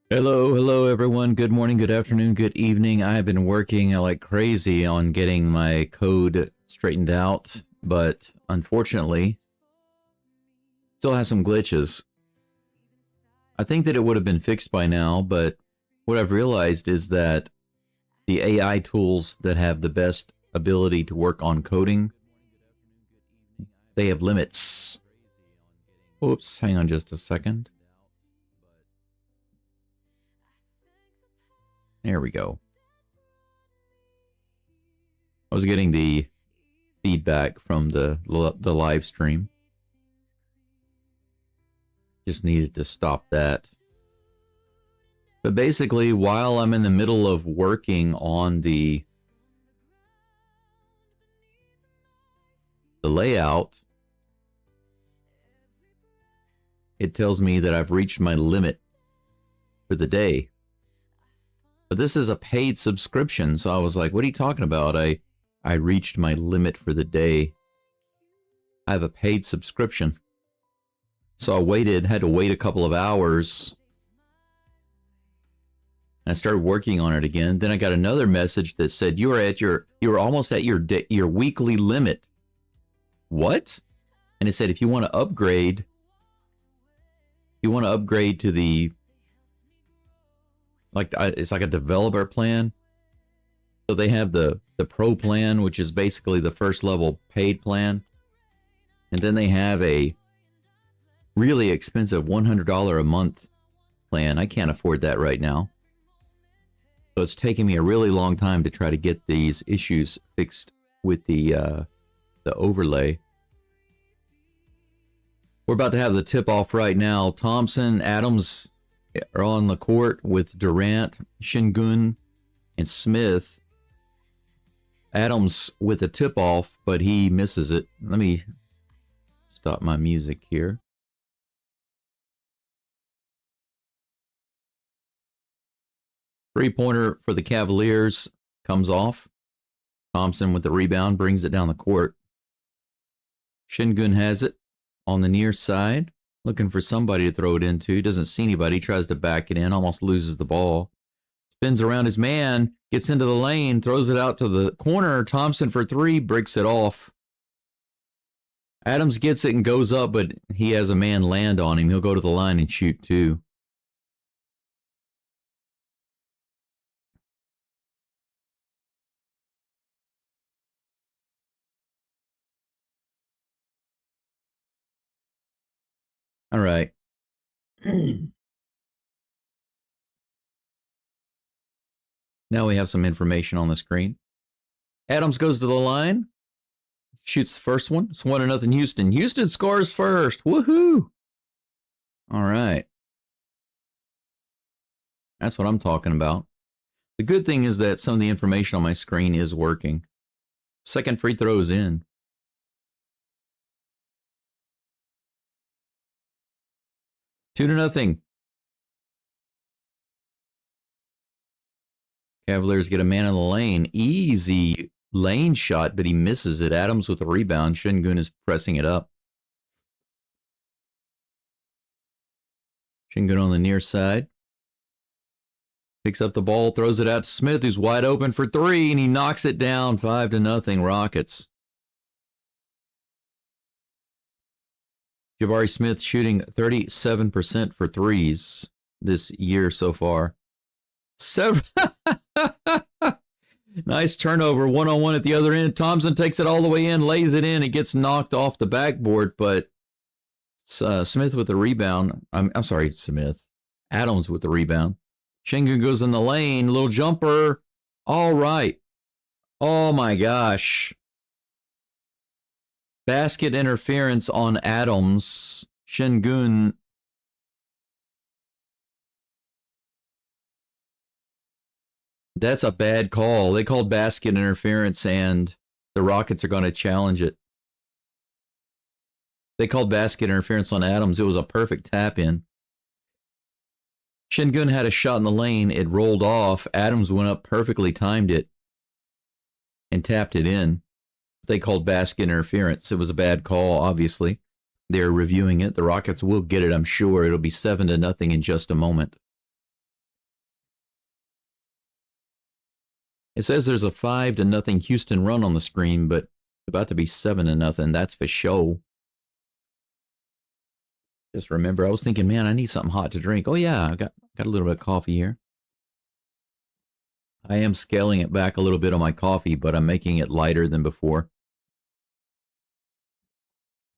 Hello everyone. Good morning, good afternoon, good evening. I have been working like crazy on getting my code straightened out, but unfortunately, still has some glitches. I think that it would have been fixed by now, but what I've realized is that the AI tools that have the best ability to work on coding, they have limits. Oops, hang on just a second. There we go. I was getting the feedback from the live stream. Just needed to stop that. But basically, while I'm in the middle of working on the layout, it tells me that I've reached my limit for the day. But this is a paid subscription, so I was like, what are you talking about? I reached my limit for the day. I have a paid subscription. So I had to wait a couple of hours. And I started working on it again. Then I got another message that said, you were almost at your weekly limit. What? And it said, if you want to upgrade, to the, it's like a developer plan. So they have the pro plan, which is basically the first level paid plan. And then they have a really expensive $100 a month plan. I can't afford that right now. So it's taking me a really long time to try to get these issues fixed with the overlay. We're about to have the tip off right now. Thompson, Adams are on the court with Durant, Şengün, and Smith. Adams with a tip off, but he misses it. Let me stop my music here. Three-pointer for the Cavaliers comes off. Thompson with the rebound brings it down the court. Şengün has it on the near side, looking for somebody to throw it into. Doesn't see anybody. Tries to back it in, almost loses the ball. Spins around his man, gets into the lane, throws it out to the corner. Thompson for three, breaks it off. Adams gets it and goes up, but he has a man land on him. He'll go to the line and shoot two. All right. Now we have some information on the screen. Adams goes to the line. Shoots the first one. It's 1-0 Houston. Houston scores first. Woohoo! All right. That's what I'm talking about. The good thing is that some of the information on my screen is working. Second free throw is in. Two to nothing. Cavaliers get a man in the lane. Easy lane shot, but he misses it. Adams with the rebound. Şengün is pressing it up. Şengün on the near side. Picks up the ball, throws it out to Smith, who's wide open for three, and he knocks it down. 5-0 Rockets. Jabari Smith shooting 37% for threes this year so far. Nice turnover, one-on-one at the other end. Thompson takes it all the way in, lays it in. It gets knocked off the backboard, but Smith with the rebound. I'm sorry, Smith. Adams with the rebound. Şengün goes in the lane, little jumper. All right. Oh my gosh. Basket interference on Adams. Şengün. That's a bad call. They called basket interference, and the Rockets are going to challenge it. They called basket interference on Adams. It was a perfect tap in. Şengün had a shot in the lane. It rolled off. Adams went up, perfectly timed it, and tapped it in. They called basket interference. It was a bad call, obviously. They're reviewing it. The Rockets will get it, I'm sure. It'll be 7-0 in just a moment. It says there's a 5-0 Houston run on the screen, but it's about to be 7-0. That's for sure. Just remember, I was thinking, man, I need something hot to drink. Oh yeah, I got a little bit of coffee here. I am scaling it back a little bit on my coffee, but I'm making it lighter than before.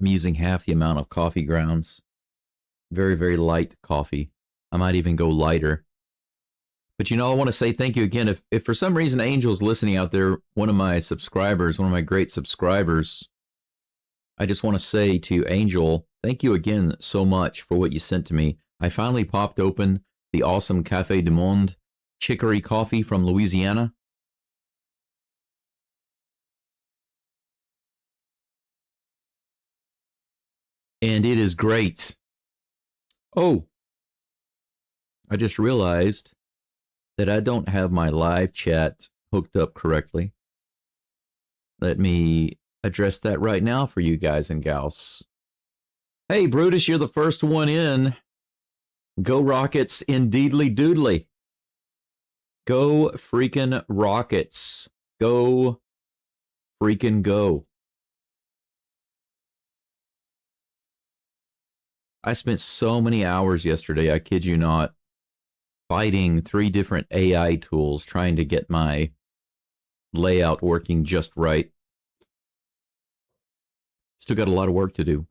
I'm using half the amount of coffee grounds. Very, very light coffee. I might even go lighter. But you know, I want to say thank you again. If for some reason Angel's listening out there, one of my subscribers, one of my great subscribers, I just want to say to Angel, thank you again so much for what you sent to me. I finally popped open the awesome Café du Monde chicory coffee from Louisiana. And it is great. Oh, I just realized that I don't have my live chat hooked up correctly. Let me address that right now for you guys and gals. Hey, Brutus, you're the first one in. Go Rockets, indeedly doodly. Go freaking Rockets. Go freaking go. I spent so many hours yesterday, I kid you not, fighting 3 different AI tools trying to get my layout working just right. Still got a lot of work to do.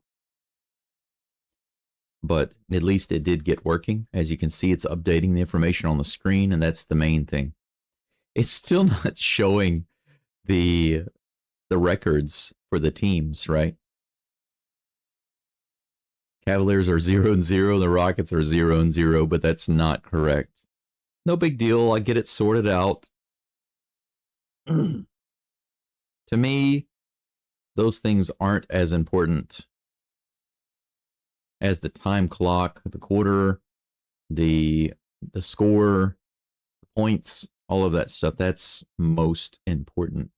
But at least it did get working. As you can see, it's updating the information on the screen, and that's the main thing. It's still not showing the records for the teams, right? Cavaliers are 0-0, the Rockets are 0-0, but that's not correct. No big deal, I get it sorted out. To me, those things aren't as important as the time clock, the quarter, the score, the points, all of that stuff. That's most important.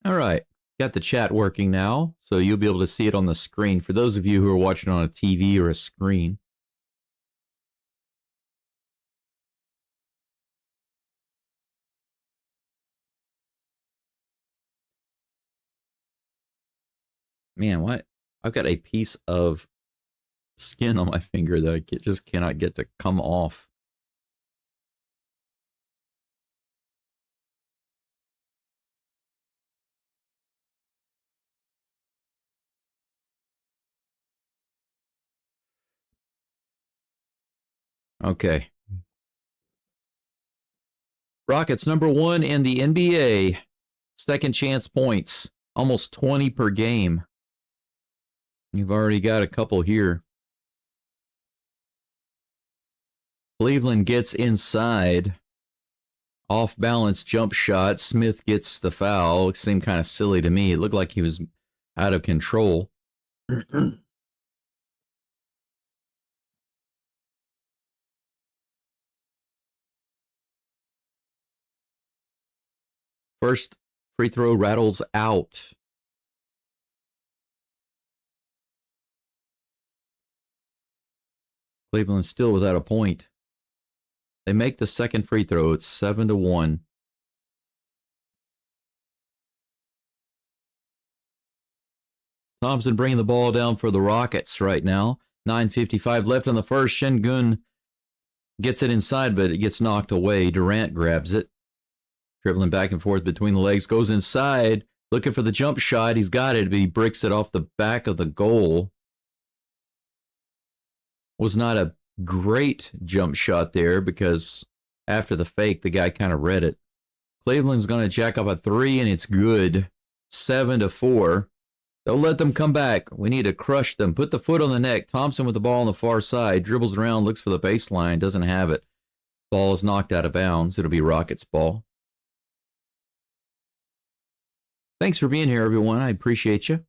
All right, got the chat working now, so you'll be able to see it on the screen. For those of you who are watching on a TV or a screen, man, what? I've got a piece of skin on my finger that I just cannot get to come off. Okay. Rockets #1 in the NBA. Second chance points. Almost 20 per game. You've already got a couple here. Cleveland gets inside. Off balance jump shot. Smith gets the foul. It seemed kind of silly to me. It looked like he was out of control. First free throw rattles out. Cleveland still without a point. They make the second free throw. It's 7-1. Thompson bringing the ball down for the Rockets right now. 9:55 left on the first. Şengün gets it inside, but it gets knocked away. Durant grabs it. Dribbling back and forth between the legs. Goes inside. Looking for the jump shot. He's got it, but he bricks it off the back of the goal. Was not a great jump shot there because after the fake, the guy kind of read it. Cleveland's going to jack up a 3, and it's good. 7-4. Don't let them come back. We need to crush them. Put the foot on the neck. Thompson with the ball on the far side. Dribbles around, looks for the baseline. Doesn't have it. Ball is knocked out of bounds. It'll be Rockets ball. Thanks for being here, everyone. I appreciate you.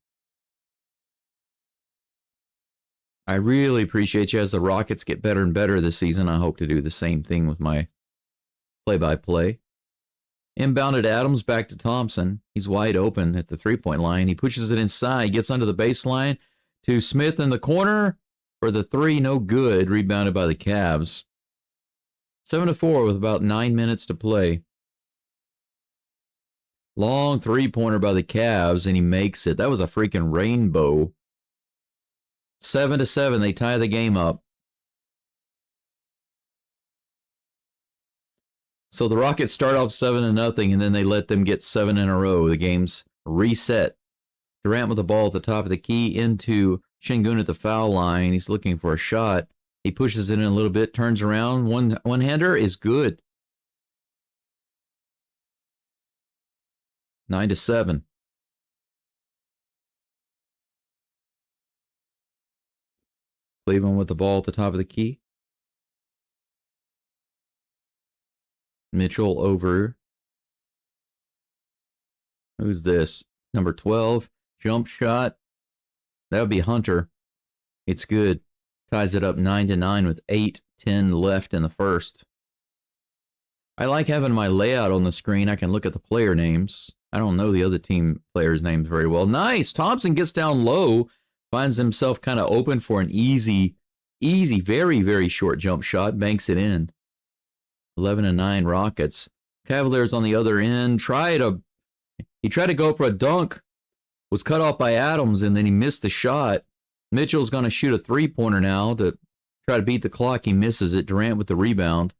I really appreciate you. As the Rockets get better and better this season, I hope to do the same thing with my play-by-play. Inbounded Adams back to Thompson. He's wide open at the three-point line. He pushes it inside, gets under the baseline to Smith in the corner for the three, no good. Rebounded by the Cavs. 7-4 with about 9 minutes to play. Long three-pointer by the Cavs, and he makes it. That was a freaking rainbow. 7-7, they tie the game up. So the Rockets start off 7-0, and then they let them get 7 in a row. The game's reset. Durant with the ball at the top of the key into Şengün at the foul line. He's looking for a shot. He pushes it in a little bit, turns around. One-hander is good. 9-7. Cleveland with the ball at the top of the key. Mitchell over. Who's this? Number 12. Jump shot. That would be Hunter. It's good. Ties it up 9-9 with 8:10 left in the first. I like having my layout on the screen. I can look at the player names. I don't know the other team players' names very well. Nice. Thompson gets down low. Finds himself kind of open for an easy, very, very short jump shot. Banks it in. 11-9 Rockets. Cavaliers on the other end. He tried to go for a dunk. Was cut off by Adams, and then he missed the shot. Mitchell's going to shoot a three-pointer now to try to beat the clock. He misses it. Durant with the rebound.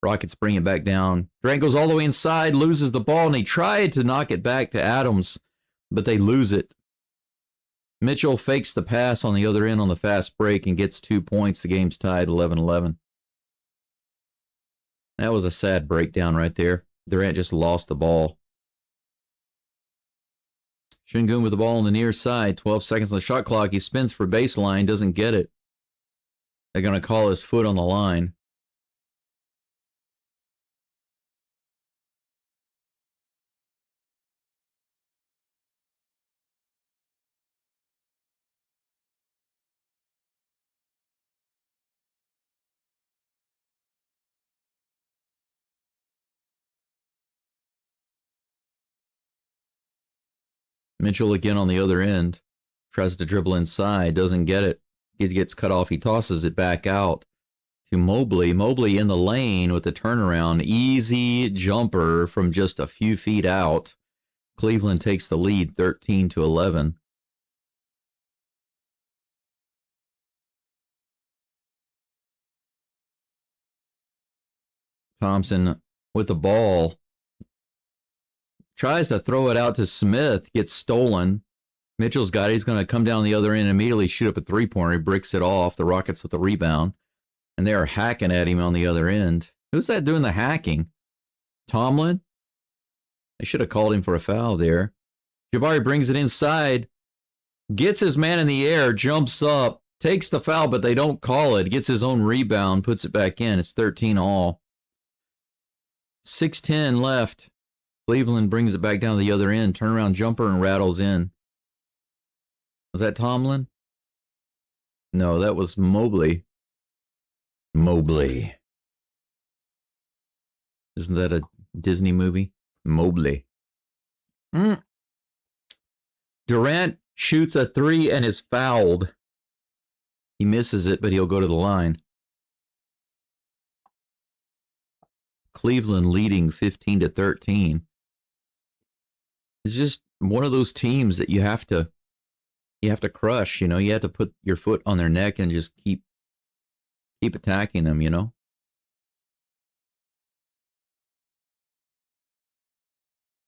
Rockets bring it back down. Durant goes all the way inside, loses the ball, and he tried to knock it back to Adams, but they lose it. Mitchell fakes the pass on the other end on the fast break and gets 2 points. The game's tied 11-11. That was a sad breakdown right there. Durant just lost the ball. Şengün with the ball on the near side. 12 seconds on the shot clock. He spins for baseline. Doesn't get it. They're going to call his foot on the line. Mitchell again on the other end. Tries to dribble inside. Doesn't get it. He gets cut off. He tosses it back out to Mobley. Mobley in the lane with the turnaround. Easy jumper from just a few feet out. Cleveland takes the lead 13-11. Thompson with the ball. Tries to throw it out to Smith. Gets stolen. Mitchell's got it. He's going to come down the other end and immediately shoot up a three-pointer. He breaks it off. The Rockets with the rebound. And they are hacking at him on the other end. Who's that doing the hacking? Tomlin? They should have called him for a foul there. Jabari brings it inside. Gets his man in the air. Jumps up. Takes the foul, but they don't call it. Gets his own rebound. Puts it back in. It's 13 all. 6:10 left. Cleveland brings it back down to the other end. Turnaround jumper and rattles in. Was that Tomlin? No, that was Mobley. Mobley. Isn't that a Disney movie? Mobley. Durant shoots a three and is fouled. He misses it, but he'll go to the line. Cleveland leading 15-13. It's just one of those teams that you have to crush, you know. You have to put your foot on their neck and just keep attacking them, you know.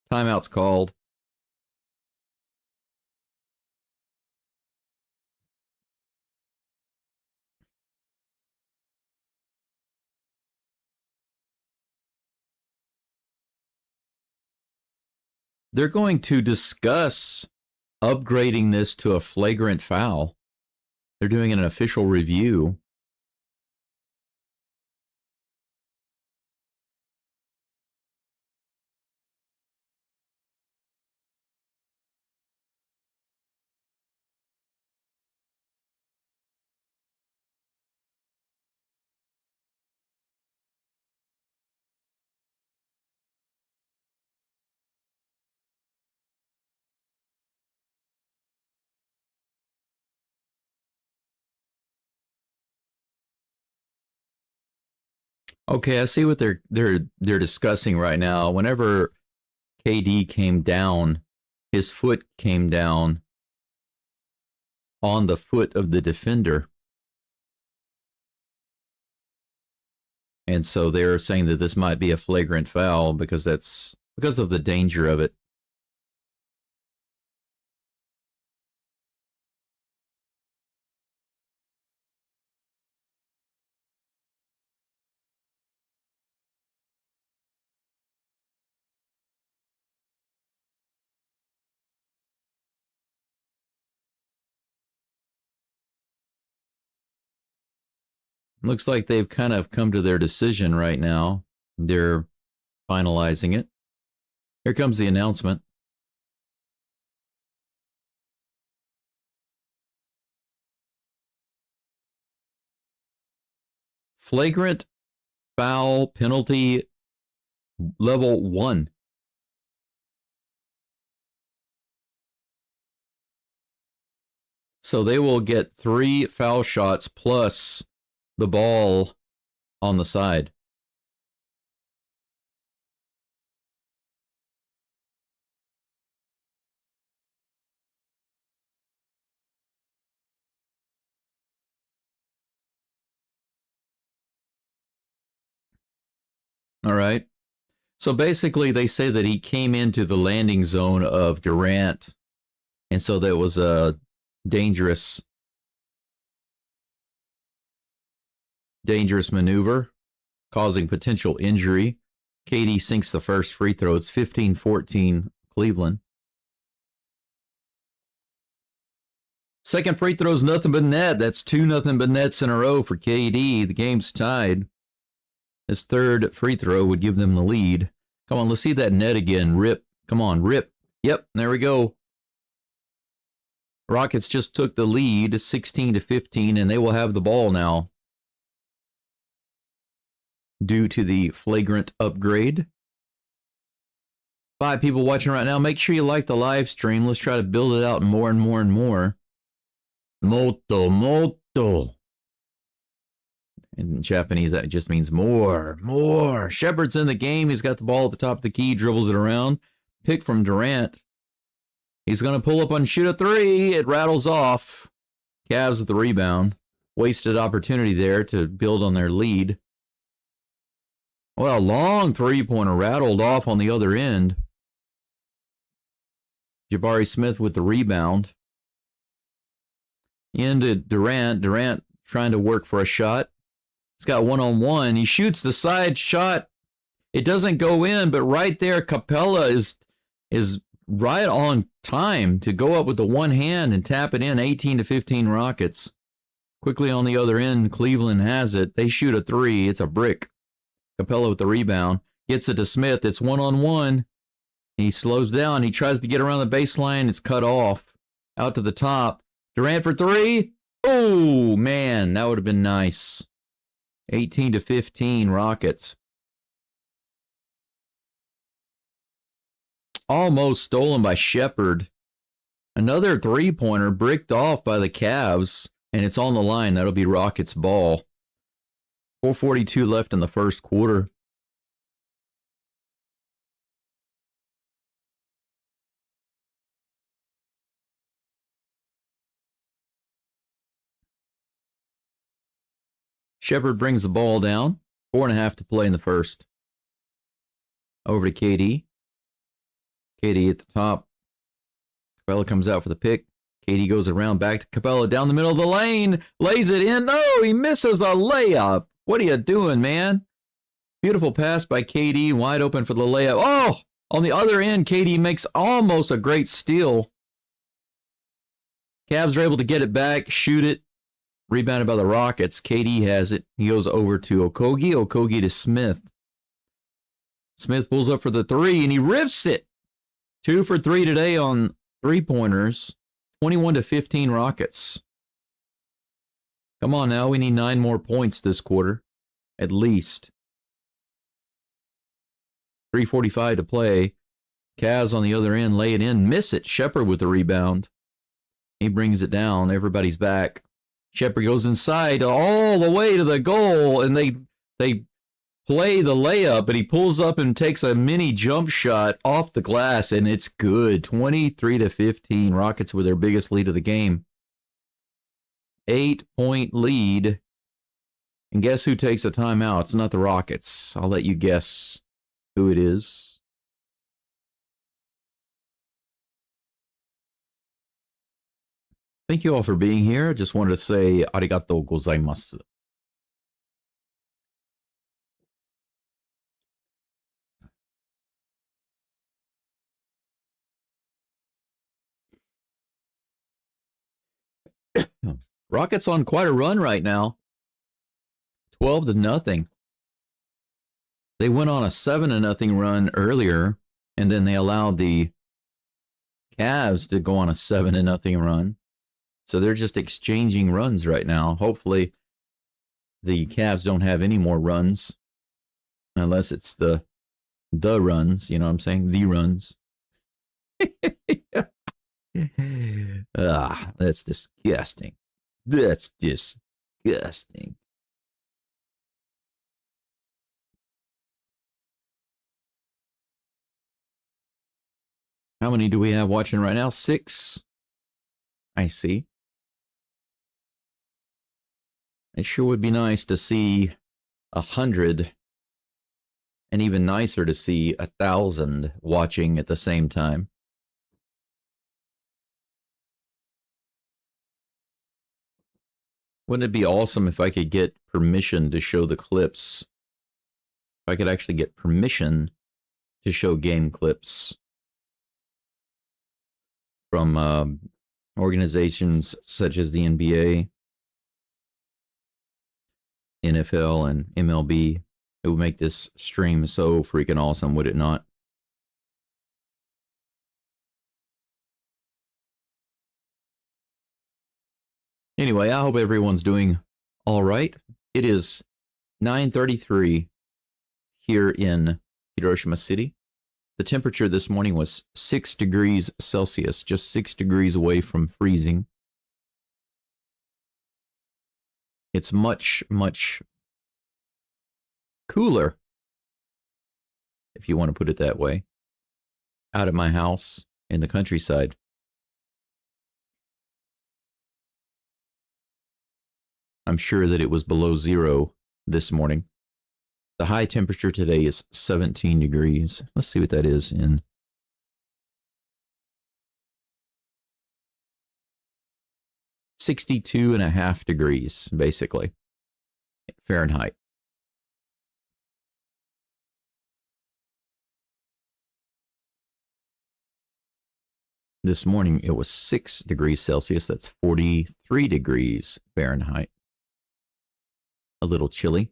Timeout's called. They're going to discuss upgrading this to a flagrant foul. They're doing an official review. Okay, I see what they're discussing right now. Whenever KD came down, his foot came down on the foot of the defender. And so they're saying that this might be a flagrant foul because of the danger of it. Looks like they've kind of come to their decision right now. They're finalizing it. Here comes the announcement. Flagrant foul penalty level 1. So they will get 3 foul shots plus the ball on the side. All right. So basically, they say that he came into the landing zone of Durant, and so that was a dangerous maneuver, causing potential injury. KD sinks the first free throw. It's 15-14 Cleveland. Second free throw's nothing but net. That's 2 nothing but nets in a row for KD. The game's tied. His third free throw would give them the lead. Come on, let's see that net again. Rip. Come on, rip. Yep, there we go. Rockets just took the lead, 16-15, and they will have the ball now due to the flagrant upgrade. 5 people watching right now. Make sure you like the live stream. Let's try to build it out more and more and more. Moto. In Japanese, that just means more. Shepard's in the game. He's got the ball at the top of the key, dribbles it around. Pick from Durant. He's going to pull up and shoot a 3. It rattles off. Cavs with the rebound. Wasted opportunity there to build on their lead. Well, long three-pointer rattled off on the other end. Jabari Smith with the rebound. Into Durant. Durant trying to work for a shot. He's got one-on-one. He shoots the side shot. It doesn't go in, but right there, Capella is right on time to go up with the one hand and tap it in. 18-15 Rockets. Quickly on the other end, Cleveland has it. They shoot a 3. It's a brick. Capella with the rebound. Gets it to Smith. It's one-on-one. He slows down. He tries to get around the baseline. It's cut off. Out to the top. Durant for 3. Oh, man, that would have been nice. 18-15 Rockets. Almost stolen by Shepard. Another three-pointer bricked off by the Cavs, and it's on the line. That'll be Rockets' ball. 4:42 left in the first quarter. Shepard brings the ball down. 4.5 to play in the first. Over to KD. KD at the top. Capella comes out for the pick. KD goes around back to Capella down the middle of the lane. Lays it in. No, he misses a layup. What are you doing, man? Beautiful pass by KD. Wide open for the layup. Oh, on the other end, KD makes almost a great steal. Cavs are able to get it back, shoot it. Rebounded by the Rockets. KD has it. He goes over to Okogie. Okogie to Smith. Smith pulls up for the 3, and he rips it. 2 for 3 today on three-pointers. 21-15 Rockets. Come on now. We need 9 more points this quarter. At least. 3:45 to play. Cavs on the other end. Lay it in. Miss it. Shepard with the rebound. He brings it down. Everybody's back. Shepard goes inside all the way to the goal, and they play the layup, but he pulls up and takes a mini jump shot off the glass, and it's good. 23-15. Rockets with their biggest lead of the game. 8-point lead. And guess who takes a timeout? It's not the Rockets. I'll let you guess who it is. Thank you all for being here. Just wanted to say arigatou gozaimasu. Rockets on quite a run right now. 12-0. They went on a 7-0 run earlier, and then they allowed the Cavs to go on a 7-0 run. So they're just exchanging runs right now. Hopefully the Cavs don't have any more runs, unless it's the runs, you know what I'm saying? The runs. That's disgusting. That's disgusting. How many do we have watching right now? 6. I see. It sure would be nice to see 100, and even nicer to see 1,000 watching at the same time. Wouldn't it be awesome if I could get permission to show the clips? If I could actually get permission to show game clips from organizations such as the NBA, NFL, and MLB. It would make this stream so freaking awesome, would it not? Anyway, I hope everyone's doing all right. It is 9:33 here in Hiroshima City. The temperature this morning was 6 degrees Celsius, just 6 degrees away from freezing. It's much, much cooler, if you want to put it that way, out at my house in the countryside. I'm sure that it was below 0 this morning. The high temperature today is 17 degrees. Let's see what that is in 62.5 degrees, basically, Fahrenheit. This morning it was 6 degrees Celsius. That's 43 degrees Fahrenheit. A little chilly,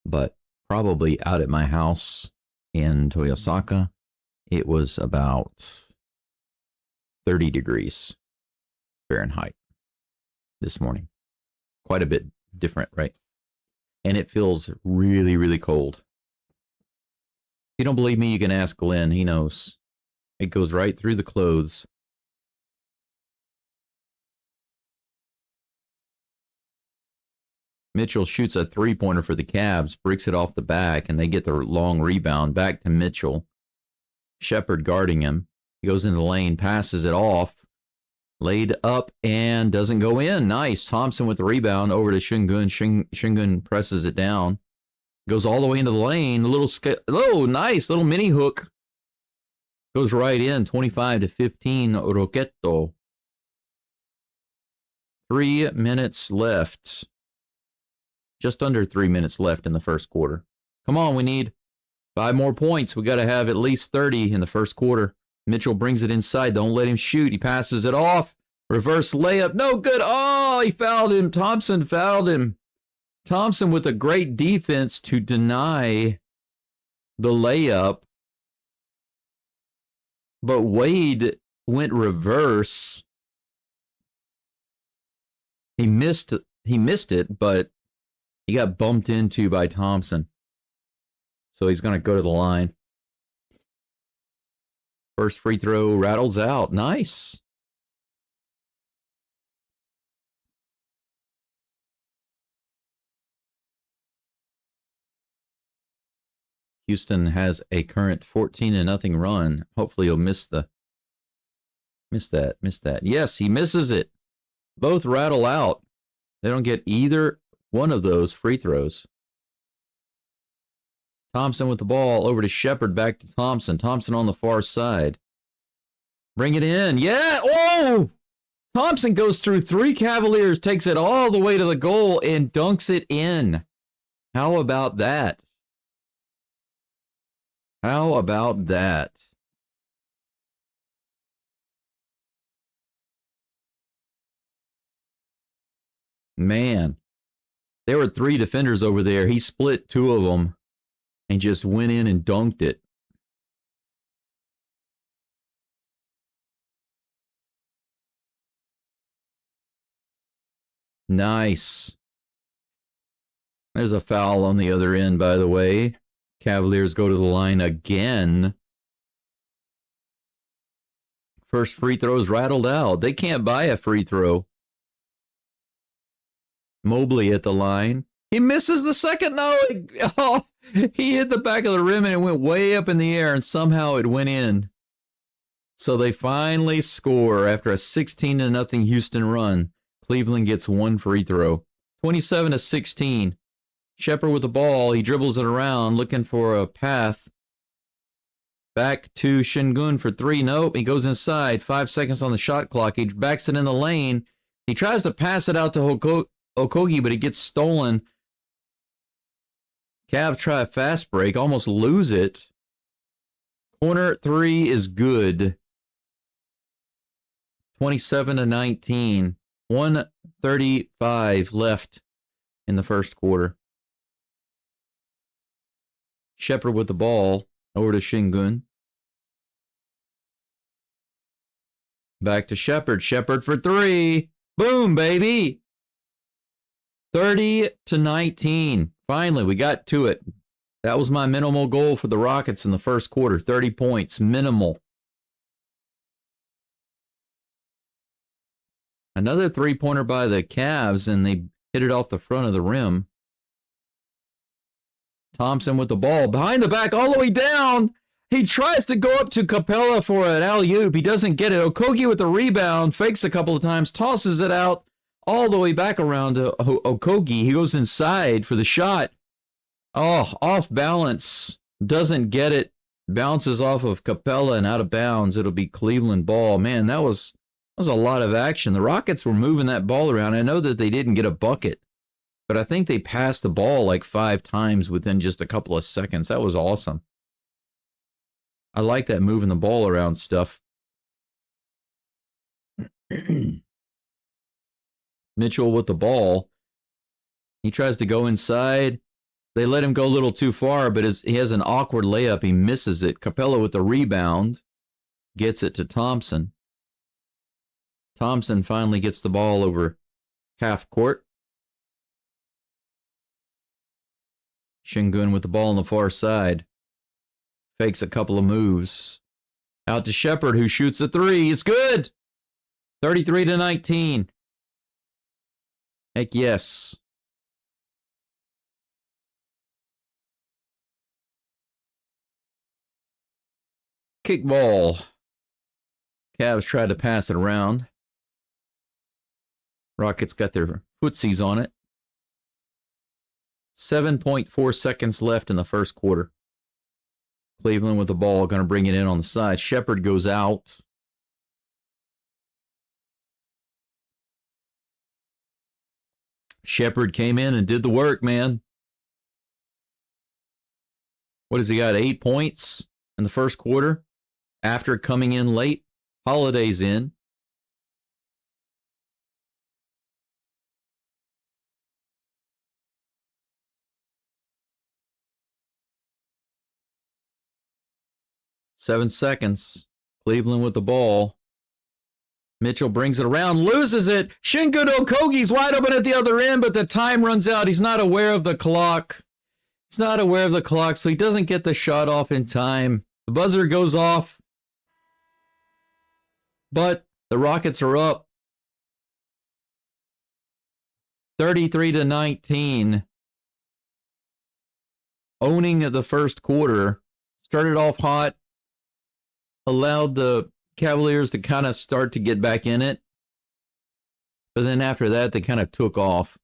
but probably out at my house in Toyosaka, it was about 30 degrees Fahrenheit this morning. Quite a bit different, right? And it feels really, really cold. If you don't believe me, you can ask Glenn. He knows. It goes right through the clothes. Mitchell shoots a three-pointer for the Cavs, breaks it off the back, and they get the long rebound. Back to Mitchell. Shepard guarding him. He goes into the lane, passes it off. Laid up and doesn't go in. Nice. Thompson with the rebound over to Şengün. Şengün presses it down. Goes all the way into the lane. Oh, nice. Little mini hook. Goes right in. 25-15. Roquetto. 3 minutes left. Just under 3 minutes left in the first quarter. Come on, we need 5 more points. We got to have at least 30 in the first quarter. Mitchell brings it inside. Don't let him shoot. He passes it off. Reverse layup. No good. Oh, he fouled him. Thompson fouled him. Thompson with a great defense to deny the layup. But Wade went reverse. He missed it, but he got bumped into by Thompson. So he's going to go to the line. First free throw rattles out. Nice. Houston has a current 14-0 run. Hopefully he'll miss that. Yes, he misses it. Both rattle out. They don't get either one of those free throws. Thompson with the ball over to Shepard, back to Thompson. Thompson on the far side. Bring it in. Yeah. Oh! Thompson goes through 3 Cavaliers, takes it all the way to the goal, and dunks it in. How about that? How about that? Man, there were 3 defenders over there. He split 2 of them and just went in and dunked it. Nice. There's a foul on the other end, by the way. Cavaliers go to the line again. First free throw's rattled out. They can't buy a free throw. Mobley at the line. He misses the second. No, he hit the back of the rim and it went way up in the air and somehow it went in. So they finally score after a 16-0 Houston run. Cleveland gets 1 free throw. 27-16. Shepard with the ball. He dribbles it around looking for a path. Back to Şengün for 3. Nope, he goes inside. 5 seconds on the shot clock. He backs it in the lane. He tries to pass it out to Okogie, but it gets stolen. Cavs try a fast break, almost lose it. Corner 3 is good. 27-19. 1:35 left in the first quarter. Shepard with the ball over to Şengün. Back to Shepard. Shepard for 3. Boom, baby. 30-19. Finally, we got to it. That was my minimal goal for the Rockets in the first quarter. 30 points, minimal. Another 3-pointer by the Cavs, and they hit it off the front of the rim. Thompson with the ball. Behind the back, all the way down. He tries to go up to Capella for an alley-oop. He doesn't get it. Okogie with the rebound. Fakes a couple of times. Tosses it out all the way back around to Okogie. He goes inside for the shot. Oh, off balance. Doesn't get it. Bounces off of Capella and out of bounds. It'll be Cleveland ball. Man, that was a lot of action. The Rockets were moving that ball around. I know that they didn't get a bucket, but I think they passed the ball like 5 times within just a couple of seconds. That was awesome. I like that moving the ball around stuff. Mitchell with the ball. He tries to go inside. They let him go a little too far, but he has an awkward layup. He misses it. Capella with the rebound. Gets it to Thompson. Thompson finally gets the ball over half court. Şengün with the ball on the far side. Fakes a couple of moves. Out to Shepard, who shoots a 3. It's good. 33-19. Heck yes. Kick ball. Cavs tried to pass it around. Rockets got their footsies on it. 7.4 seconds left in the first quarter. Cleveland with the ball, going to bring it in on the side. Shepard goes out. Shepard came in and did the work, man. What has he got? 8 points in the first quarter after coming in late. Holiday's in. Seven seconds. Cleveland with the ball. Mitchell brings it around, loses it. Şengün Okogie's wide open at the other end, but the time runs out. He's not aware of the clock. He's not aware of the clock, so he doesn't get the shot off in time. The buzzer goes off. But the Rockets are up 33-19. owning the first quarter. Started off hot, allowed the Cavaliers to kind of start to get back in it. But then after that, they kind of took off.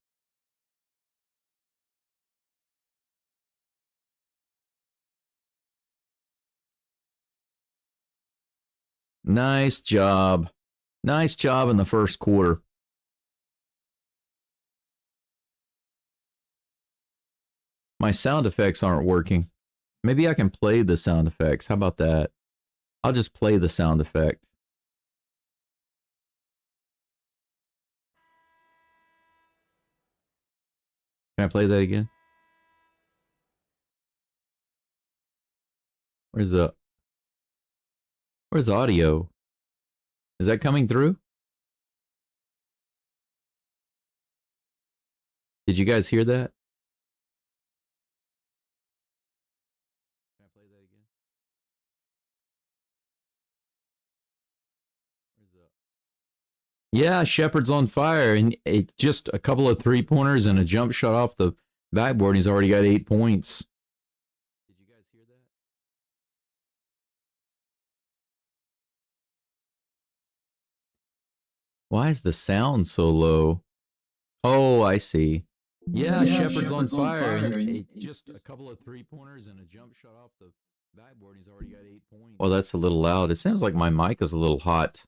Nice job. Nice job in the first quarter. My sound effects aren't working. Maybe I can play the sound effects. How about that? I'll just play the sound effect. Can I play that again? Where's the audio? Is that coming through? Did you guys hear that? Can I play that again? Yeah, Shepard's on fire, and it just a couple of 3-pointers and a jump shot off the backboard. He's already got 8 points. Did you guys hear that? Why is the sound so low? Oh, I see. Yeah, Shepard's on fire, and it just a couple of 3-pointers and a jump shot off the backboard. He's already got 8 points. Well, that's a little loud. It sounds like my mic is a little hot.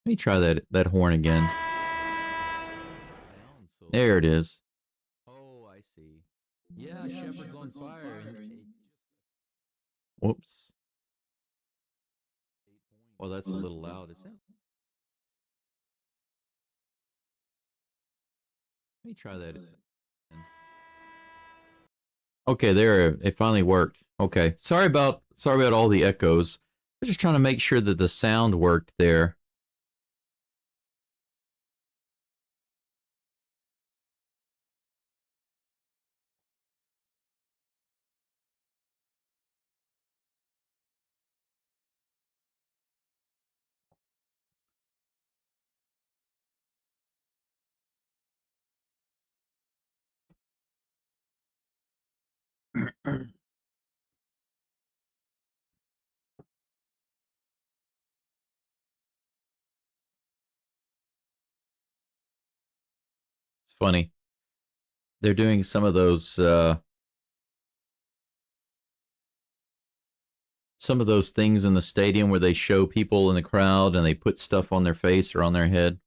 Let me try that horn again. There it is. Oh, I see. Yeah, Shepard's on fire. Whoops. Well, that's a little loud. It sounds. Let me try that again. Okay, there it finally worked. Okay. Sorry about all the echoes. I'm just trying to make sure that the sound worked there. It's funny. They're doing some of those things in the stadium where they show people in the crowd and they put stuff on their face or on their head.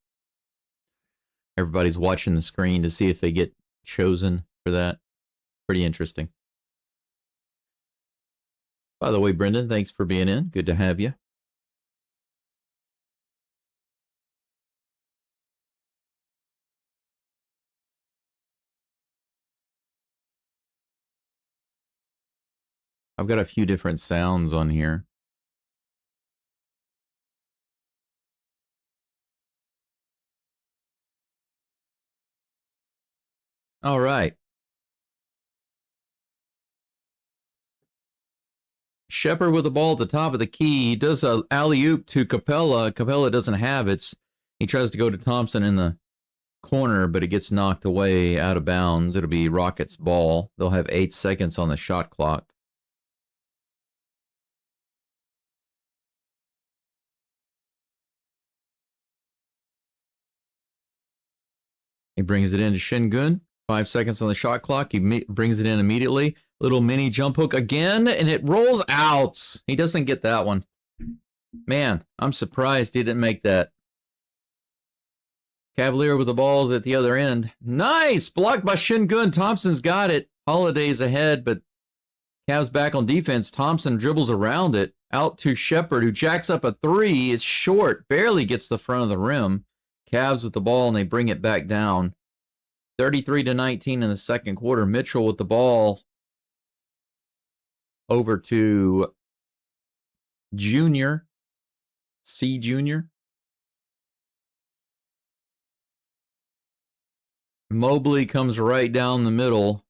Everybody's watching the screen to see if they get chosen for that. Pretty interesting. By the way, Brendan, thanks for being in. Good to have you. I've got a few different sounds on here. All right. Shepard with the ball at the top of the key. He does an alley-oop to Capella. Capella doesn't have it. He tries to go to Thompson in the corner, but it gets knocked away out of bounds. It'll be Rockets' ball. They'll have 8 seconds on the shot clock. He brings it into Şengün. 5 seconds on the shot clock. He brings it in immediately. Little mini jump hook again, and it rolls out. He doesn't get that one. Man, I'm surprised he didn't make that. Cavalier with the balls at the other end. Nice! Blocked by Şengün. Thompson's got it. Holiday's ahead, but Cavs back on defense. Thompson dribbles around it. Out to Shepard, who jacks up a 3. It's short. Barely gets the front of the rim. Cavs with the ball, and they bring it back down. 33-19 in the second quarter. Mitchell with the ball. Over to Junior. C. Junior. Mobley comes right down the middle.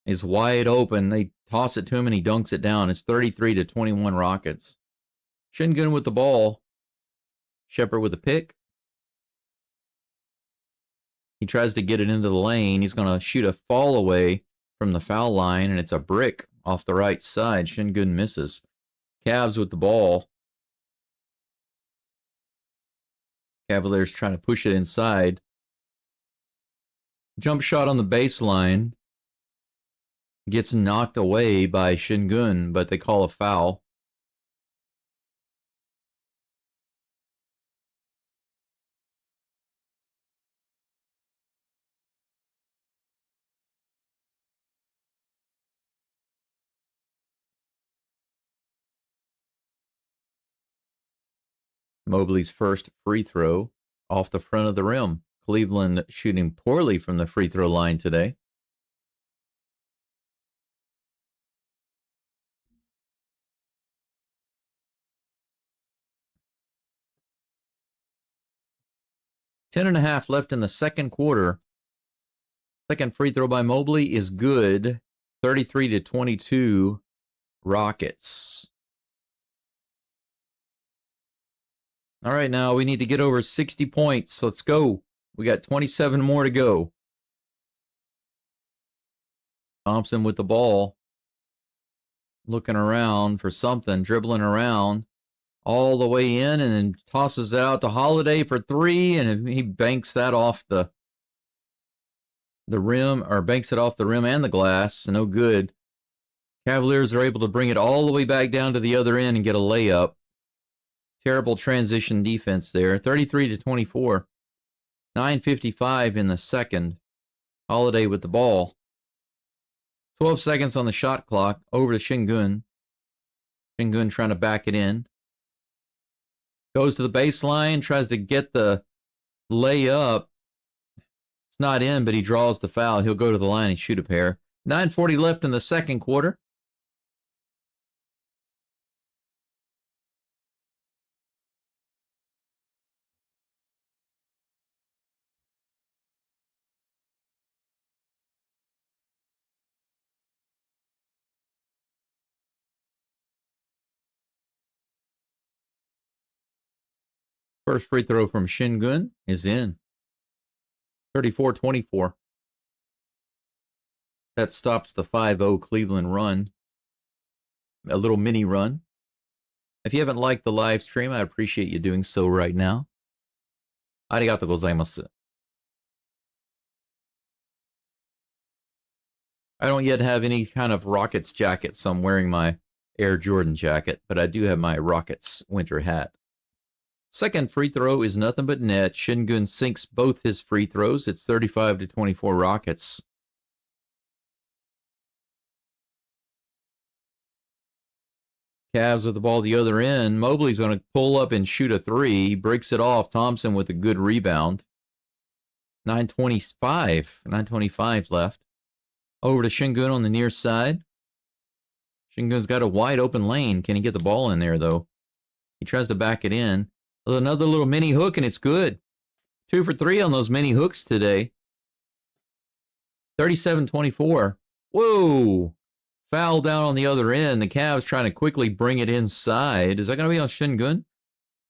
Is wide open. They toss it to him, and he dunks it down. It's 33-21 Rockets. Şengün with the ball. Shepard with the pick. He tries to get it into the lane. He's going to shoot a fall away from the foul line, and it's a brick off the right side. Shingun misses. Cavs with the ball. Cavaliers trying to push it inside. Jump shot on the baseline. Gets knocked away by Shingun, but they call a foul. Mobley's first free throw off the front of the rim. Cleveland shooting poorly from the free throw line today. Ten and a half left in the second quarter. Second free throw by Mobley is good. 33-22 Rockets. All right, now we need to get over 60 points. Let's go. We got 27 more to go. Thompson with the ball. Looking around for something, dribbling around all the way in, and then tosses it out to Holiday for three, and he banks that off the rim, or banks it off the rim and the glass. No good. Cavaliers are able to bring it all the way back down to the other end and get a layup. Terrible transition defense there. 33-24. 9:55 in the second. Holiday with the ball. 12 seconds on the shot clock. Over to Shingun. Shingun trying to back it in. Goes to the baseline. Tries to get the layup. It's not in, but he draws the foul. He'll go to the line and shoot a pair. 9:40 left in the second quarter. First free throw from Shingun is in. 34-24. That stops the 5-0 Cleveland run. A little mini run. If you haven't liked the live stream, I appreciate you doing so right now. Arigatou gozaimasu. I don't yet have any kind of Rockets jacket, so I'm wearing my Air Jordan jacket, but I do have my Rockets winter hat. Second free throw is nothing but net. Shingun sinks both his free throws. It's 35-24 Rockets. Cavs with the ball the other end. Mobley's going to pull up and shoot a three. He breaks it off. Thompson with a good rebound. 9:25 left. Over to Shingun on the near side. Shingun's got a wide open lane. Can he get the ball in there, though? He tries to back it in. Another little mini hook, and it's good. 2 for 3 on those mini hooks today. 37-24. Whoa! Foul down on the other end. The Cavs trying to quickly bring it inside. Is that going to be on Shingun?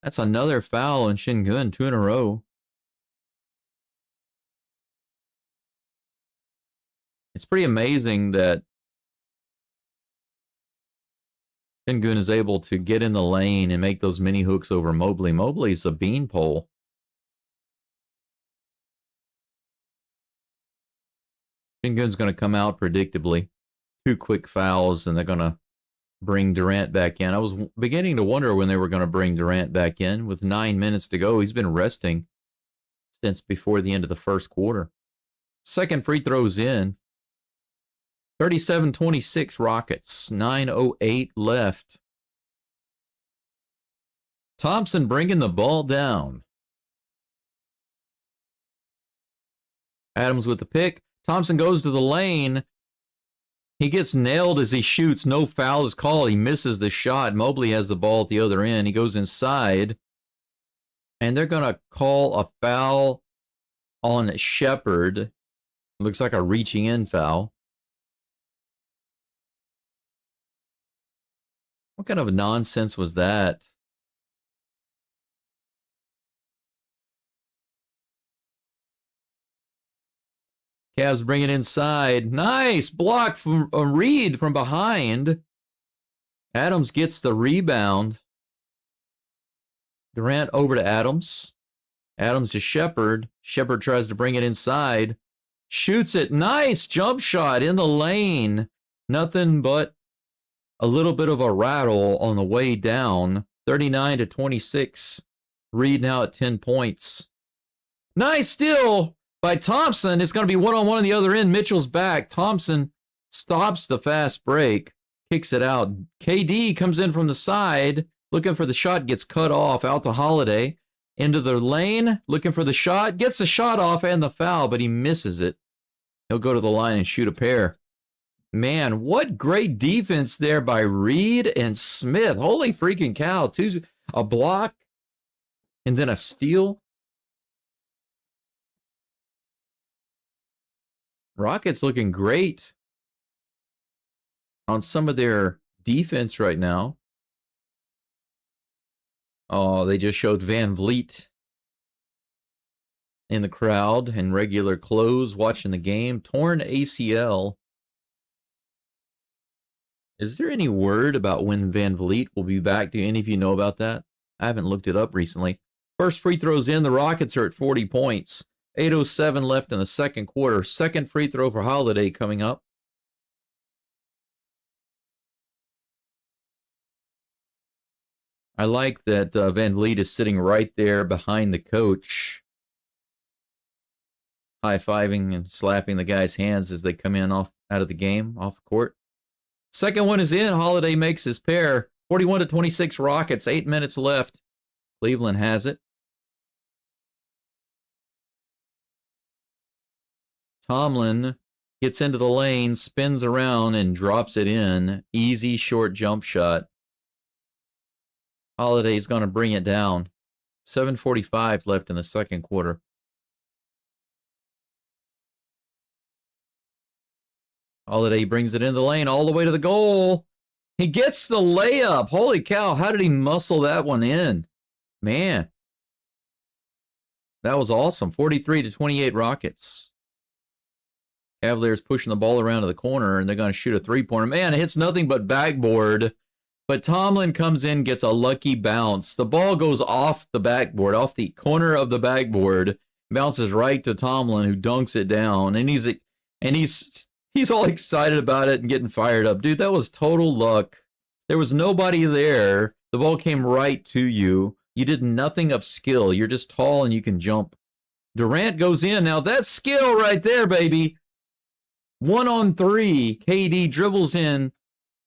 That's another foul on Shingun. 2 in a row. It's pretty amazing that Shingun is able to get in the lane and make those mini hooks over Mobley. Mobley's a beanpole. Shingun's going to come out predictably. 2 quick fouls, and they're going to bring Durant back in. I was beginning to wonder when they were going to bring Durant back in. With 9 minutes to go, he's been resting since before the end of the first quarter. Second free throw's in. 37-26 Rockets. 9:08 left. Thompson bringing the ball down. Adams with the pick. Thompson goes to the lane. He gets nailed as he shoots. No foul is called. He misses the shot. Mobley has the ball at the other end. He goes inside. And they're going to call a foul on Shepard. Looks like a reaching in foul. What kind of nonsense was that? Cavs bring it inside. Nice block from Reed from behind. Adams gets the rebound. Durant over to Adams. Adams to Shepherd. Shepherd tries to bring it inside. Shoots it. Nice jump shot in the lane. Nothing but a little bit of a rattle on the way down. 39-26. Reed now at 10 points. Nice steal by Thompson. It's going to be one-on-one on the other end. Mitchell's back. Thompson stops the fast break. Kicks it out. KD comes in from the side. Looking for the shot. Gets cut off. Out to Holiday. Into the lane. Looking for the shot. Gets the shot off and the foul, but he misses it. He'll go to the line and shoot a pair. Man, what great defense there by Reed and Smith. Holy freaking cow. A block and then a steal. Rockets looking great on some of their defense right now. Oh, they just showed Van Vliet in the crowd in regular clothes watching the game. Torn ACL. Is there any word about when Van Vliet will be back? Do any of you know about that? I haven't looked it up recently. First free throws in. The Rockets are at 40 points. 8:07 left in the second quarter. Second free throw for Holiday coming up. I like that Van Vliet is sitting right there behind the coach, high-fiving and slapping the guy's hands as they come in out of the game, off the court. Second one is in. Holiday makes his pair. 41-26 Rockets. 8 minutes left. Cleveland has it. Tomlin gets into the lane, spins around, and drops it in. Easy, short jump shot. Holiday's going to bring it down. 7:45 left in the second quarter. Holiday brings it in the lane all the way to the goal. He gets the layup. Holy cow, how did he muscle that one in? Man, that was awesome. 43-28 Rockets. Cavaliers pushing the ball around to the corner, and they're going to shoot a three-pointer. Man, it hits nothing but backboard. But Tomlin comes in, gets a lucky bounce. The ball goes off the backboard, off the corner of the backboard, bounces right to Tomlin, who dunks it down. And he's all excited about it and getting fired up. Dude, that was total luck. There was nobody there. The ball came right to you. You did nothing of skill. You're just tall and you can jump. Durant goes in. Now that's skill right there, baby. 1-on-3. KD dribbles in,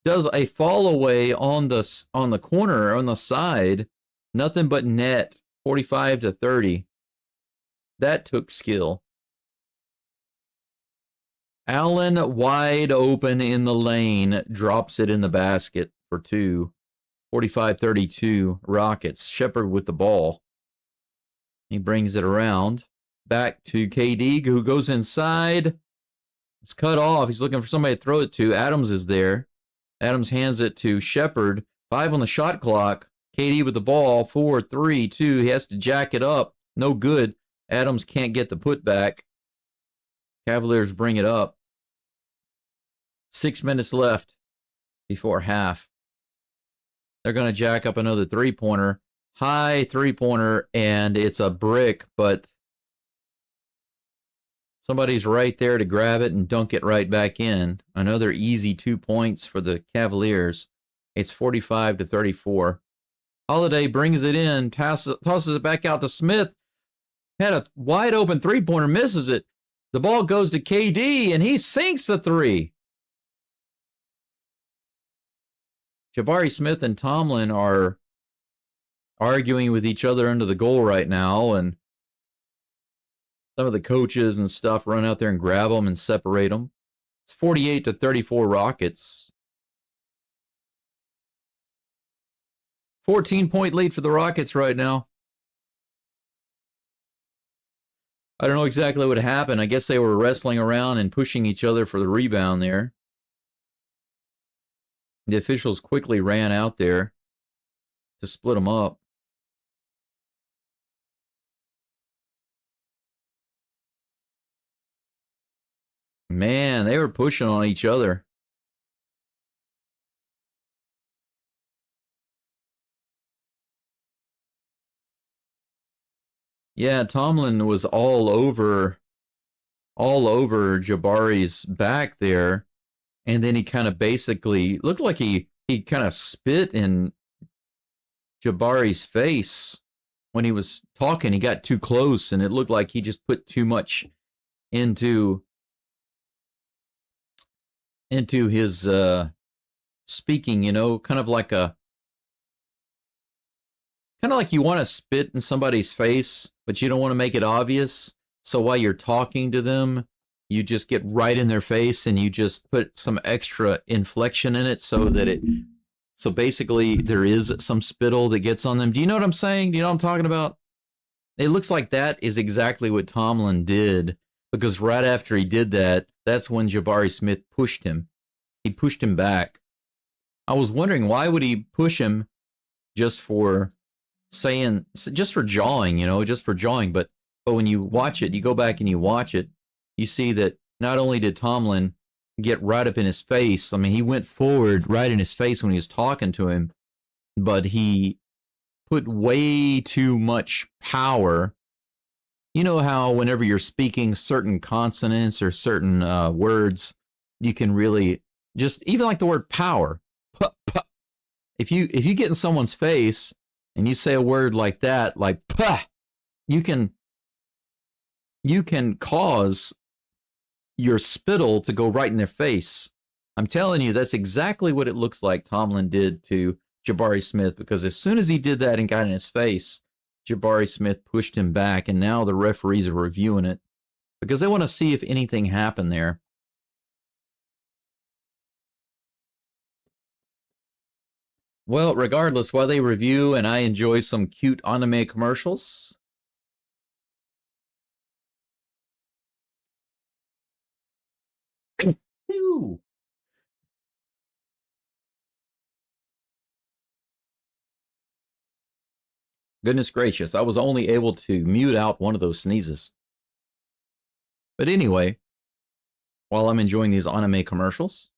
does a fall away on the corner, on the side. Nothing but net. 45-30. That took skill. Allen wide open in the lane, drops it in the basket for two. 45-32 Rockets. Shepherd with the ball. He brings it around. Back to KD, who goes inside. It's cut off. He's looking for somebody to throw it to. Adams is there. Adams hands it to Shepherd. 5 on the shot clock. KD with the ball. 4, 3, 2. He has to jack it up. No good. Adams can't get the putback. Cavaliers bring it up. 6 minutes left before half. They're going to jack up another three-pointer. High three-pointer, and it's a brick, but somebody's right there to grab it and dunk it right back in. Another easy 2 points for the Cavaliers. It's 45-34. Holiday brings it in, tosses it back out to Smith. Had a wide open three-pointer, misses it. The ball goes to KD, and he sinks the three. Jabari Smith and Tomlin are arguing with each other under the goal right now, and some of the coaches and stuff run out there and grab them and separate them. It's 48-34 Rockets. 14-point lead for the Rockets right now. I don't know exactly what happened. I guess they were wrestling around and pushing each other for the rebound there. The officials quickly ran out there to split them up. Man, they were pushing on each other. Yeah, Tomlin was all over Jabari's back there, and then he kind of basically looked like he kind of spit in Jabari's face when he was talking. He got too close, and it looked like he just put too much into his speaking, you know, kind of like you want to spit in somebody's face, but you don't want to make it obvious. So while you're talking to them, you just get right in their face and you just put some extra inflection in it so basically there is some spittle that gets on them. Do you know what I'm saying? Do you know what I'm talking about? It looks like that is exactly what Tomlin did, because right after he did that, that's when Jabari Smith pushed him. He pushed him back. I was wondering, why would he push him just for jawing, you know, just for jawing. But when you watch it, you go back and you watch it, you see that not only did Tomlin get right up in his face, I mean, he went forward right in his face when he was talking to him, but he put way too much power. You know how whenever you're speaking certain consonants or certain words, you can really just, even like the word power. If you get in someone's face and you say a word like that, like "pah," you can cause your spittle to go right in their face. I'm telling you, that's exactly what it looks like Tomlin did to Jabari Smith, because as soon as he did that and got in his face, Jabari Smith pushed him back, and now the referees are reviewing it because they want to see if anything happened there. Well, regardless, while they review and I enjoy some cute anime commercials. Ew. Goodness gracious, I was only able to mute out one of those sneezes. But anyway, while I'm enjoying these anime commercials,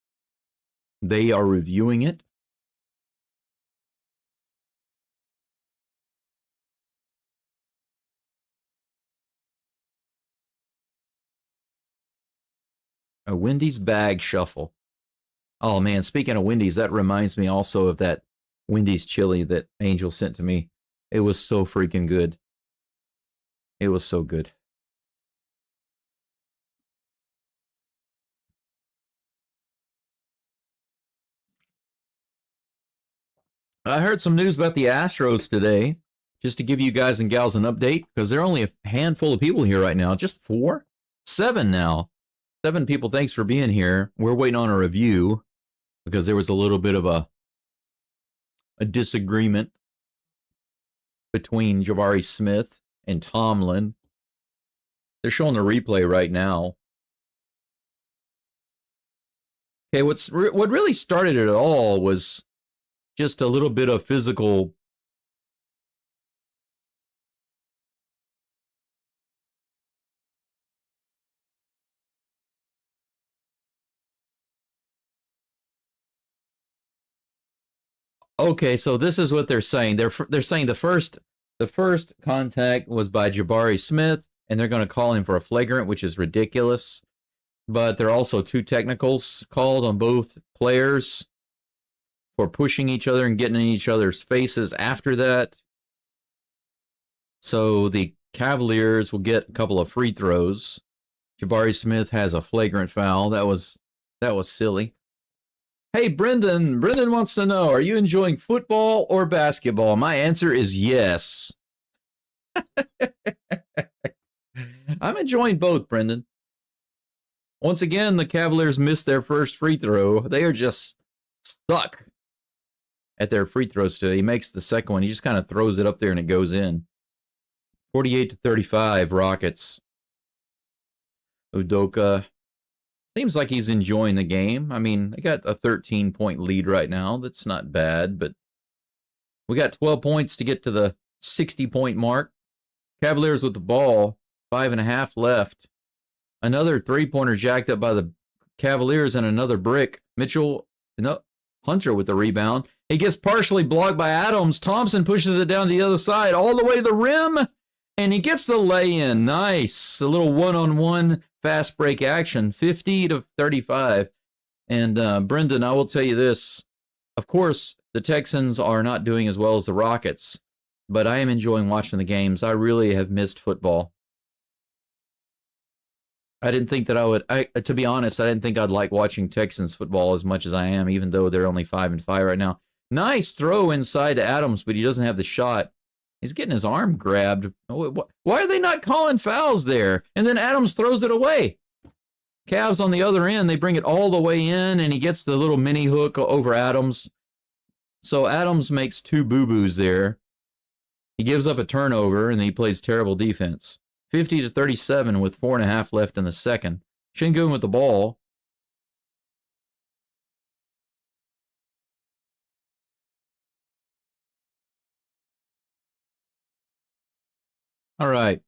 they are reviewing it. A Wendy's bag shuffle. Oh man, speaking of Wendy's, that reminds me also of that Wendy's chili that Angel sent to me. It was so freaking good. It was so good. I heard some news about the Astros today, just to give you guys and gals an update, because there are only a handful of people here right now. Just 4? 7 now. 7 people, thanks for being here. We're waiting on a review because there was a little bit of a disagreement between Jabari Smith and Tomlin. They're showing the replay right now. Okay, what really started it all was just a little bit of physical. Okay, so this is what they're saying. They're saying the first contact was by Jabari Smith, and they're going to call him for a flagrant, which is ridiculous. But there are also 2 technicals called on both players for pushing each other and getting in each other's faces after that. So the Cavaliers will get a couple of free throws. Jabari Smith has a flagrant foul. That was silly. Hey, Brendan. Brendan wants to know, are you enjoying football or basketball? My answer is yes. I'm enjoying both, Brendan. Once again, the Cavaliers missed their first free throw. They are just stuck at their free throws today. He makes the second one. He just kind of throws it up there and it goes in. 48-35, Rockets. Udoka seems like he's enjoying the game. I mean, I got a 13-point lead right now. That's not bad, but we got 12 points to get to the 60-point mark. Cavaliers with the ball, 5.5 left. Another three-pointer jacked up by the Cavaliers and another brick. Mitchell, no, Hunter with the rebound. He gets partially blocked by Adams. Thompson pushes it down to the other side all the way to the rim, and he gets the lay-in. Nice. A little one-on-one fast break action, 50-35. And Brendan, I will tell you this. Of course, the Texans are not doing as well as the Rockets, but I am enjoying watching the games. I really have missed football. I didn't think that I would. To be honest, I didn't think I'd like watching Texans football as much as I am, even though they're only 5-5 right now. Nice throw inside to Adams, but he doesn't have the shot. He's getting his arm grabbed. Why are they not calling fouls there? And then Adams throws it away. Cavs on the other end, they bring it all the way in, and he gets the little mini hook over Adams. So Adams makes two boo-boos there. He gives up a turnover, and he plays terrible defense. 50-37 with 4.5 left in the second. Şengün with the ball. All right.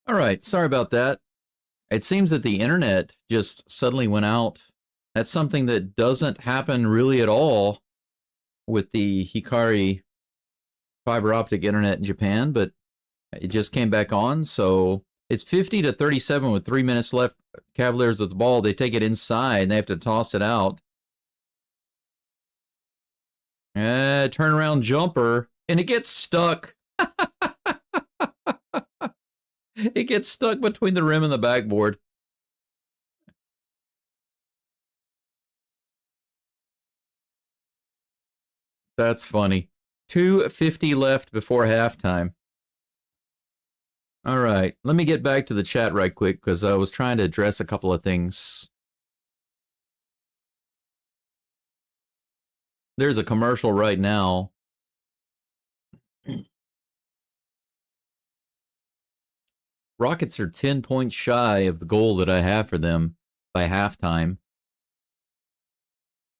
All right. Sorry about that. It seems that the internet just suddenly went out. That's something that doesn't happen really at all with the Hikari fiber optic internet in Japan, but it just came back on. So it's 50-37 with 3 minutes left. Cavaliers with the ball. They take it inside and they have to toss it out. Turnaround jumper, and it gets stuck. It gets stuck between the rim and the backboard. That's funny. 2:50 left before halftime. All right, let me get back to the chat right quick because I was trying to address a couple of things. There's a commercial right now. Rockets are 10 points shy of the goal that I have for them by halftime.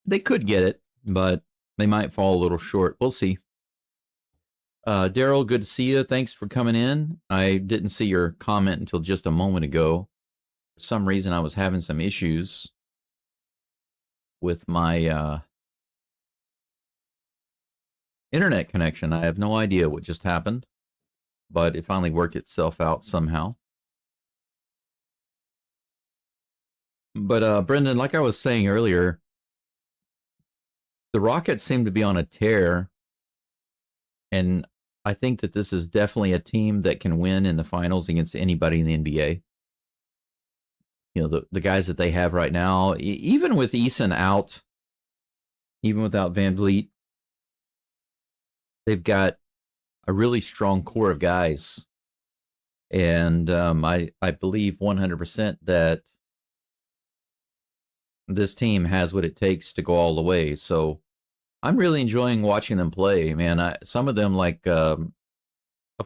They could get it, but they might fall a little short. We'll see. Daryl, good to see you. Thanks for coming in. I didn't see your comment until just a moment ago. For some reason, I was having some issues with my internet connection. I have no idea what just happened, but it finally worked itself out somehow. But Brendan, like I was saying earlier, the Rockets seem to be on a tear, and I think that this is definitely a team that can win in the finals against anybody in the NBA. You know, the guys that they have right now, even with Eason out, even without Van Vliet, they've got a really strong core of guys. And I believe 100% that this team has what it takes to go all the way. So I'm really enjoying watching them play, man. Some of them, like, of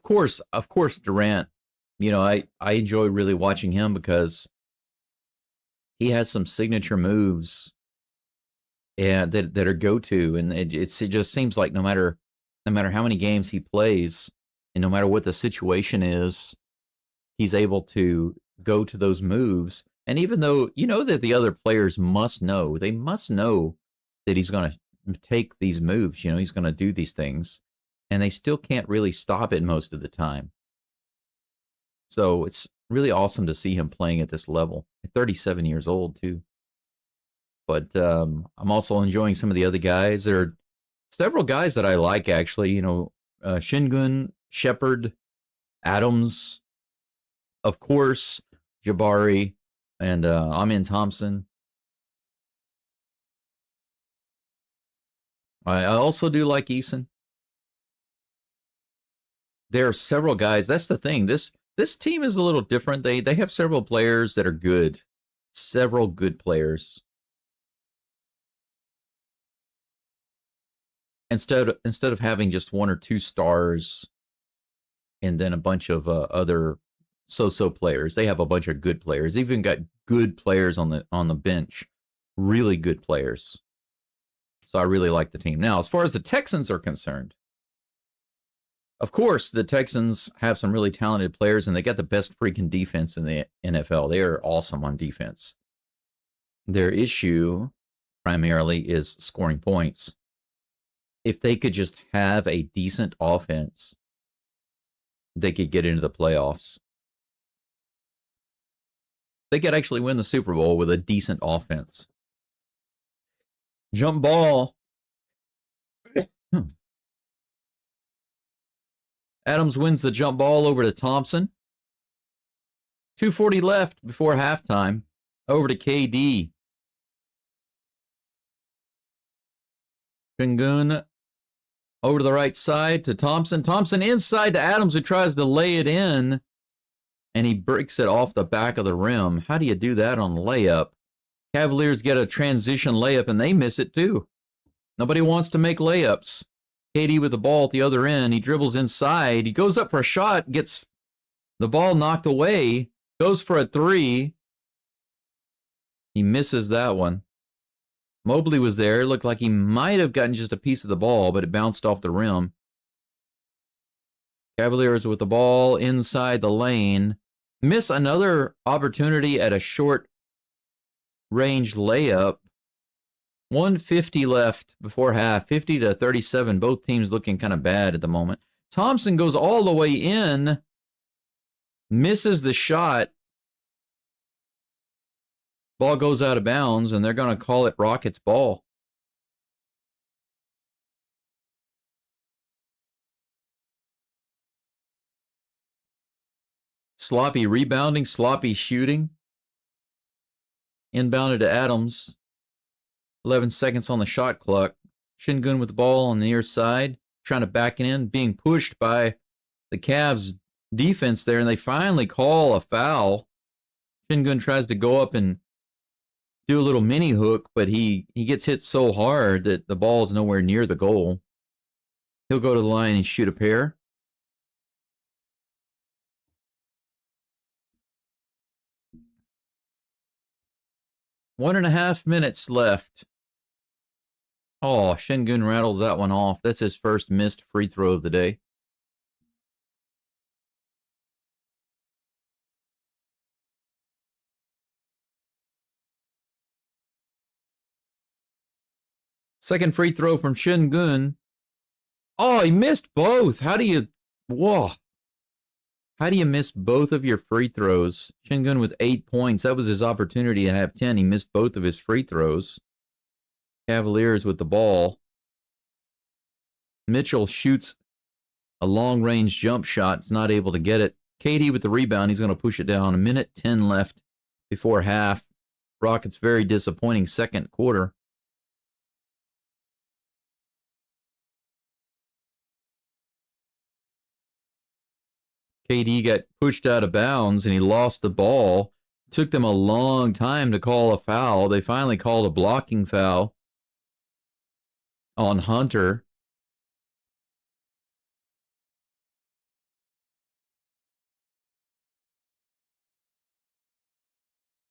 course, Durant. You know, I enjoy really watching him because he has some signature moves, and that are go-to, and it just seems like no matter how many games he plays, and no matter what the situation is, he's able to go to those moves. And even though you know that the other players must know that he's going to take these moves, you know, he's going to do these things, and they still can't really stop it most of the time. So it's really awesome to see him playing at this level. At 37 years old, too. But I'm also enjoying some of the other guys. There are several guys that I like, actually. You know, Şengün, Shepard, Adams, of course, Jabari, and Amin Thompson. I also do like Eason. there are several guys. That's the thing. This team is a little different. They have several players that are good. Several good players. Instead of having just one or two stars and then a bunch of other so-so players, they have a bunch of good players. They've even got good players on the bench. Really good players. So I really like the team. Now, as far as the Texans are concerned, of course, the Texans have some really talented players, and they got the best freaking defense in the NFL. They are awesome on defense. Their issue, primarily, is scoring points. If they could just have a decent offense, they could get into the playoffs. They could actually win the Super Bowl with a decent offense. Jump ball. Adams wins the jump ball over to Thompson. 2:40 left before halftime. Over to KD. Pingun over to the right side to Thompson. Thompson inside to Adams, who tries to lay it in. And he breaks it off the back of the rim. How do you do that on layup? Cavaliers get a transition layup, and they miss it too. Nobody wants to make layups. KD with the ball at the other end. He dribbles inside. He goes up for a shot, gets the ball knocked away, goes for a three. He misses that one. Mobley was there. It looked like he might have gotten just a piece of the ball, but it bounced off the rim. Cavaliers with the ball inside the lane. Miss another opportunity at a short range layup. 1:50 left before half. 50-37. Both teams looking kind of bad at the moment. Thompson goes all the way in. Misses the shot. Ball goes out of bounds, and they're going to call it Rockets ball. Sloppy rebounding, sloppy shooting. Inbounded to Adams. 11 seconds on the shot clock. Şengün with the ball on the near side, trying to back it in, being pushed by the Cavs defense there, and they finally call a foul. Şengün tries to go up and do a little mini hook, but he gets hit so hard that the ball is nowhere near the goal. He'll go to the line and shoot a pair. One and a half minutes left. Oh, Şengün rattles that one off. That's his first missed free throw of the day. Second free throw from Şengün. Oh, he missed both. How do you... Whoa. How do you miss both of your free throws? Şengün with 8 points. That was his opportunity to have 10. He missed both of his free throws. Cavaliers with the ball. Mitchell shoots a long-range jump shot. He's not able to get it. KD with the rebound. He's going to push it down. 1:10 left before half. Rockets very disappointing second quarter. KD got pushed out of bounds and he lost the ball. It took them a long time to call a foul. They finally called a blocking foul on Hunter.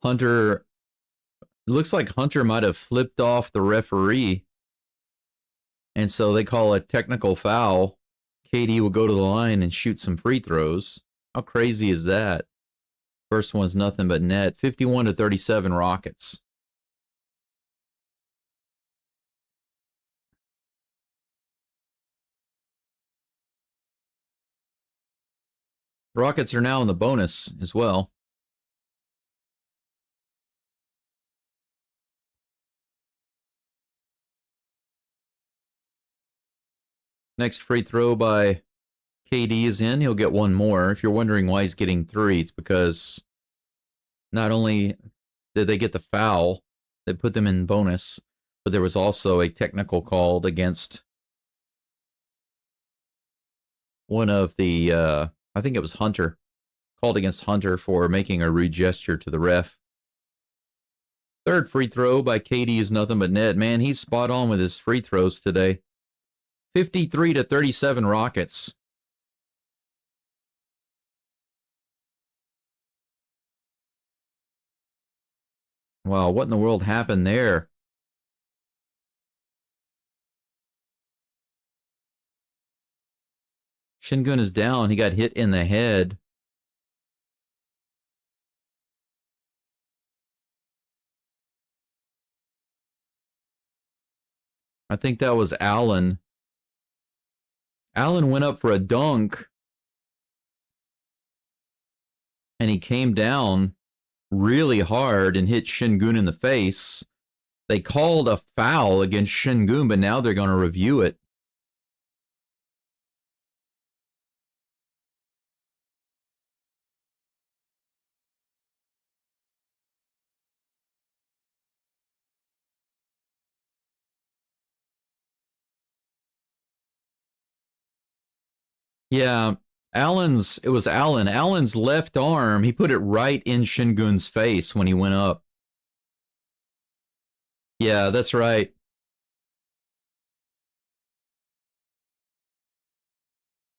Hunter, it looks like Hunter might have flipped off the referee. And so they call a technical foul. KD will go to the line and shoot some free throws. How crazy is that? First one's nothing but net. 51-37 Rockets. Rockets are now in the bonus as well. Next free throw by KD is in. He'll get one more. If you're wondering why he's getting 3, it's because not only did they get the foul that put them in bonus, but there was also a technical called against one of the, I think it was Hunter, called against Hunter for making a rude gesture to the ref. Third free throw by KD is nothing but net. Man, he's spot on with his free throws today. 53-37 Rockets. Wow, what in the world happened there? Şengün is down. He got hit in the head. I think that was Allen. Allen went up for a dunk. And he came down really hard and hit Şengün in the face. They called a foul against Şengün, but now they're going to review it. Yeah, it was Allen. Allen's left arm, he put it right in Şengün's face when he went up. Yeah, that's right.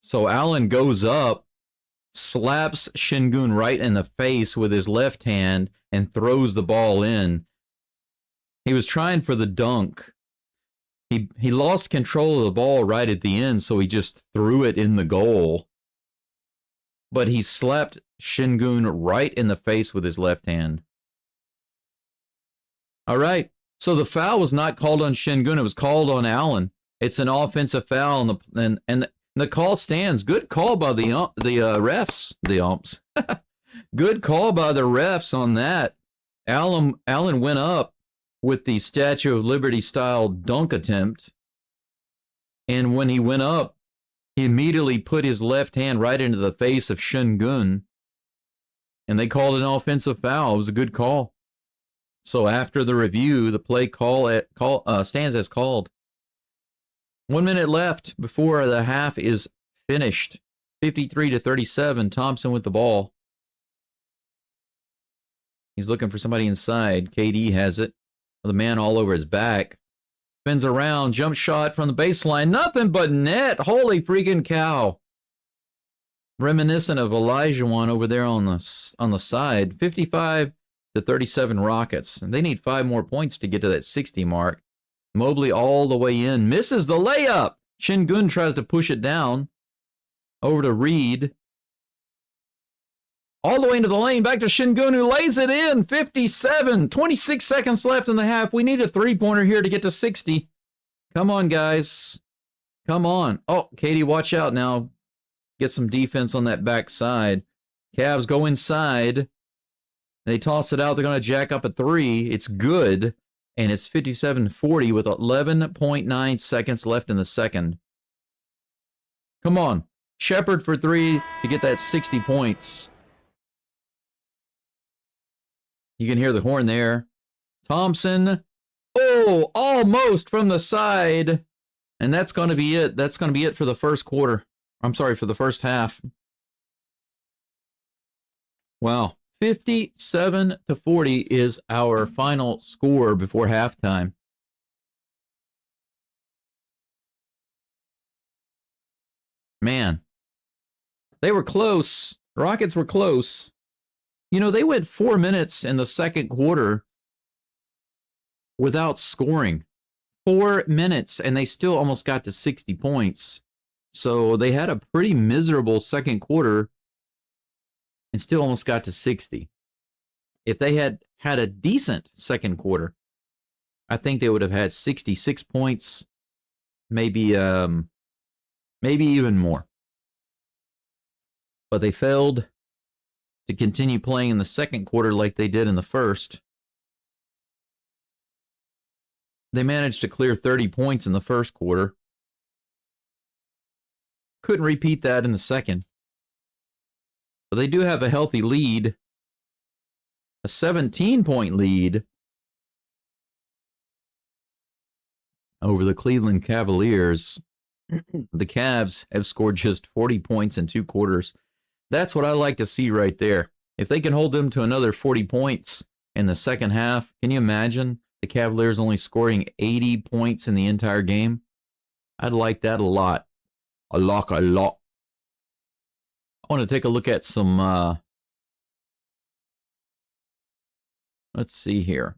So Allen goes up, slaps Şengün right in the face with his left hand, and throws the ball in. He was trying for the dunk. He lost control of the ball right at the end, so he just threw it in the goal. But he slapped Şengün right in the face with his left hand. All right, so the foul was not called on Şengün, it was called on Allen. It's an offensive foul, and the call stands. Good call by the refs, the umps. Good call by the refs on that. Allen went up with the Statue of Liberty style dunk attempt. And when he went up, he immediately put his left hand right into the face of Şengün. And they called an offensive foul. It was a good call. So after the review, the play stands as called. 1 minute left before the half is finished. 53-37, Thompson with the ball. He's looking for somebody inside. KD has it. The man all over his back. Spins around, jump shot from the baseline. Nothing but net. Holy freaking cow. Reminiscent of Olajuwon over there on the side. 55-37 Rockets. And they need 5 more points to get to that 60 mark. Mobley all the way in. Misses the layup. Şengün tries to push it down. Over to Reed. All the way into the lane, back to Şengün, who lays it in. 57, 26 seconds left in the half. We need a three-pointer here to get to 60. Come on, guys. Come on. Oh, Katie, watch out now. Get some defense on that back side. Cavs go inside. They toss it out. They're going to jack up a three. It's good, and it's 57-40 with 11.9 seconds left in the second. Come on. Shepherd for three to get that 60 points. You can hear the horn there. Thompson. Oh, almost from the side. And that's going to be it. That's going to be it for the first quarter. I'm sorry, for the first half. Wow. 57-40 is our final score before halftime. Man. They were close. Rockets were close. You know, they went 4 minutes in the second quarter without scoring. 4 minutes, and they still almost got to 60 points. So they had a pretty miserable second quarter and still almost got to 60. If they had had a decent second quarter, I think they would have had 66 points, maybe even more. But they failed to continue playing in the second quarter like they did in the first. They managed to clear 30 points in the first quarter. Couldn't repeat that in the second. But they do have a healthy lead. A 17-point lead over the Cleveland Cavaliers. The Cavs have scored just 40 points in 2 quarters. That's what I like to see right there. If they can hold them to another 40 points in the second half, can you imagine the Cavaliers only scoring 80 points in the entire game? I'd like that a lot. A lot. I want to take a look at some, let's see here.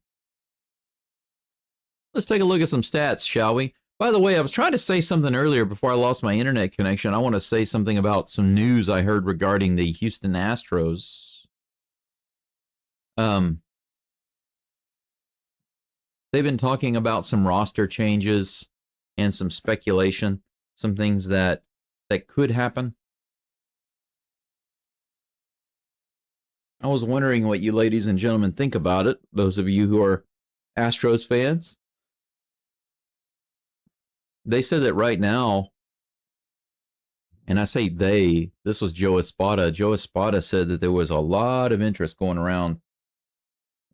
Let's take a look at some stats, shall we? By the way, I was trying to say something earlier before I lost my internet connection. I want to say something about some news I heard regarding the Houston Astros. They've been talking about some roster changes and some speculation, some things that could happen. I was wondering what you ladies and gentlemen think about it, those of you who are Astros fans. They said that right now, and I say they, this was Joe Espada. Joe Espada said that there was a lot of interest going around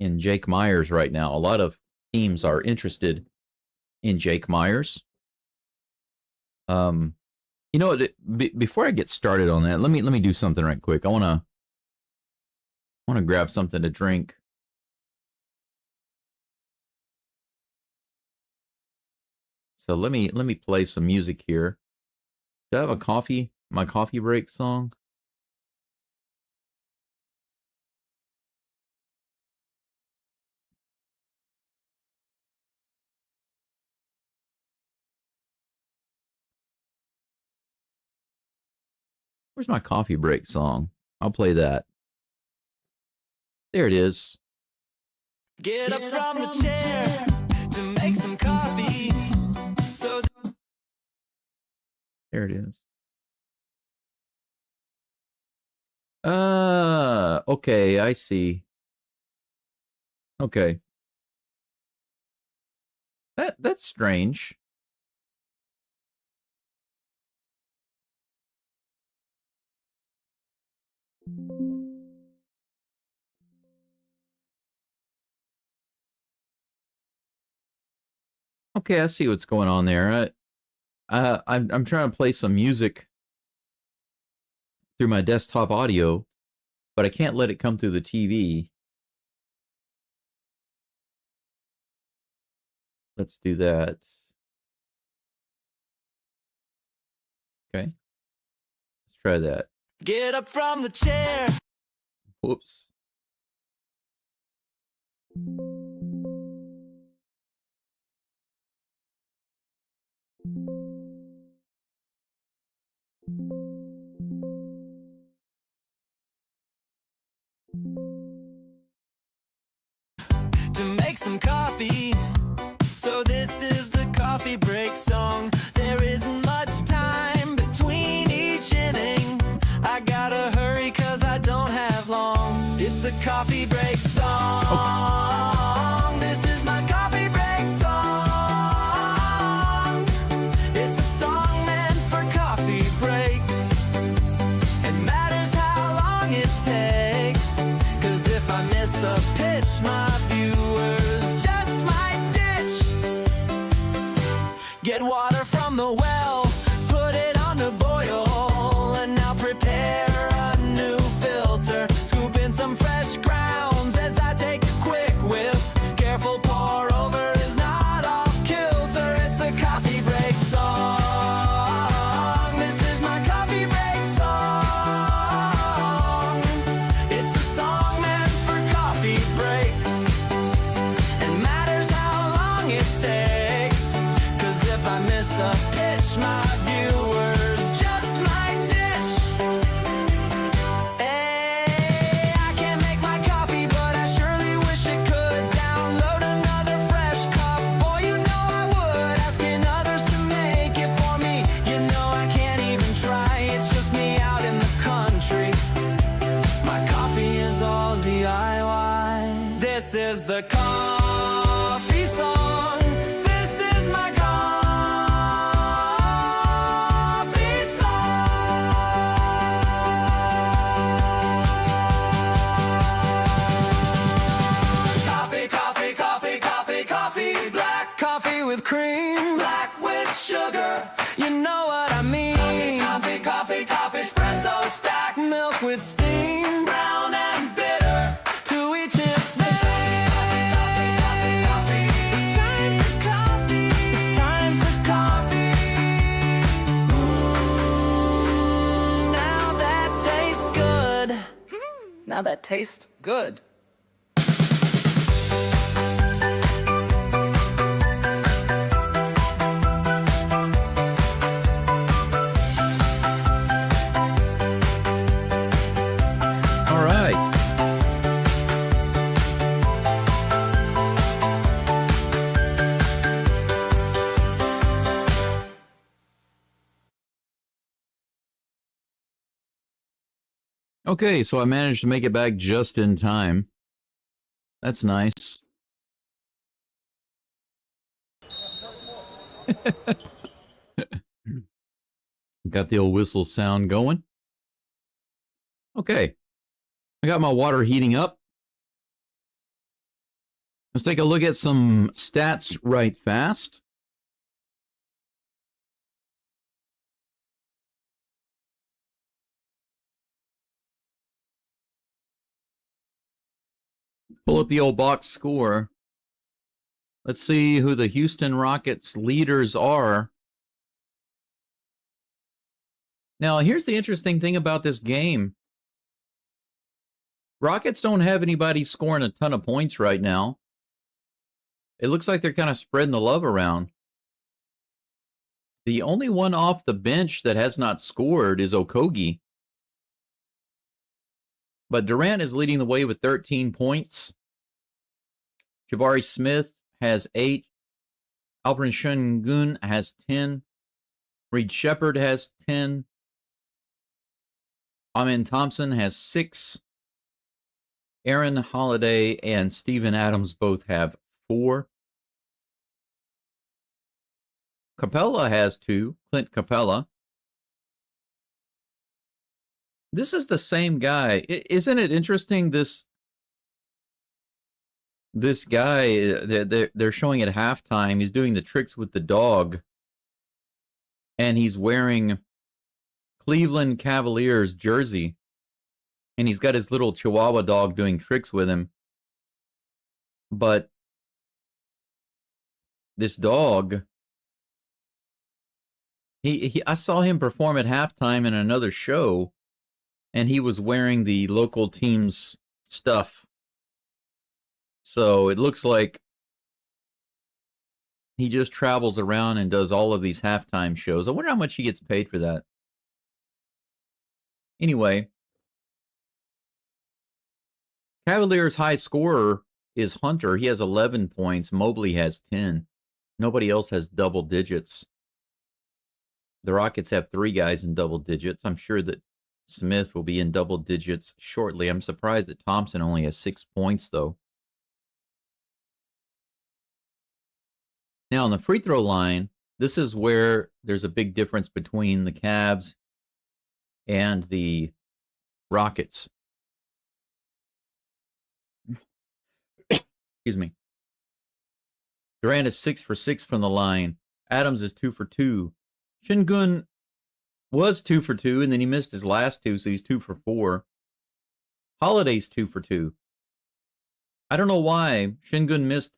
in Jake Myers right now. A lot of teams are interested in Jake Myers. You know, before I get started on that, let me do something right quick. I want to grab something to drink. So let me play some music here. Do I have a coffee? My coffee break song? Where's my coffee break song? I'll play that. There it is. Get up from the chair to make some coffee. So there it is. Okay, I see. Okay. That's strange. Okay, I see what's going on there. I'm trying to play some music through my desktop audio, but I can't let it come through the TV. Let's do that. Okay. Let's try that. get up from the chair. Whoops. To make some coffee. So this is the coffee break song. There isn't much time between each inning. I gotta hurry cause I don't have long. It's the coffee break song. This is my coffee break song. It's a song meant for coffee breaks. It matters how long it takes. Cause if I miss a pitch, my viewers just might ditch. Get water from the well, put it on to boil, and now prepare a new filter. Scoop in some fresh grounds as I take a quick whiff. Careful pour over is not off kilter. It's a coffee break song. This is my coffee break song. It's a song meant for coffee breaks. It matters how long it takes. Cause if I miss a pitch, Now that tastes good. All right. Okay, so I managed to make it back just in time. That's nice. Got the old whistle sound going. Okay. I got my water heating up. Let's take a look at some stats right fast. Pull up the old box score. Let's see who the Houston Rockets leaders are. Now, here's the interesting thing about this game. Rockets don't have anybody scoring a ton of points right now. It looks like they're kind of spreading the love around. The only one off the bench that has not scored is Okogie. But Durant is leading the way with 13 points. Jabari Smith has 8. Alperen Sengun has 10. Reed Shepherd has 10. Amen Thompson has 6. Aaron Holiday and Steven Adams both have 4. Capella has 2. Clint Capella. This is the same guy. Isn't it interesting? This guy, they're showing at halftime, he's doing the tricks with the dog. And he's wearing Cleveland Cavaliers jersey. And he's got his little Chihuahua dog doing tricks with him. But this dog, I saw him perform at halftime in another show, and he was wearing the local team's stuff. So it looks like he just travels around and does all of these halftime shows. I wonder how much he gets paid for that. Anyway, Cavaliers' high scorer is Hunter. He has 11 points. Mobley has 10. Nobody else has double digits. The Rockets have 3 guys in double digits. I'm sure that Smith will be in double digits shortly. I'm surprised that Thompson only has 6 points, though. Now, on the free throw line, this is where there's a big difference between the Cavs and the Rockets. Excuse me. Durant is 6 for 6 from the line. Adams is 2 for 2. Sengun was 2 for 2, and then he missed his last 2, so he's 2 for 4. Holiday's 2 for 2. I don't know why Sengun missed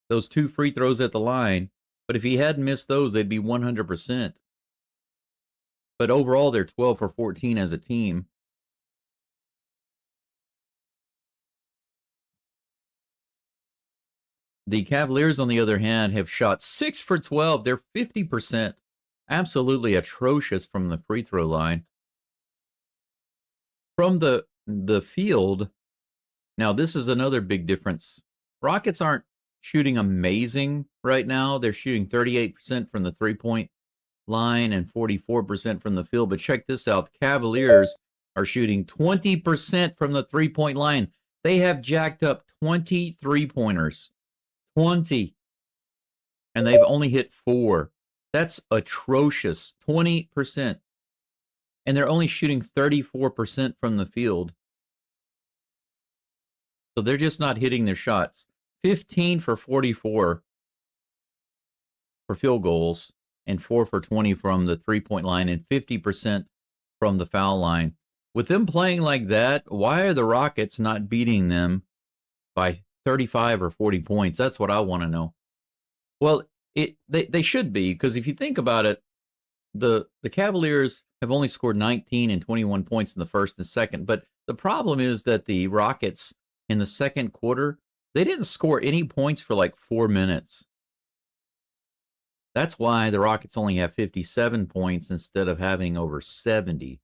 those 2 free throws at the line, but if he hadn't missed those, they'd be 100%. But overall, they're 12 for 14 as a team. The Cavaliers, on the other hand, have shot 6 for 12. They're 50%. Absolutely atrocious from the free throw line. From the field, now this is another big difference. Rockets aren't shooting amazing right now. They're shooting 38% from the three-point line and 44% from the field. But check this out. The Cavaliers are shooting 20% from the three-point line. They have jacked up 20 three-pointers. 20. And they've only hit 4. That's atrocious. 20%. And they're only shooting 34% from the field. So they're just not hitting their shots. 15 for 44 for field goals and 4 for 20 from the three-point line and 50% from the foul line. With them playing like that, why are the Rockets not beating them by 35 or 40 points? That's what I want to know. Well, they should be, because if you think about it, the Cavaliers have only scored 19 and 21 points in the first and second, but The problem is that the Rockets in the second quarter, they didn't score any points for like 4 minutes. That's why the Rockets only have 57 points instead of having over 70.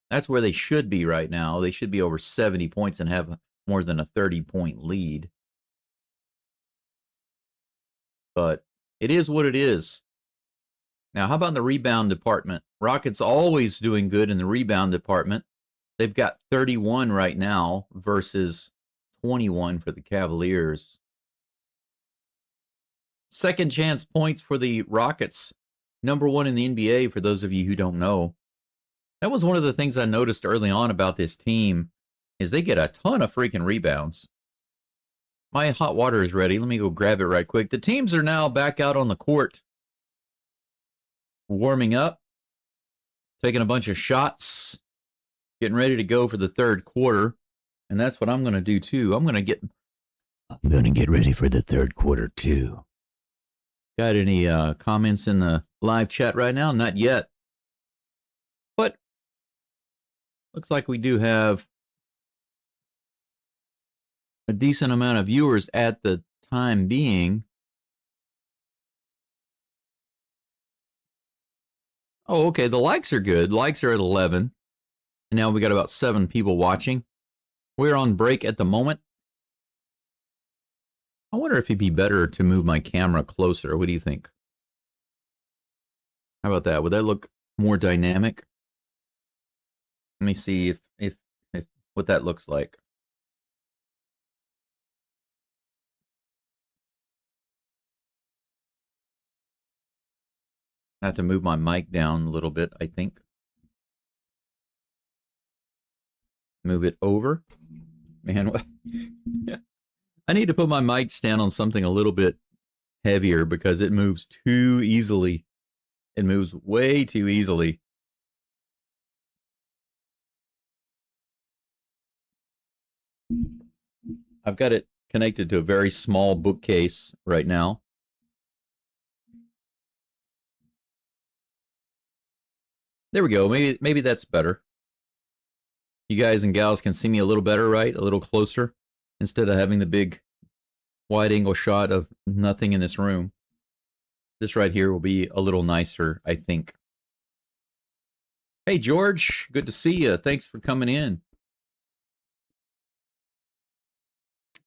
That's where they should be right now. They should be over 70 points and have more than a 30-point lead. But it is what it is. Now, how about in the rebound department? Rockets always doing good in the rebound department. They've got 31 right now versus 21 for the Cavaliers. Second chance points for the Rockets. Number 1 in the NBA, for those of you who don't know. That was one of the things I noticed early on about this team, is they get a ton of freaking rebounds. My hot water is ready. Let me go grab it right quick. The teams are now back out on the court, warming up, taking a bunch of shots, getting ready to go for the third quarter. And that's what I'm going to do too. I'm going to get ready for the third quarter too. Got any comments in the live chat right now? Not yet. But looks like we do have a decent amount of viewers at the time being. Oh, okay. The likes are good. Likes are at 11. And now we got about 7 people watching. We're on break at the moment. I wonder if it'd be better to move my camera closer. What do you think? How about that? Would that look more dynamic? Let me see if what that looks like. I have to move my mic down a little bit, I think. Move it over. Man, what? I need to put my mic stand on something a little bit heavier because it moves too easily. It moves way too easily. I've got it connected to a very small bookcase right now. There we go. Maybe that's better. You guys and gals can see me a little better, right? A little closer instead of having the big wide angle shot of nothing in this room. This right here will be a little nicer, I think. Hey, George. Good to see you. Thanks for coming in.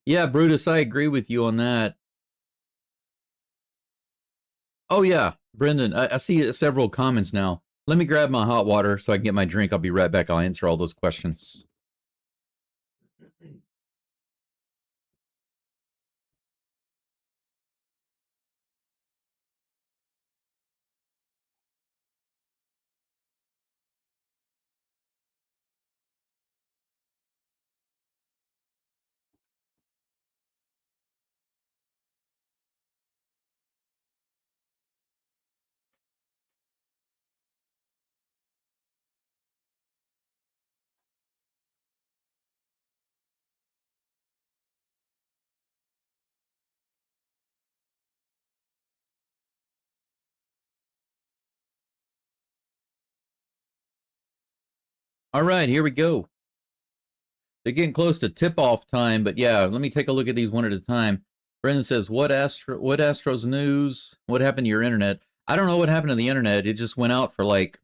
Yeah, Brutus, I agree with you on that. Oh, yeah, Brendan, I see several comments now. Let me grab my hot water so I can get my drink. I'll be right back. I'll answer all those questions. All right, here we go. They're getting close to tip-off time, but yeah, let me take a look at these one at a time. Brendan says, what Astros news? What happened to your internet? I don't know what happened to the internet. It just went out for like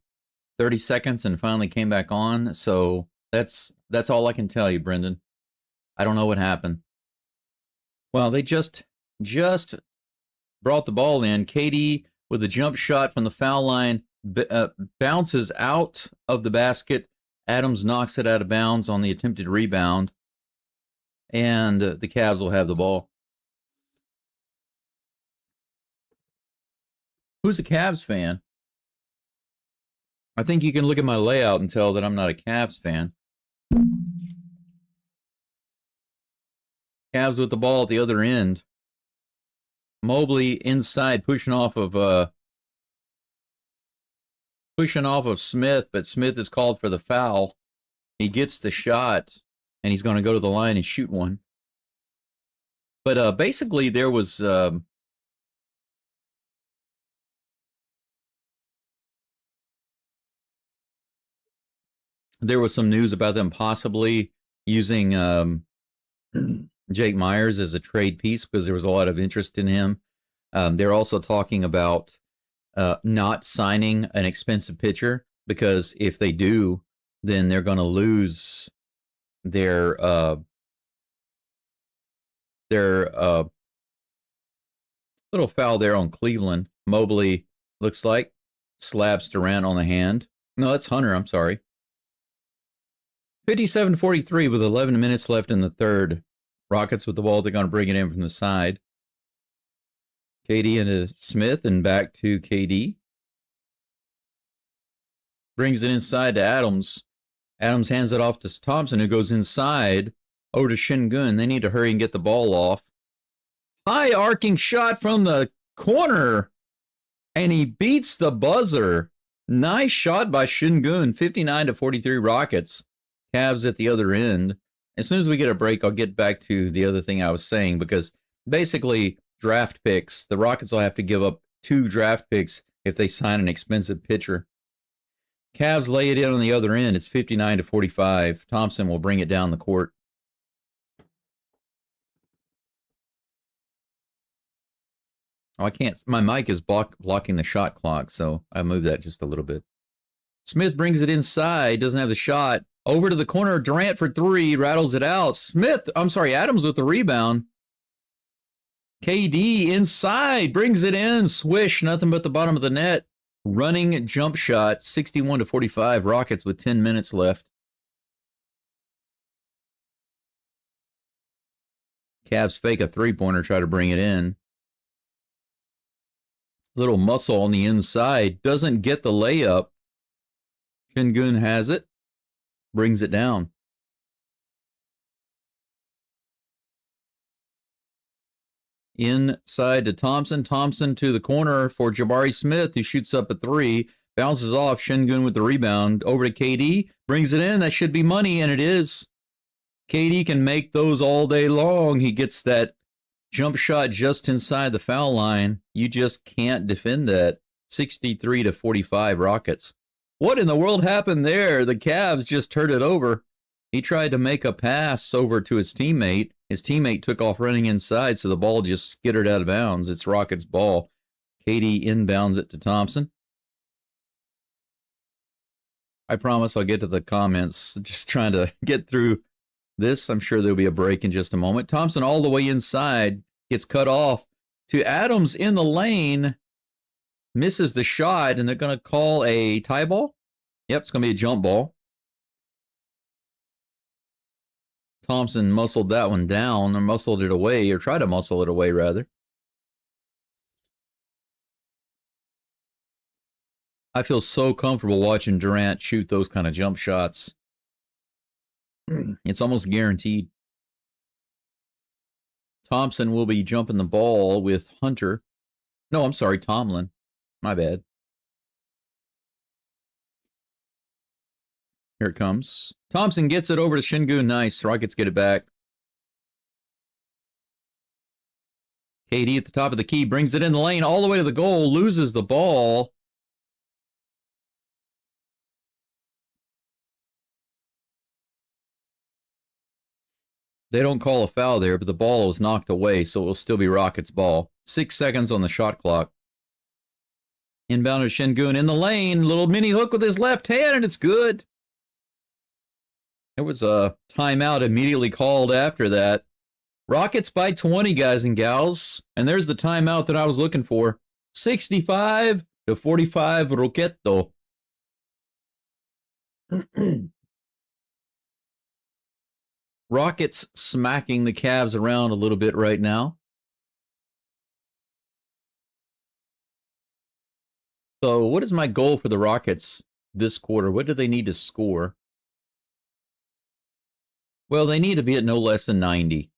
30 seconds and finally came back on. So that's all I can tell you, Brendan. I don't know what happened. Well, they just brought the ball in. KD with a jump shot from the foul line bounces out of the basket. Adams knocks it out of bounds on the attempted rebound, and the Cavs will have the ball. Who's a Cavs fan? I think you can look at my layout and tell that I'm not a Cavs fan. Cavs with the ball at the other end. Mobley inside, pushing off of Smith, but Smith is called for the foul. He gets the shot, and he's going to go to the line and shoot one. But basically, there was there was some news about them possibly using Jake Myers as a trade piece because there was a lot of interest in him. They're also talking about not signing an expensive pitcher because if they do, then they're going to lose their little foul there on Cleveland. Mobley looks like slaps Durant on the hand. No, that's Hunter. I'm sorry. 57-43 with 11 minutes left in the third. Rockets with the ball. They're going to bring it in from the side. KD into Smith and back to KD. Brings it inside to Adams. Adams hands it off to Thompson, who goes inside over to Şengün. They need to hurry and get the ball off. High arcing shot from the corner. And he beats the buzzer. Nice shot by Şengün. 59-43 Rockets. Cavs at the other end. As soon as we get a break, I'll get back to the other thing I was saying because basically draft picks, the Rockets will have to give up 2 draft picks if they sign an expensive pitcher. Cavs lay it in on the other end. It's 59-45. Thompson will bring it down the court. Oh, I can't. My mic is blocking the shot clock, so I moved that just a little bit. Smith brings it inside. Doesn't have the shot. Over to the corner. Durant for 3. Rattles it out. Adams with the rebound. KD inside. Brings it in. Swish. Nothing but the bottom of the net. Running jump shot. 61-45. Rockets with 10 minutes left. Cavs fake a three-pointer. Try to bring it in. Little muscle on the inside. Doesn't get the layup. Şengün has it. Brings it down. Inside to Thompson. Thompson to the corner for Jabari Smith, who shoots up a 3. Bounces off. Şengün with the rebound. Over to KD. Brings it in. That should be money, and it is. KD can make those all day long. He gets that jump shot just inside the foul line. You just can't defend that. 63-45 Rockets. What in the world happened there? The Cavs just turned it over. He tried to make a pass over to his teammate. His teammate took off running inside, so the ball just skittered out of bounds. It's Rockets' ball. KD inbounds it to Thompson. I promise I'll get to the comments. Just trying to get through this. I'm sure there'll be a break in just a moment. Thompson all the way inside. Gets cut off to Adams in the lane. Misses the shot, and they're going to call a tie ball? Yep, it's going to be a jump ball. Thompson muscled that one down, or muscled it away, or tried to muscle it away, rather. I feel so comfortable watching Durant shoot those kind of jump shots. It's almost guaranteed. Thompson will be jumping the ball with Hunter. No, I'm sorry, Tomlin. My bad. Here it comes. Thompson gets it over to Şengün. Nice. Rockets get it back. KD at the top of the key. Brings it in the lane all the way to the goal. Loses the ball. They don't call a foul there, but the ball is knocked away, so it will still be Rockets' ball. 6 seconds on the shot clock. Inbound to Şengün in the lane. Little mini hook with his left hand, and it's good. There was a timeout immediately called after that. Rockets by 20, guys and gals. And there's the timeout that I was looking for. 65-45 Rocketto. Rockets smacking the Cavs around a little bit right now. So what is my goal for the Rockets this quarter? What do they need to score? Well, they need to be at no less than 90.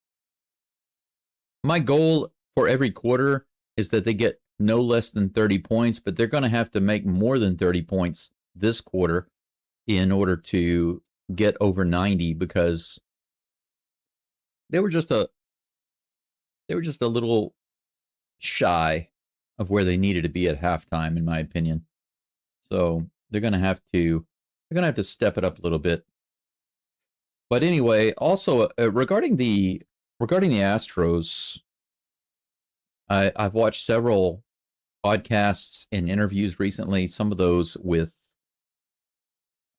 My goal for every quarter is that they get no less than 30 points, but they're going to have to make more than 30 points this quarter in order to get over 90 because they were just a little shy of where they needed to be at halftime, in my opinion. So they're going to have to They're going to have to step it up a little bit. But anyway, also regarding the Astros, I've watched several podcasts and interviews recently. Some of those with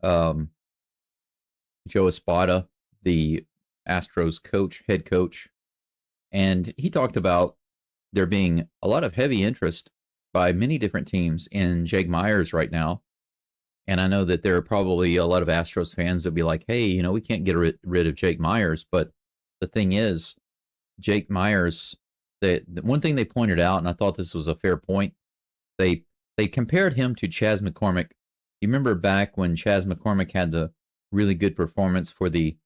Joe Espada, the Astros head coach, and he talked about there being a lot of heavy interest by many different teams in Jake Myers right now. And I know that there are probably a lot of Astros fans that be like, hey, you know, we can't get rid of Jake Myers. But the thing is, Jake Myers, the one thing they pointed out, and I thought this was a fair point, they compared him to Chas McCormick. You remember back when Chas McCormick had the really good performance for the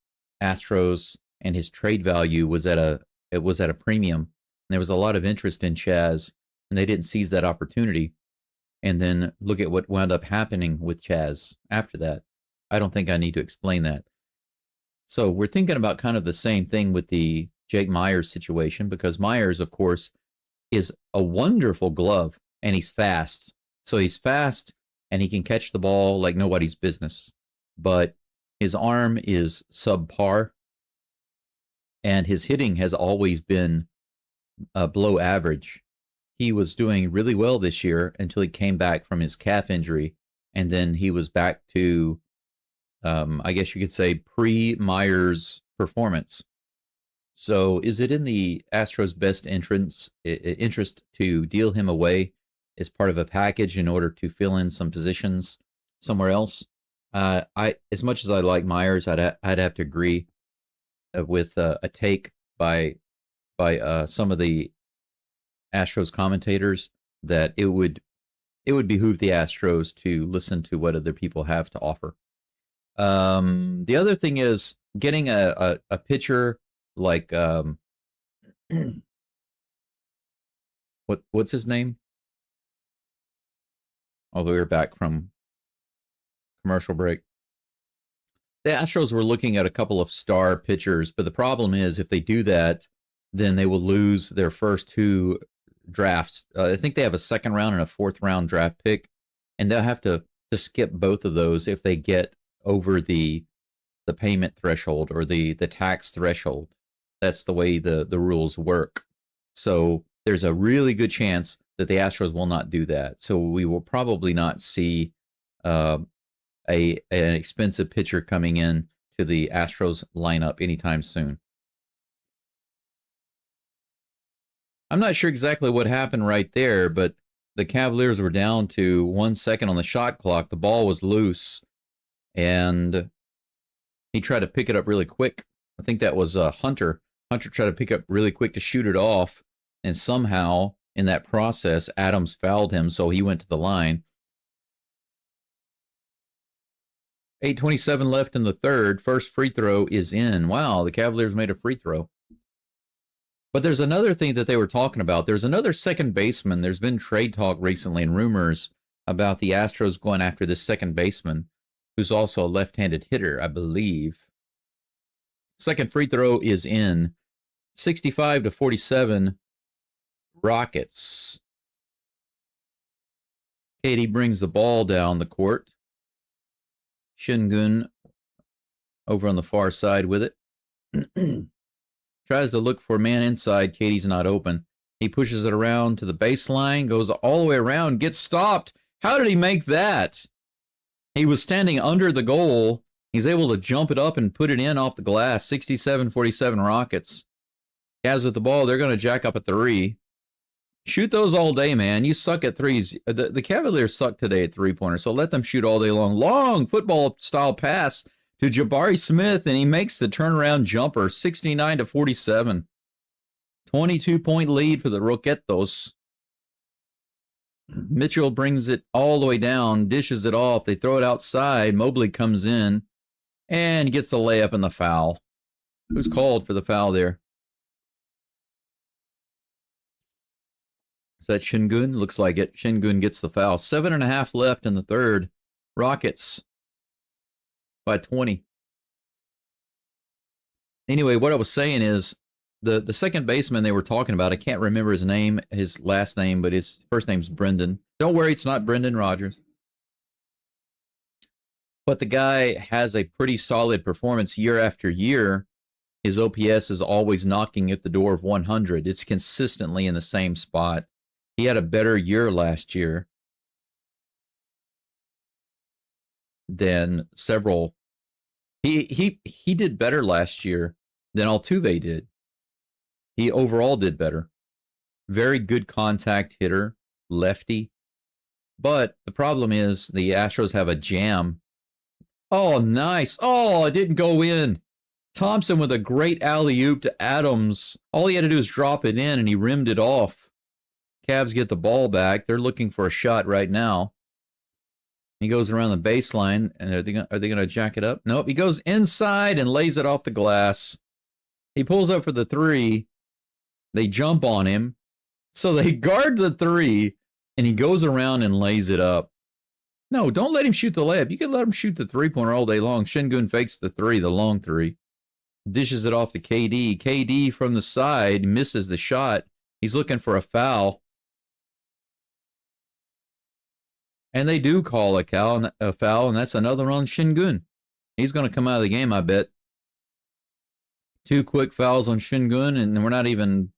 Astros, and his trade value was at a premium. And there was a lot of interest in Chas, and they didn't seize that opportunity. And then look at what wound up happening with Chas after that. I don't think I need to explain that. So we're thinking about kind of the same thing with the Jake Myers situation, because Myers, of course, is a wonderful glove, and he's fast. So he's fast, and he can catch the ball like nobody's business. But his arm is subpar, and his hitting has always been below average. He was doing really well this year until he came back from his calf injury, and then he was back to, I guess you could say, pre-Myers performance. So is it in the Astros' best interest to deal him away as part of a package in order to fill in some positions somewhere else? As much as I like Myers, I'd have to agree with a take by some of the Astros commentators that it would behoove the Astros to listen to what other people have to offer. The other thing is getting a pitcher like what's his name? Although we're back from commercial break. The Astros were looking at a couple of star pitchers, but the problem is if they do that, then they will lose their first two drafts. I think they have a second round and a fourth round draft pick, and they'll have to skip both of those if they get over the payment threshold or the tax threshold. That's the way the rules work. So there's a really good chance that the Astros will not do that. So we will probably not see an expensive pitcher coming in to the Astros lineup anytime soon. I'm not sure exactly what happened right there, but the Cavaliers were down to 1 second on the shot clock. The ball was loose, and he tried to pick it up really quick. I think that was Hunter. Hunter tried to pick up really quick to shoot it off, and somehow in that process, Adams fouled him, so he went to the line. 8:27 left in the third. First free throw is in. Wow, the Cavaliers made a free throw. But there's another thing that they were talking about. There's another second baseman. There's been trade talk recently and rumors about the Astros going after this second baseman, who's also a left-handed hitter, I believe. Second free throw is in. 65-47, Rockets. Katie brings the ball down the court. Shingun over on the far side with it. Tries to look for a man inside. Katie's not open. He pushes it around to the baseline, goes all the way around, gets stopped. How did he make that? He was standing under the goal. He's able to jump it up and put it in off the glass. 67-47 Rockets. Cavs with the ball. They're going to jack up a three. Shoot those all day, man. You suck at threes. The Cavaliers suck today at three-pointers, so let them shoot all day long. Long football-style pass to Jabari Smith, and he makes the turnaround jumper, 69-47. 22-point lead for the Roquetos. Mitchell brings it all the way down, dishes it off. They throw it outside. Mobley comes in and gets the layup and the foul. Who's called for the foul there? Is that Shingun? Looks like it. Shingun gets the foul. 7.5 left in the third. Rockets by 20. Anyway, what I was saying is the second baseman they were talking about, I can't remember his last name, but his first name's Brendan. Don't worry, it's not Brendan Rodgers. but the guy has a pretty solid performance year after year. His OPS is always knocking at the door of 100. It's consistently in the same spot. He had a better year last year than several. He did better last year than Altuve did. He overall did better. Very good contact hitter, lefty. But the problem is the Astros have a jam. Oh, nice. Oh, it didn't go in. Thompson with a great alley-oop to Adams. All he had to do was drop it in, and he rimmed it off. Cavs get the ball back. They're looking for a shot right now. He goes around the baseline, and are they going to jack it up? Nope. He goes inside and lays it off the glass. He pulls up for the three. They jump on him. So they guard the three, and he goes around and lays it up. No, don't let him shoot the layup. You can let him shoot the three-pointer all day long. Şengün fakes the three, the long three. Dishes it off to KD. KD from the side misses the shot. He's looking for a foul. And they do call a foul, and that's another on Şengün. He's going to come out of the game, I bet. 2 quick fouls on Şengün, and we're not even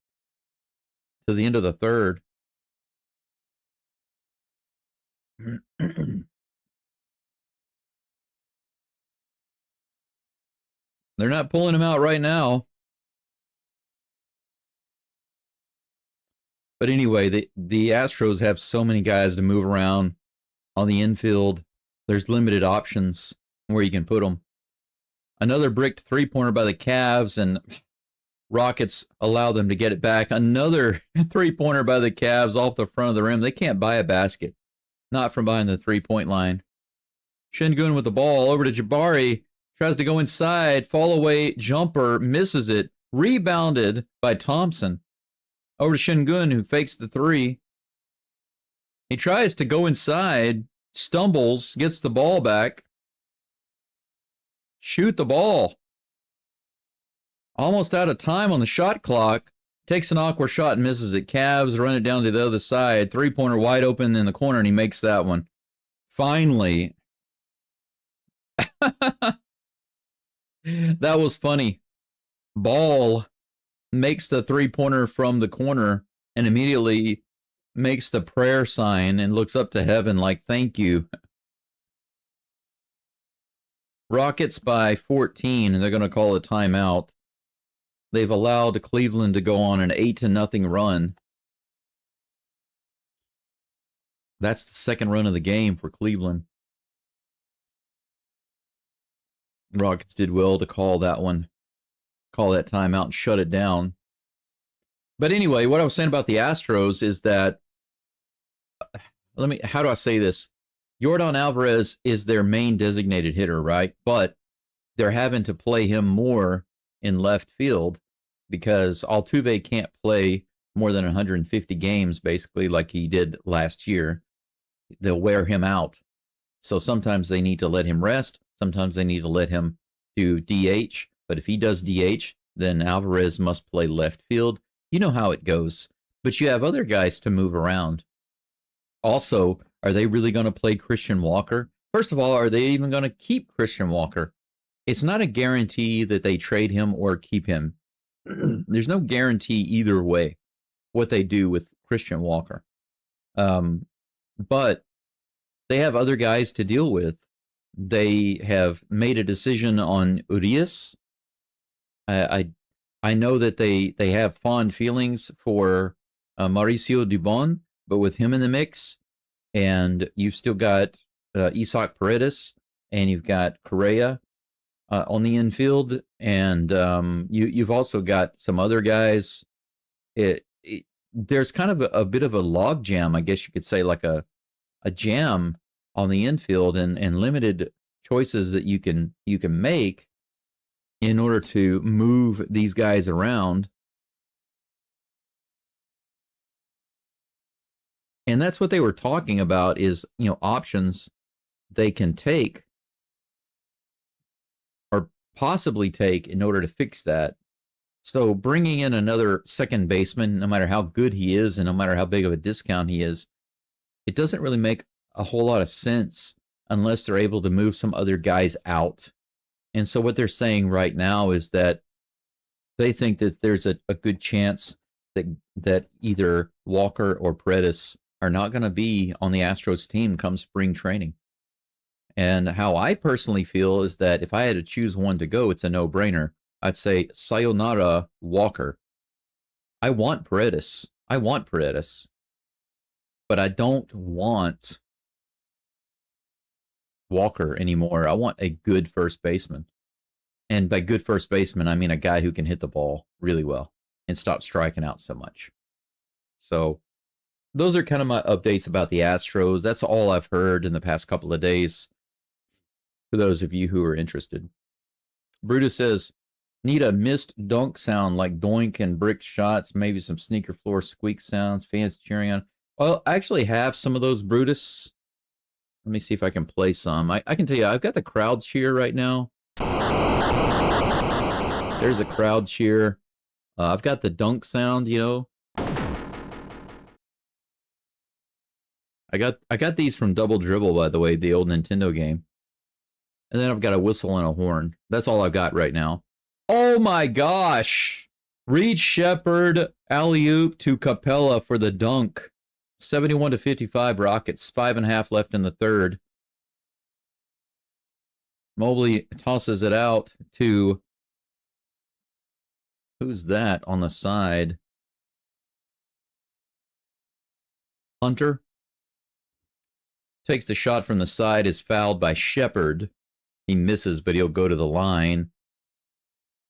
to the end of the third. They're not pulling him out right now. But anyway, the Astros have so many guys to move around on the infield. There's limited options where you can put them. Another bricked three-pointer by the Cavs, and Rockets allow them to get it back. Another three-pointer by the Cavs off the front of the rim. They can't buy a basket. Not from behind the three-point line. Şengün with the ball over to Jabari. Tries to go inside. Fall away jumper. Misses it. Rebounded by Thompson. Over to Şengün, who fakes the three. He tries to go inside. Stumbles. Gets the ball back. Shoot the ball. Almost out of time on the shot clock. Takes an awkward shot and misses it. Cavs run it down to the other side. Three-pointer wide open in the corner, and he makes that one. Finally. That was funny. Ball makes the three-pointer from the corner and immediately makes the prayer sign and looks up to heaven like, thank you. Rockets by 14, and they're going to call a timeout. They've allowed Cleveland to go on an 8-0 run. That's the second run of the game for Cleveland. Rockets did well to call that one, call that timeout and shut it down. But anyway, what I was saying about the Astros is that, how do I say this? Yordan Alvarez is their main designated hitter, right? But they're having to play him more in left field because Altuve can't play more than 150 games, basically, like he did last year. They'll wear him out. So sometimes they need to let him rest. Sometimes they need to let him do DH. But if he does DH, then Alvarez must play left field. You know how it goes. But you have other guys to move around. Also, are they really going to play Christian Walker? First of all, are they even going to keep Christian Walker? It's not a guarantee that they trade him or keep him. There's no guarantee either way what they do with Christian Walker. But they have other guys to deal with. They have made a decision on Urias. I know that they have fond feelings for Mauricio Dubon, but with him in the mix, and you've still got Isaac Paredes, and you've got Correa on the infield, and you've also got some other guys. There's kind of a bit of a log jam, I guess you could say, like a jam on the infield, and limited choices that you can make in order to move these guys around. And that's what they were talking about is, options they can take or possibly take in order to fix that. So bringing in another second baseman, no matter how good he is and no matter how big of a discount he is, it doesn't really make a whole lot of sense unless they're able to move some other guys out. And so what they're saying right now is that they think that there's a good chance that either Walker or Paredes are not going to be on the Astros team come spring training. And how I personally feel is that if I had to choose one to go, it's a no-brainer. I'd say sayonara Walker. I want Paredes. But I don't want Walker anymore. I want a good first baseman. And by good first baseman, I mean a guy who can hit the ball really well and stop striking out so much. So those are kind of my updates about the Astros. That's all I've heard in the past couple of days, for those of you who are interested. Brutus says, need a missed dunk sound like doink and brick shots, maybe some sneaker floor squeak sounds, fans cheering on. Well, I actually have some of those, Brutus. Let me see if I can play some. I can tell you, I've got the crowd cheer right now. There's a crowd cheer. I've got the dunk sound, you know. I got these from Double Dribble, by the way, the old Nintendo game. And then I've got a whistle and a horn. That's all I've got right now. Oh my gosh! Reed Shepard alley-oop to Capella for the dunk. 71-55 Rockets. 5.5 left in the third. Mobley tosses it out to... Who's that on the side? Hunter. Takes the shot from the side, is fouled by Shepard. He misses, but he'll go to the line.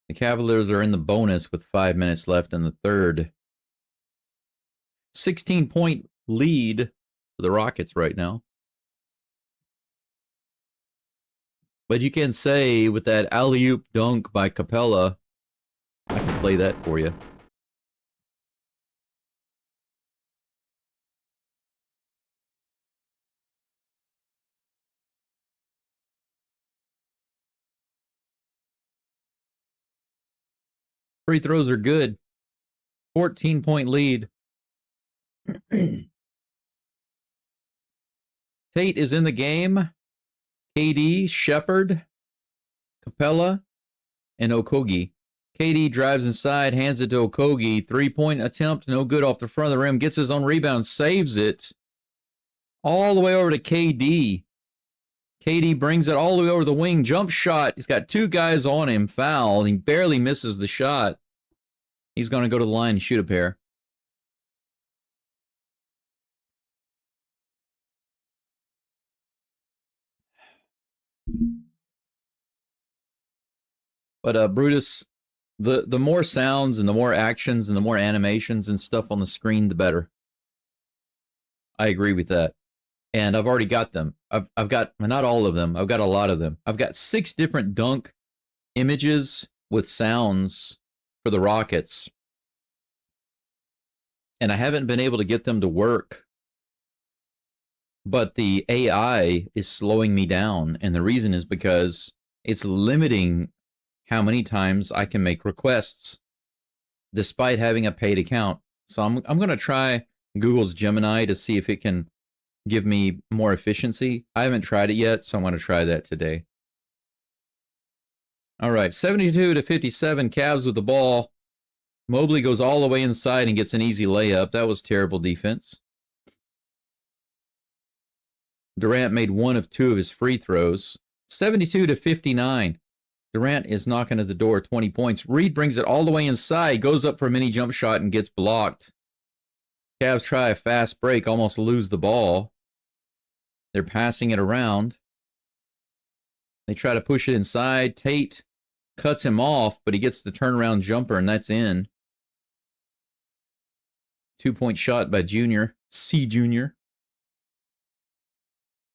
The Cavaliers are in the bonus with 5 minutes left in the third. 16-point lead for the Rockets right now. But you can say with that alley-oop dunk by Capella, I can play that for you. Free throws are good. 14-point lead. Tate is in the game. KD, Shepard, Capella, and Okogie. KD drives inside, hands it to Okogie. 3-point attempt, no good off the front of the rim. Gets his own rebound, saves it. All the way over to KD. KD brings it all the way over the wing. Jump shot. He's got two guys on him. Foul. He barely misses the shot. He's going to go to the line and shoot a pair. But Brutus, the more sounds and the more actions and the more animations and stuff on the screen, the better. I agree with that. And I've already got them. I've got, not all of them, I've got a lot of them. I've got 6 different dunk images with sounds for the Rockets. And I haven't been able to get them to work. But the AI is slowing me down. And the reason is because it's limiting how many times I can make requests despite having a paid account. So I'm going to try Google's Gemini to see if it can give me more efficiency. I haven't tried it yet, so I'm going to try that today. All right, 72-57, Cavs with the ball. Mobley goes all the way inside and gets an easy layup. That was terrible defense. Durant made 1 of 2 of his free throws. 72-59. Durant is knocking at the door, 20 points. Reed brings it all the way inside, goes up for a mini jump shot and gets blocked. Cavs try a fast break, almost lose the ball. They're passing it around. They try to push it inside. Tate cuts him off, but he gets the turnaround jumper, and that's in. 2-point shot by C. Junior.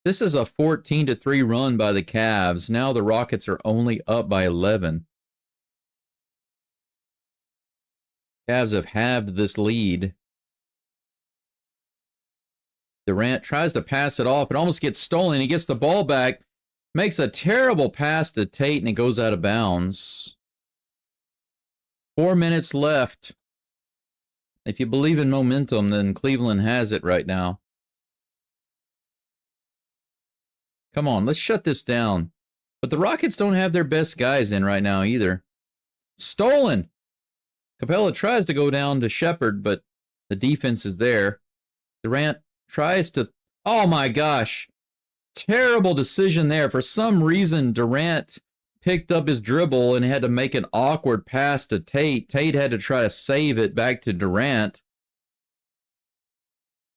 This is a 14-3 run by the Cavs. Now the Rockets are only up by 11. Cavs have halved this lead. Durant tries to pass it off. It almost gets stolen. He gets the ball back. Makes a terrible pass to Tate, and it goes out of bounds. 4 minutes left. If you believe in momentum, then Cleveland has it right now. Come on, let's shut this down. But the Rockets don't have their best guys in right now either. Stolen! Capella tries to go down to Shepard, but the defense is there. Durant tries to... Oh my gosh. Terrible decision there. For some reason, Durant picked up his dribble and had to make an awkward pass to Tate. Tate had to try to save it back to Durant.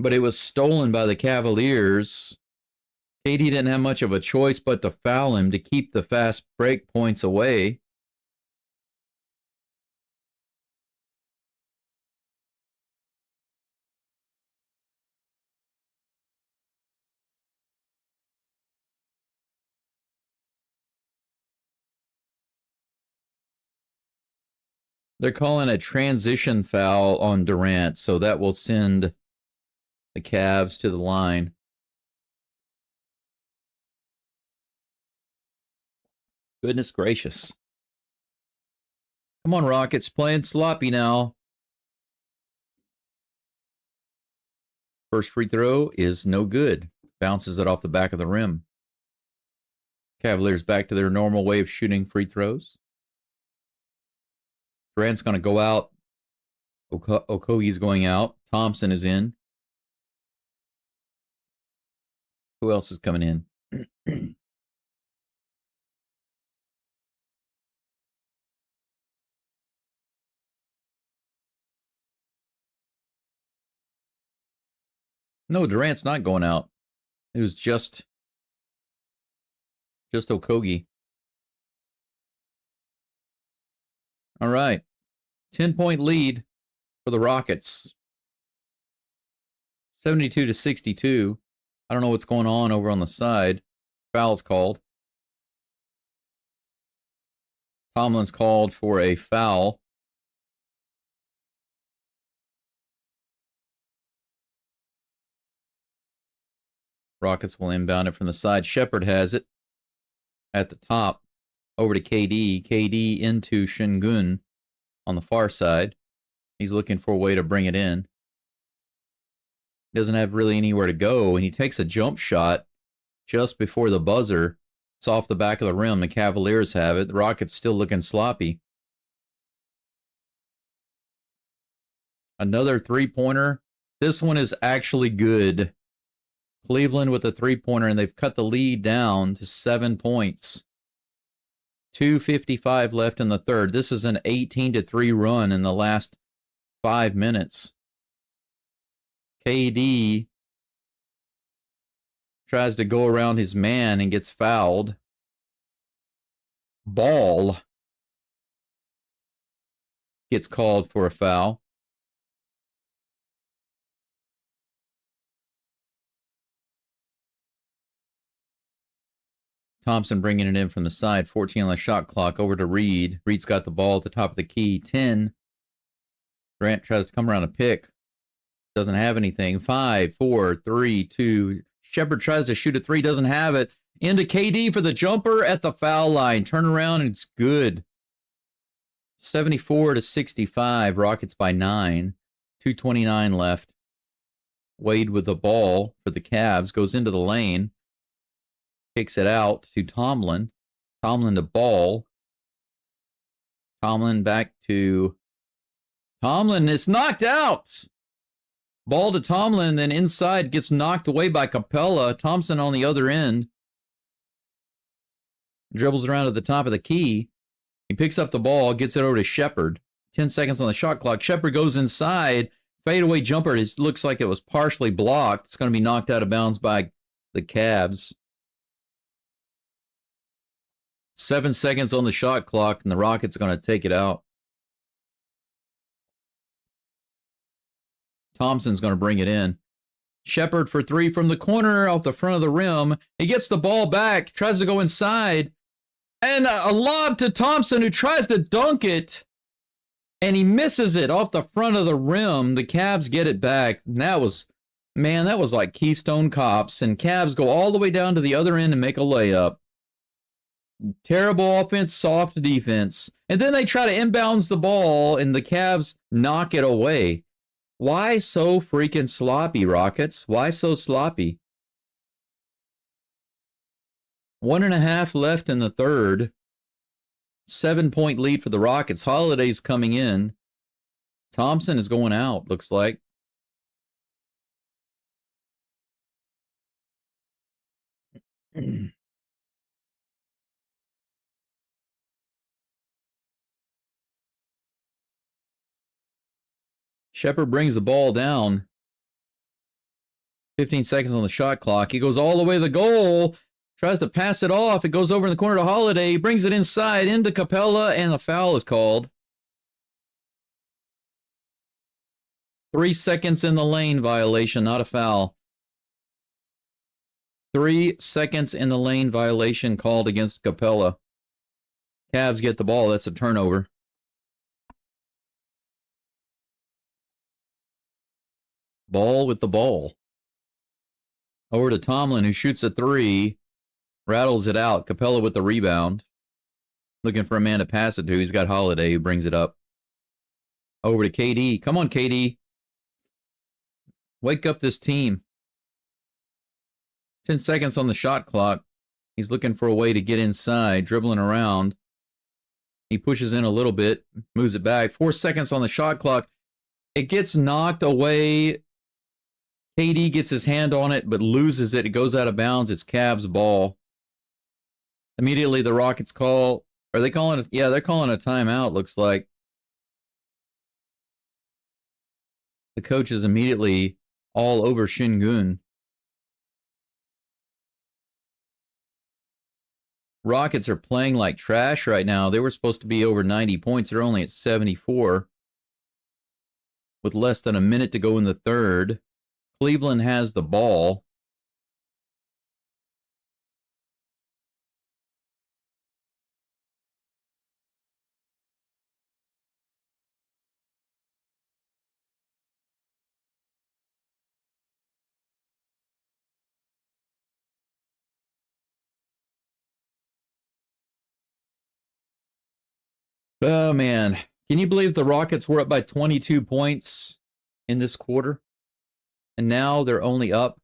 But it was stolen by the Cavaliers. KD didn't have much of a choice but to foul him to keep the fast break points away. They're calling a transition foul on Durant, so that will send the Cavs to the line. Goodness gracious. Come on, Rockets, playing sloppy now. First free throw is no good. Bounces it off the back of the rim. Cavaliers back to their normal way of shooting free throws. Durant's going to go out. Okogie's going out. Thompson is in. Who else is coming in? No, Durant's not going out. It was just Okogie. All right. 10-point lead for the Rockets. 72-62. I don't know what's going on over on the side. Foul's called. Tomlin's called for a foul. Rockets will inbound it from the side. Shepard has it at the top. Over to KD. KD into Şengün on the far side. He's looking for a way to bring it in. He doesn't have really anywhere to go, and he takes a jump shot just before the buzzer. It's off the back of the rim. The Cavaliers have it. The Rockets still looking sloppy. Another three-pointer. This one is actually good. Cleveland with a three-pointer, and they've cut the lead down to 7 points. 2:55 left in the third. This is an 18-3 run in the last 5 minutes. KD tries to go around his man and gets fouled. Ball gets called for a foul. Thompson bringing it in from the side. 14 on the shot clock. Over to Reed. Reed's got the ball at the top of the key. 10. Durant tries to come around a pick. Doesn't have anything. 5, 4, 3, 2. Shepard tries to shoot a three. Doesn't have it. Into KD for the jumper at the foul line. Turn around and it's good. 74-65. Rockets by 9. 2:29 left. Wade with the ball for the Cavs. Goes into the lane. Kicks it out to Tomlin. Tomlin to Ball. Tomlin back to... Tomlin is knocked out! Ball to Tomlin, then inside gets knocked away by Capella. Thompson on the other end. Dribbles around to the top of the key. He picks up the ball, gets it over to Shepard. 10 seconds on the shot clock. Shepard goes inside. Fadeaway jumper. It looks like it was partially blocked. It's going to be knocked out of bounds by the Cavs. 7 seconds on the shot clock, and the Rockets are going to take it out. Thompson's going to bring it in. Shepard for three from the corner off the front of the rim. He gets the ball back, tries to go inside, and a lob to Thompson, who tries to dunk it, and he misses it off the front of the rim. The Cavs get it back. And that was like Keystone Cops, and Cavs go all the way down to the other end and make a layup. Terrible offense, soft defense. And then they try to inbounds the ball, and the Cavs knock it away. Why so freaking sloppy, Rockets? Why so sloppy? 1.5 left in the third. 7-point lead for the Rockets. Holiday's coming in. Thompson is going out, looks like. Shepard brings the ball down. 15 seconds on the shot clock. He goes all the way to the goal. Tries to pass it off. It goes over in the corner to Holiday. He brings it inside into Capella, and a foul is called. 3 seconds in the lane violation, not a foul. 3 seconds in the lane violation called against Capella. Cavs get the ball. That's a turnover. Ball with the ball. Over to Tomlin, who shoots a three. Rattles it out. Capella with the rebound. Looking for a man to pass it to. He's got Holiday, who brings it up. Over to KD. Come on, KD. Wake up this team. 10 seconds on the shot clock. He's looking for a way to get inside, dribbling around. He pushes in a little bit, moves it back. 4 seconds on the shot clock. It gets knocked away. KD gets his hand on it, but loses it. It goes out of bounds. It's Cavs' ball. Immediately, the Rockets call. Are they calling it? Yeah, they're calling a timeout, looks like. The coach is immediately all over Şengün. Rockets are playing like trash right now. They were supposed to be over 90 points. They're only at 74. With less than a minute to go in the third. Cleveland has the ball. Oh, man. Can you believe the Rockets were up by 22 points in this quarter? And now they're only up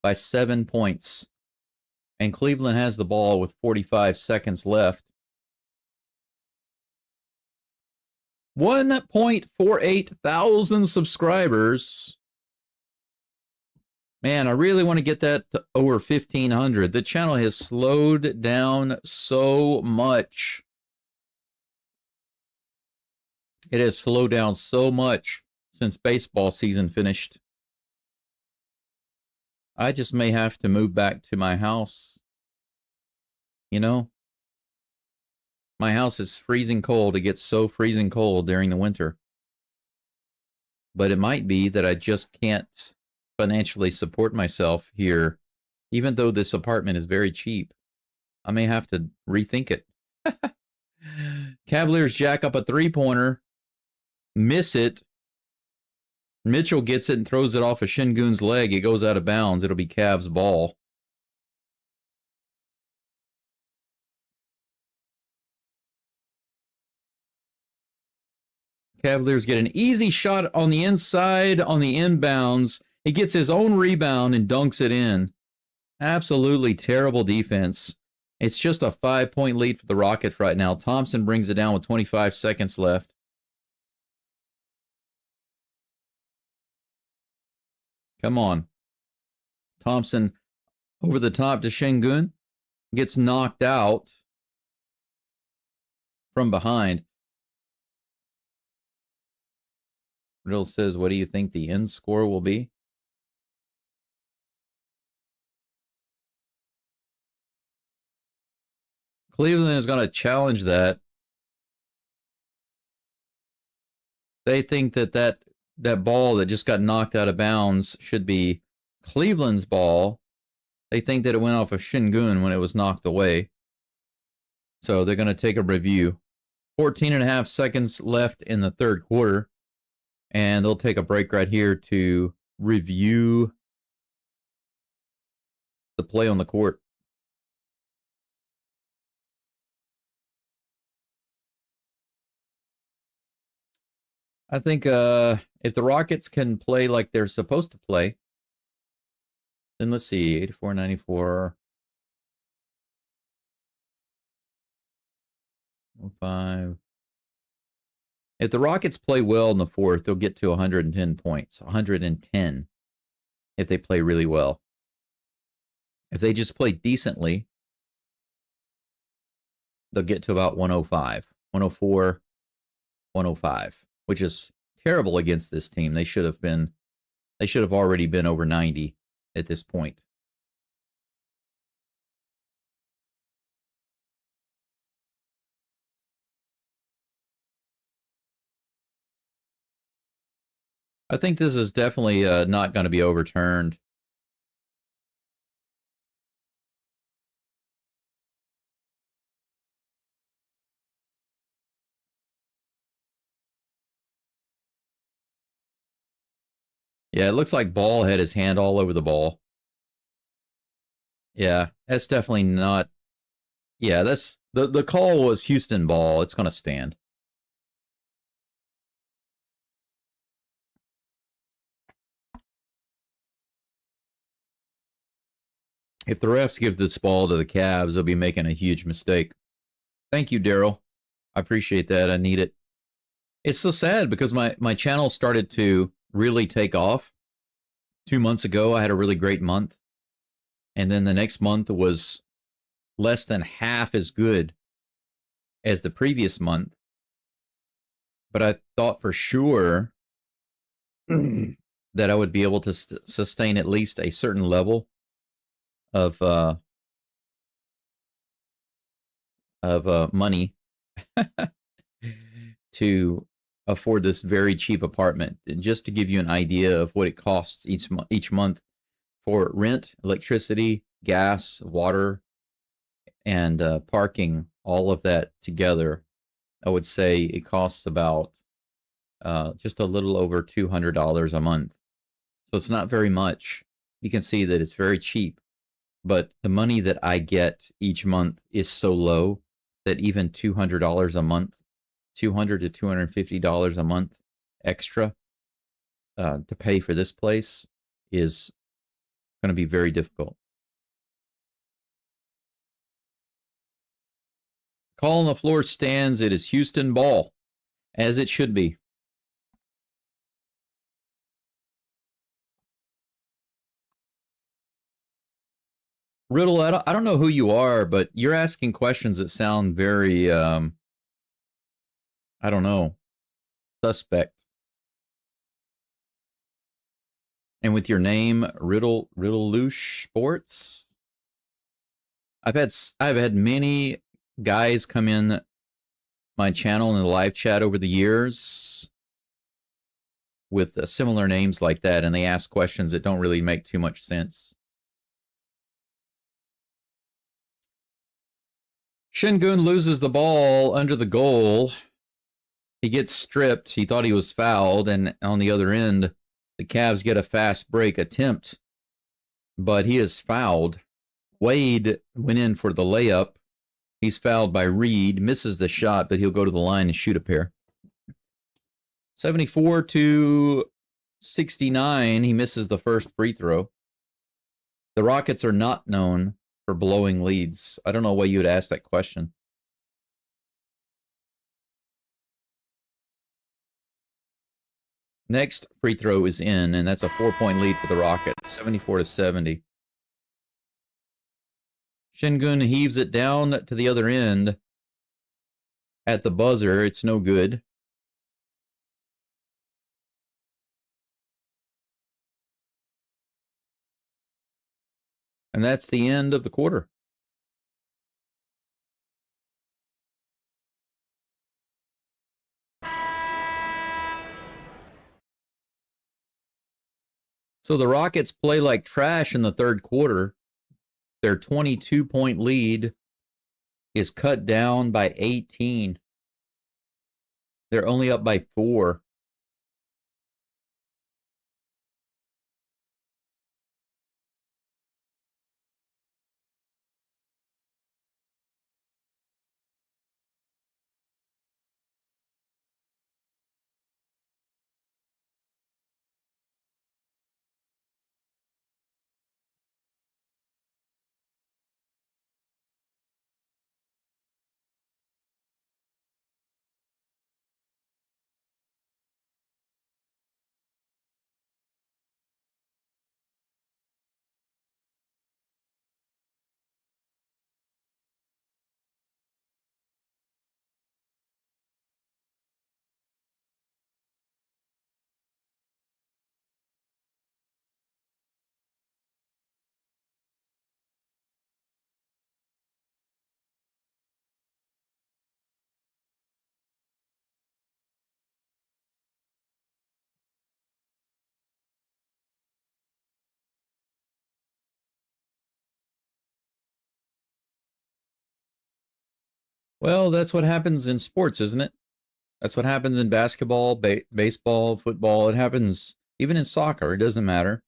by 7 points. And Cleveland has the ball with 45 seconds left. 1.48 thousand subscribers. Man, I really want to get that to over 1,500. The channel has slowed down so much. It has slowed down so much since baseball season finished. I just may have to move back to my house. You know? My house is freezing cold. It gets so freezing cold during the winter. But it might be that I just can't financially support myself here, even though this apartment is very cheap. I may have to rethink it. Cavaliers jack up a three-pointer. Miss it. Mitchell gets it and throws it off of Şengün's leg. It goes out of bounds. It'll be Cavs' ball. Cavaliers get an easy shot on the inside, on the inbounds. He gets his own rebound and dunks it in. Absolutely terrible defense. It's just a 5-point lead for the Rockets right now. Thompson brings it down with 25 seconds left. Come on. Thompson over the top to Şengün. Gets knocked out from behind. Riddle says, what do you think the end score will be? Cleveland is going to challenge that. They think that ball that just got knocked out of bounds should be Cleveland's ball. They think that it went off of Şengün when it was knocked away. So they're going to take a review. 14.5 seconds left in the third quarter. And they'll take a break right here to review the play on the court. I think if the Rockets can play like they're supposed to play, then let's see, 84, 94. 105. If the Rockets play well in the fourth, they'll get to 110 points. 110 if they play really well. If they just play decently, they'll get to about 105, 104, 105, which is terrible against this team. They should have already been over 90 at this point. I think this is definitely not going to be overturned. Yeah, it looks like Ball had his hand all over the ball. Yeah, that's definitely not. Yeah, that's the call was Houston Ball. It's going to stand. If the refs give this ball to the Cavs, they'll be making a huge mistake. Thank you, Daryl. I appreciate that. I need it. It's so sad because my channel started to really take off 2 months ago. I had a really great month. And then the next month was less than half as good as the previous month. But I thought for sure that I would be able to sustain at least a certain level of money to afford this very cheap apartment. And just to give you an idea of what it costs each month for rent, electricity, gas, water, and parking, all of that together, I would say it costs about just a little over $200 a month. So it's not very much. You can see that it's very cheap. But the money that I get each month is so low that even $200 a month, $200 to $250 a month extra to pay for this place is going to be very difficult. Call on the floor stands. It is Houston Ball, as it should be. Riddle, I don't know who you are, but you're asking questions that sound very, I don't know, suspect. And with your name, Riddle Loosh Sports, I've had many guys come in my channel in the live chat over the years with similar names like that, and they ask questions that don't really make too much sense. Şengün loses the ball under the goal. He gets stripped. He thought he was fouled, and on the other end, the Cavs get a fast break attempt, but he is fouled. Wade went in for the layup. He's fouled by Reed, misses the shot, but he'll go to the line and shoot a pair. 74 to 69, he misses the first free throw. The Rockets are not known for blowing leads. I don't know why you would ask that question. Next free throw is in, and that's a 4-point lead for the Rockets, 74 to 70. Şengün heaves it down to the other end. At the buzzer, it's no good. And that's the end of the quarter. So the Rockets play like trash in the third quarter. Their 22-point lead is cut down by 18. They're only up by 4. Well, that's what happens in sports, isn't it? That's what happens in basketball, baseball, football. It happens even in soccer. It doesn't matter.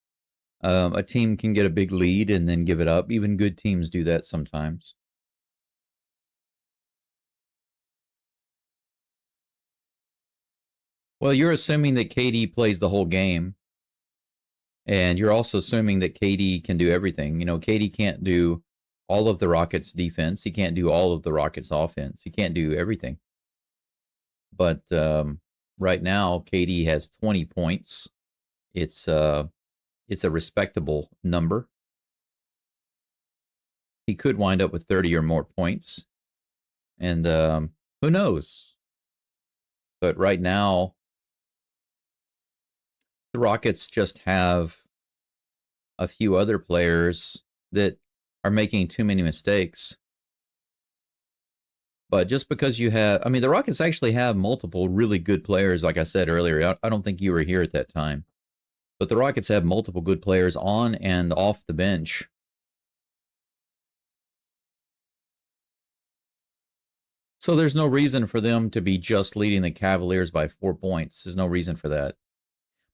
A team can get a big lead and then give it up. Even good teams do that sometimes. Well, you're assuming that KD plays the whole game. And you're also assuming that KD can do everything. You know, KD can't do all of the Rockets' defense. He can't do all of the Rockets' offense. He can't do everything. But right now, KD has 20 points. It's a respectable number. He could wind up with 30 or more points. And who knows? But right now, the Rockets just have a few other players that are making too many mistakes. But just because you have, I mean, the Rockets actually have multiple really good players, like I said earlier. I don't think you were here at that time. But the Rockets have multiple good players on and off the bench. So there's no reason for them to be just leading the Cavaliers by 4 points. There's no reason for that.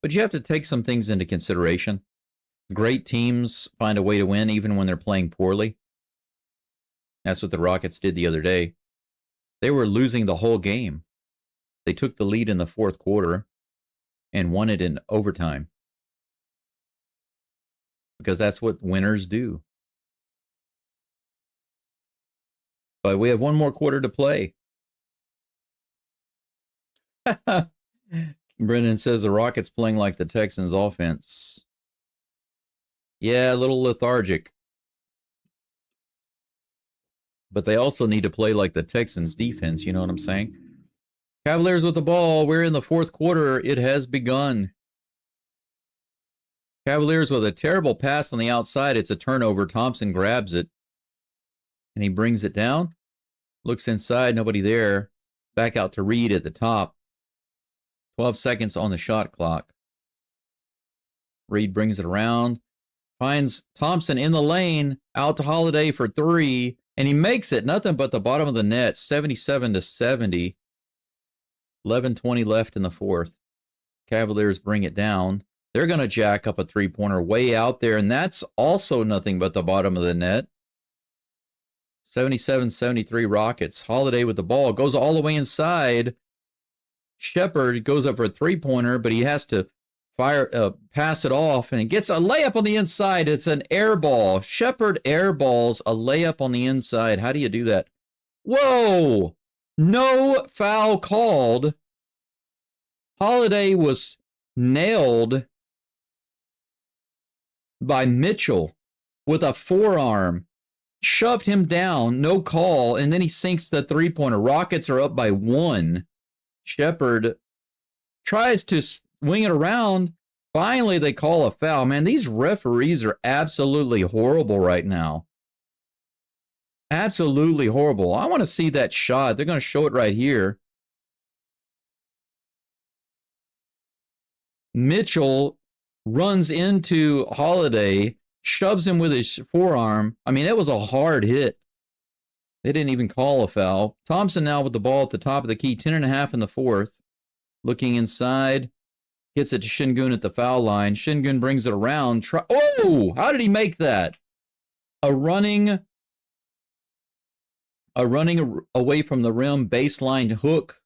But you have to take some things into consideration. Great teams find a way to win even when they're playing poorly. That's what the Rockets did the other day. They were losing the whole game. They took the lead in the fourth quarter and won it in overtime. Because that's what winners do. But we have one more quarter to play. Brendan says the Rockets playing like the Texans offense. Yeah, a little lethargic. But they also need to play like the Texans defense, you know what I'm saying? Cavaliers with the ball. We're in the fourth quarter. It has begun. Cavaliers with a terrible pass on the outside. It's a turnover. Thompson grabs it. And he brings it down. Looks inside. Nobody there. Back out to Reed at the top. 12 seconds on the shot clock. Reed brings it around. Finds Thompson in the lane. Out to Holiday for three. And he makes it. Nothing but the bottom of the net. 77-70. 11:20 left in the fourth. Cavaliers bring it down. They're going to jack up a three-pointer way out there. And that's also nothing but the bottom of the net. 77-73 Rockets. Holiday with the ball. Goes all the way inside. Shepard goes up for a three-pointer, but he has to pass it off, and gets a layup on the inside. It's an air ball. Shepard airballs a layup on the inside. How do you do that? Whoa! No foul called. Holiday was nailed by Mitchell with a forearm. Shoved him down, no call, and then he sinks the three-pointer. Rockets are up by one. Shepard tries to wing it around. Finally, they call a foul. Man, these referees are absolutely horrible right now. Absolutely horrible. I want to see that shot. They're going to show it right here. Mitchell runs into Holiday, shoves him with his forearm. I mean, it was a hard hit. They didn't even call a foul. Thompson now with the ball at the top of the key, 10.5 in the fourth. Looking inside, gets it to Şengün at the foul line. Şengün brings it around. Oh, how did he make that? A running away from the rim baseline hook.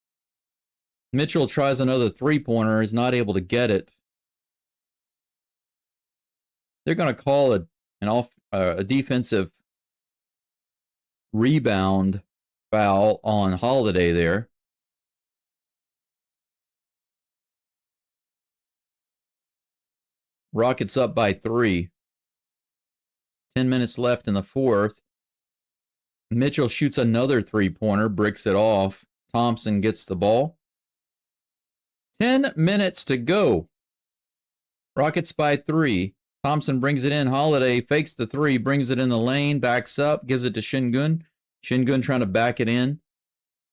Mitchell tries another three-pointer, is not able to get it. They're going to call a defensive rebound foul on Holiday there. Rockets up by 3. 10 minutes left in the fourth. Mitchell shoots another three-pointer, bricks it off. Thompson gets the ball. 10 minutes to go. Rockets by 3. Thompson brings it in. Holiday fakes the three, brings it in the lane, backs up, gives it to Şengün. Şengün trying to back it in.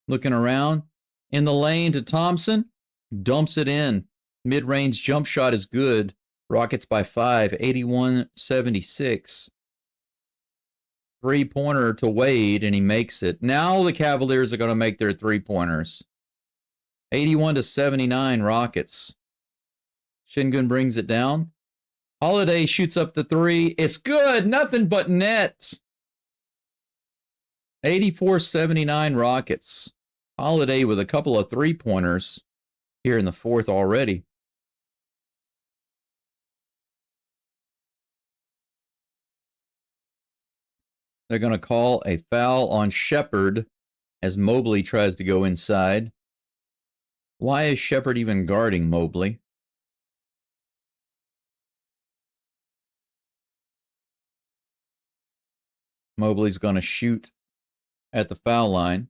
Looking around. In the lane to Thompson. Dumps it in. Mid-range jump shot is good. Rockets by 5, 81-76. three-pointer to Wade, and he makes it. Now the Cavaliers are going to make their three-pointers. 81-79 Rockets. Şengün brings it down. Holiday shoots up the three. It's good. Nothing but net. 84-79 Rockets. Holiday with a couple of three-pointers here in the fourth already. They're going to call a foul on Shepherd as Mobley tries to go inside. Why is Shepherd even guarding Mobley? Mobley's going to shoot at the foul line.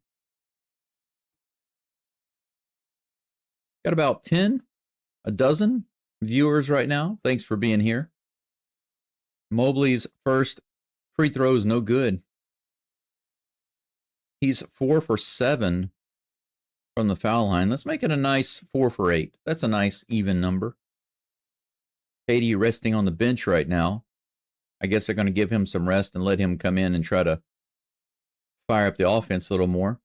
Got about 10, a dozen viewers right now. Thanks for being here. Mobley's first free throw is no good. He's 4 for 7 from the foul line. Let's make it a nice 4 for 8. That's a nice even number. KD resting on the bench right now. I guess they're going to give him some rest and let him come in and try to fire up the offense a little more.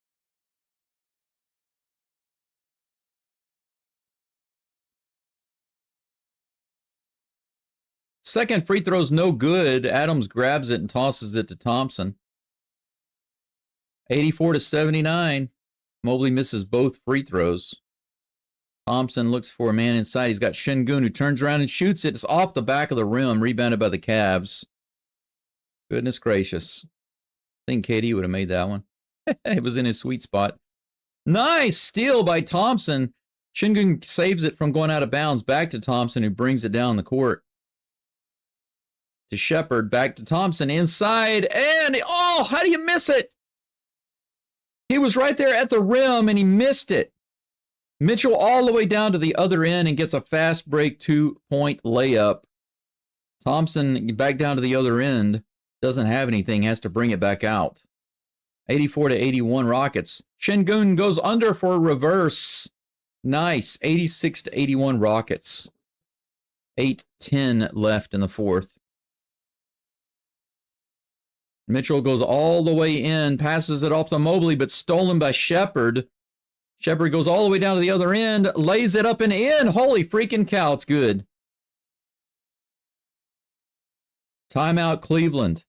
Second free throw's no good. Adams grabs it and tosses it to Thompson. 84-79. Mobley misses both free throws. Thompson looks for a man inside. He's got Şengün, who turns around and shoots it. It's off the back of the rim, rebounded by the Cavs. Goodness gracious. I think KD would have made that one. It was in his sweet spot. Nice steal by Thompson. Şengün saves it from going out of bounds. Back to Thompson, who brings it down the court. To Shepherd, back to Thompson, inside, and oh, how do you miss it? He was right there at the rim, and he missed it. Mitchell all the way down to the other end and gets a fast break 2-point layup. Thompson back down to the other end. Doesn't have anything, has to bring it back out. 84-81 Rockets. Şengün goes under for a reverse. Nice. 86-81 Rockets. 8:10 left in the fourth. Mitchell goes all the way in, passes it off to Mobley, but stolen by Shepherd. Shepherd goes all the way down to the other end, lays it up and in. Holy freaking cow, it's good. Timeout Cleveland.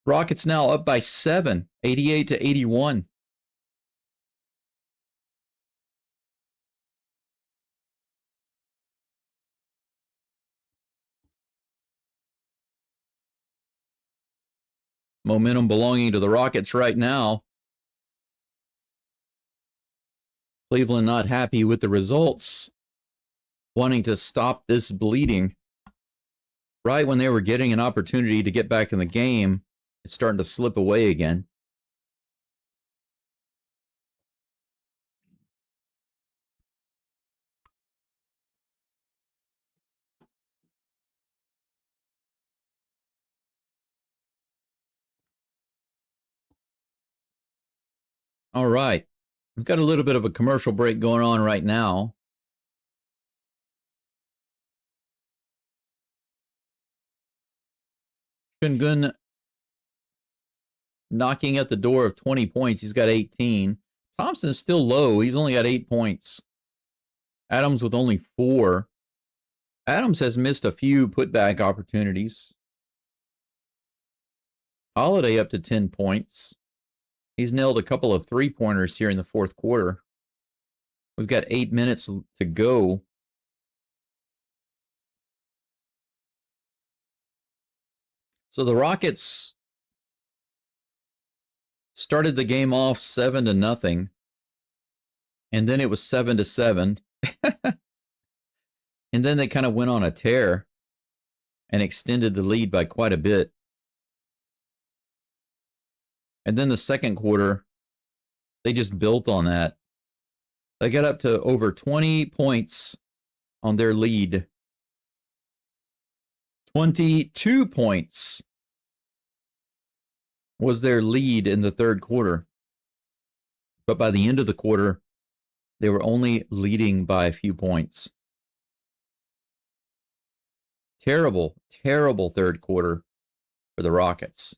Rockets now up by 7, 88-81. Momentum belonging to the Rockets right now. Cleveland not happy with the results, wanting to stop this bleeding. Right when they were getting an opportunity to get back in the game, it's starting to slip away again. All right. We've got a little bit of a commercial break going on right now. Şengün knocking at the door of 20 points. He's got 18. Thompson's still low. He's only got 8 points. Adams with only 4. Adams has missed a few putback opportunities. Holiday up to 10 points. He's nailed a couple of three-pointers here in the fourth quarter. We've got 8 minutes to go. So the Rockets started the game off 7-0, and then it was 7-7. And then they kind of went on a tear and extended the lead by quite a bit. And then the second quarter, they just built on that. They got up to over 20 points on their lead. 22 points was their lead in the third quarter. But by the end of the quarter, they were only leading by a few points. Terrible, terrible third quarter for the Rockets.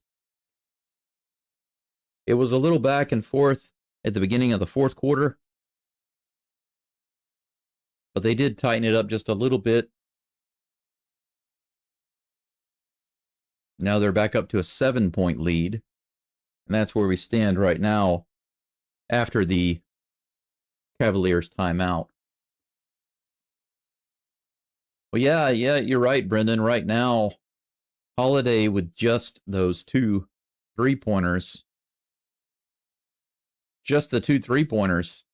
It was a little back and forth at the beginning of the fourth quarter, but they did tighten it up just a little bit. Now they're back up to a 7-point lead, and that's where we stand right now after the Cavaliers timeout. Well, yeah, you're right, Brendan. Right now, Holiday with just those 2 3-pointers, just the 2 3-pointers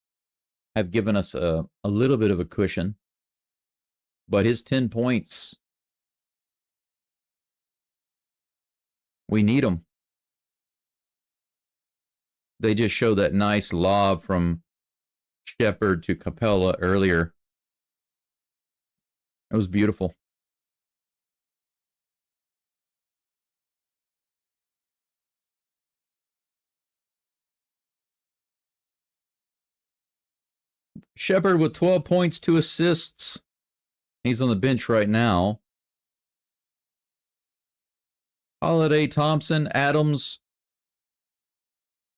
have given us a little bit of a cushion. But his 10 points, we need them. They just showed that nice lob from Shepard to Capella earlier. It was beautiful. Shepard with 12 points, 2 assists. He's on the bench right now. Holiday, Thompson, Adams,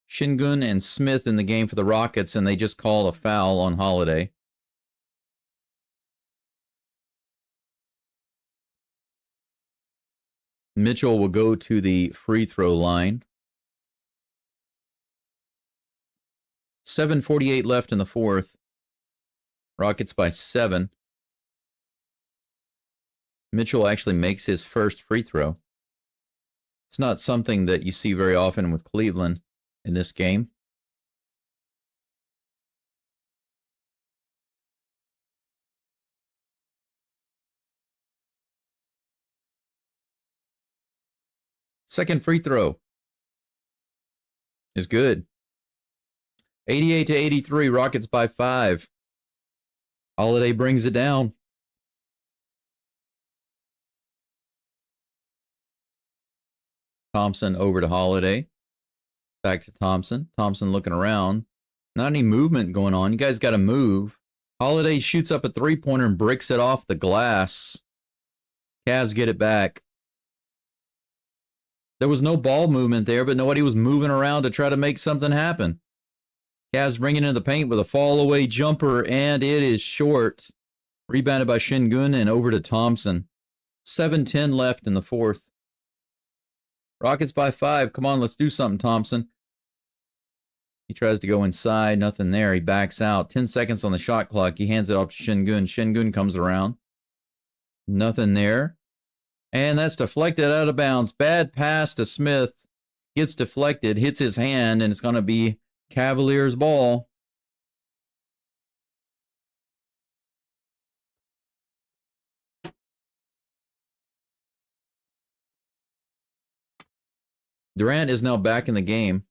Şengün, and Smith in the game for the Rockets, and they just called a foul on Holiday. Mitchell will go to the free throw line. 7:48 left in the fourth. Rockets by 7. Mitchell actually makes his first free throw. It's not something that you see very often with Cleveland in this game. Second free throw is good. 88-83, Rockets by 5. Holiday brings it down. Thompson over to Holiday. Back to Thompson. Thompson looking around. Not any movement going on. You guys got to move. Holiday shoots up a 3-pointer and bricks it off the glass. Cavs get it back. There was no ball movement there, but nobody was moving around to try to make something happen. Cavs bringing into the paint with a fall-away jumper, and it is short. Rebounded by Şengün and over to Thompson. 7:10 left in the fourth. Rockets by 5. Come on, let's do something, Thompson. He tries to go inside. Nothing there. He backs out. 10 seconds on the shot clock. He hands it off to Şengün. Şengün comes around. Nothing there. And that's deflected out of bounds. Bad pass to Smith. Gets deflected, hits his hand, and it's going to be Cavaliers ball. Durant is now back in the game.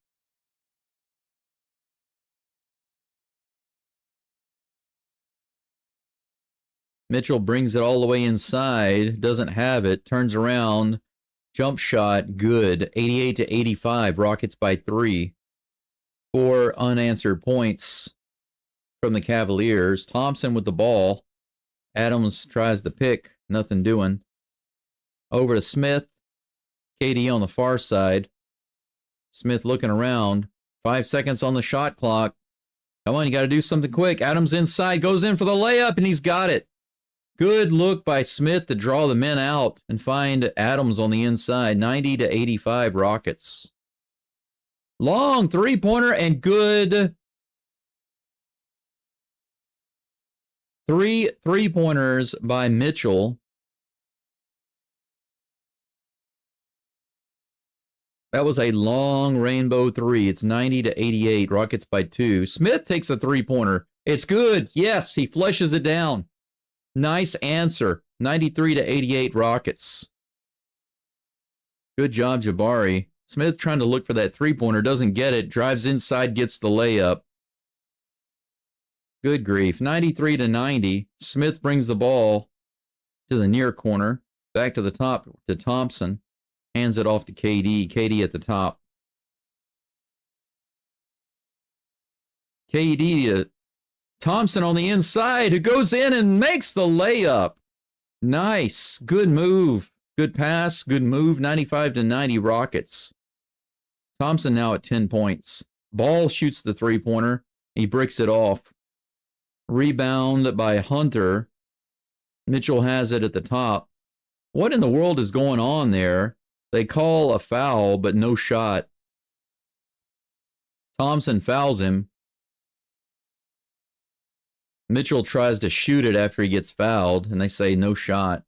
Mitchell brings it all the way inside, doesn't have it, turns around, jump shot, good. 88-85, Rockets by 3. 4 unanswered points from the Cavaliers. Thompson with the ball. Adams tries the pick, nothing doing. Over to Smith. KD on the far side. Smith looking around. 5 seconds on the shot clock. Come on, you got to do something quick. Adams inside, goes in for the layup, and he's got it. Good look by Smith to draw the men out and find Adams on the inside. 90-85 Rockets. Long 3-pointer and good. 3 3-pointers by Mitchell. That was a long rainbow 3. It's 90-88. Rockets by 2. Smith takes a 3-pointer. It's good. Yes, he flushes it down. Nice answer. 93-88 Rockets. Good job, Jabari. Smith trying to look for that 3-pointer. Doesn't get it. Drives inside. Gets the layup. Good grief. 93-90. Smith brings the ball to the near corner. Back to the top to Thompson. Hands it off to KD. KD at the top. KD to Thompson on the inside, who goes in and makes the layup. Nice. Good move. Good pass. Good move. 95-90 Rockets. Thompson now at 10 points. Ball shoots the three-pointer. He bricks it off. Rebound by Hunter. Mitchell has it at the top. What in the world is going on there? They call a foul, but no shot. Thompson fouls him. Mitchell tries to shoot it after he gets fouled, and they say no shot.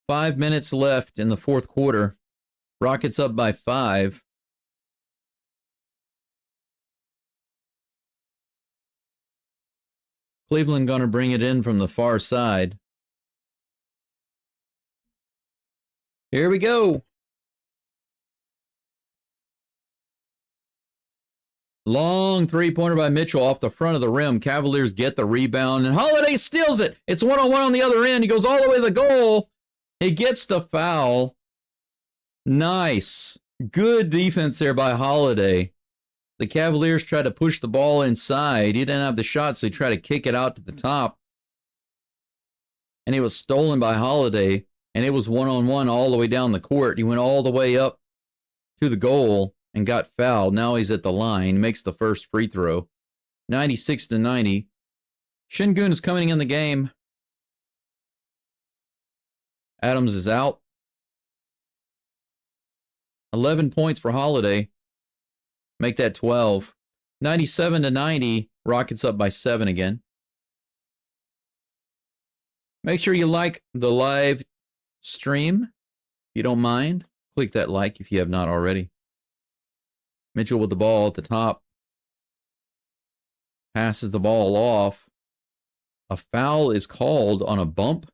Five minutes left in the fourth quarter. Rockets up by 5. Cleveland going to bring it in from the far side. Here we go. Long three-pointer by Mitchell off the front of the rim. Cavaliers get the rebound, and Holiday steals it. It's one-on-one on the other end. He goes all the way to the goal. He gets the foul. Nice. Good defense there by Holiday. The Cavaliers tried to push the ball inside. He didn't have the shot, so he tried to kick it out to the top. And it was stolen by Holiday, and it was one-on-one all the way down the court. He went all the way up to the goal and got fouled. Now he's at the line, makes the first free throw. 96-90. Şengün is coming in the game. Adams is out. 11 points for Holiday. Make that 12. 97-90. Rockets up by 7 again. Make sure you like the live stream. If you don't mind, click that like if you have not already. Mitchell with the ball at the top. Passes the ball off. A foul is called on a bump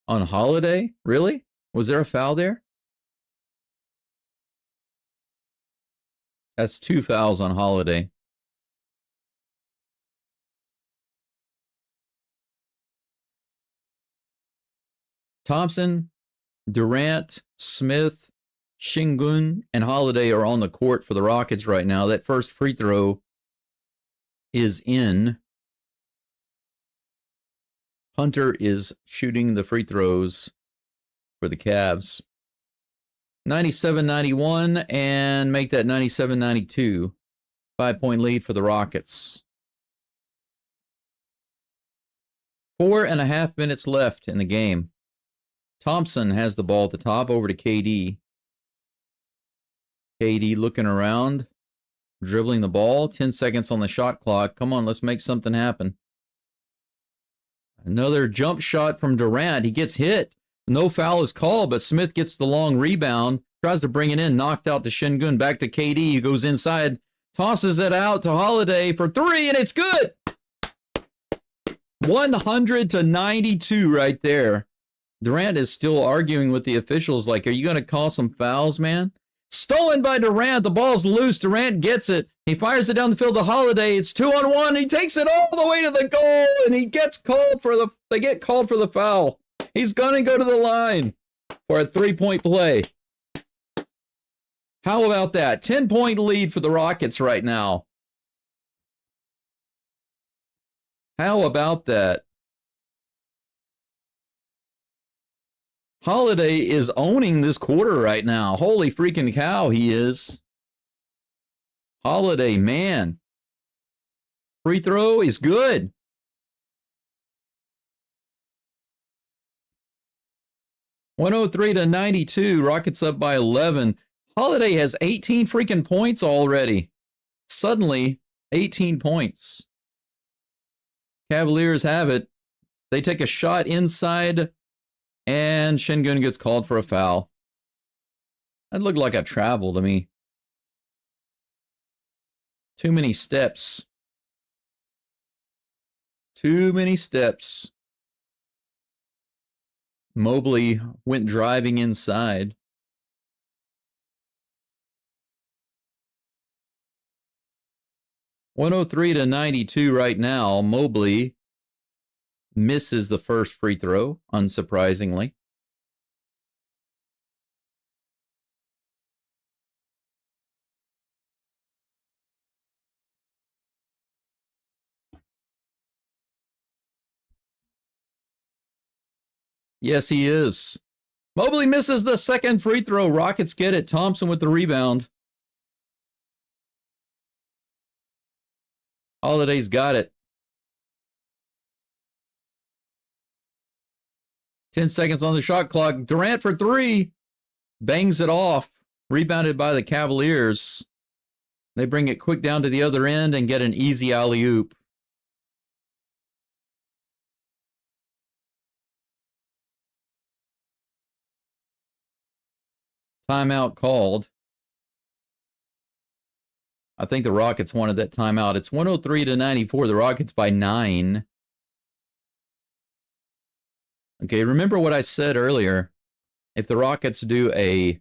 on Holiday? Really? Was there a foul there? That's 2 fouls on Holiday. Thompson, Durant, Smith, Şengün, and Holiday are on the court for the Rockets right now. That first free throw is in. Hunter is shooting the free throws for the Cavs. 97-91 and make that 97-92. 5-point lead for the Rockets. 4.5 minutes left in the game. Thompson has the ball at the top over to KD. KD looking around, dribbling the ball. 10 seconds on the shot clock. Come on, let's make something happen. Another jump shot from Durant. He gets hit. No foul is called, but Smith gets the long rebound. Tries to bring it in. Knocked out to Şengün. Back to KD, who goes inside. Tosses it out to Holiday for 3, and it's good. 100-92 right there. Durant is still arguing with the officials like, are you going to call some fouls, man? Stolen by Durant. The ball's loose. Durant gets it. He fires it down the field to Holiday. It's 2-on-1. He takes it all the way to the goal, and he gets called for the. They get called for the foul. He's going to go to the line for a 3-point play. How about that? 10-point lead for the Rockets right now. How about that? Holiday is owning this quarter right now. Holy freaking cow, he is. Holiday, man. Free throw is good. (103-92). Rockets up by 11. Holiday has 18 freaking points already. Suddenly, 18 points. Cavaliers have it. They take a shot inside, and Şengün gets called for a foul. That looked like a travel to me. Too many steps. Too many steps. Mobley went driving inside. (103-92) right now. Mobley misses the first free throw, unsurprisingly. Yes, he is. Mobley misses the second free throw. Rockets get it. Thompson with the rebound. Holiday's got it. 10 seconds on the shot clock. Durant for three. Bangs it off. Rebounded by the Cavaliers. They bring it quick down to the other end and get an easy alley-oop. Timeout called. I think the Rockets wanted that timeout. It's 103-94. The Rockets by 9. Okay, remember what I said earlier. If the Rockets do a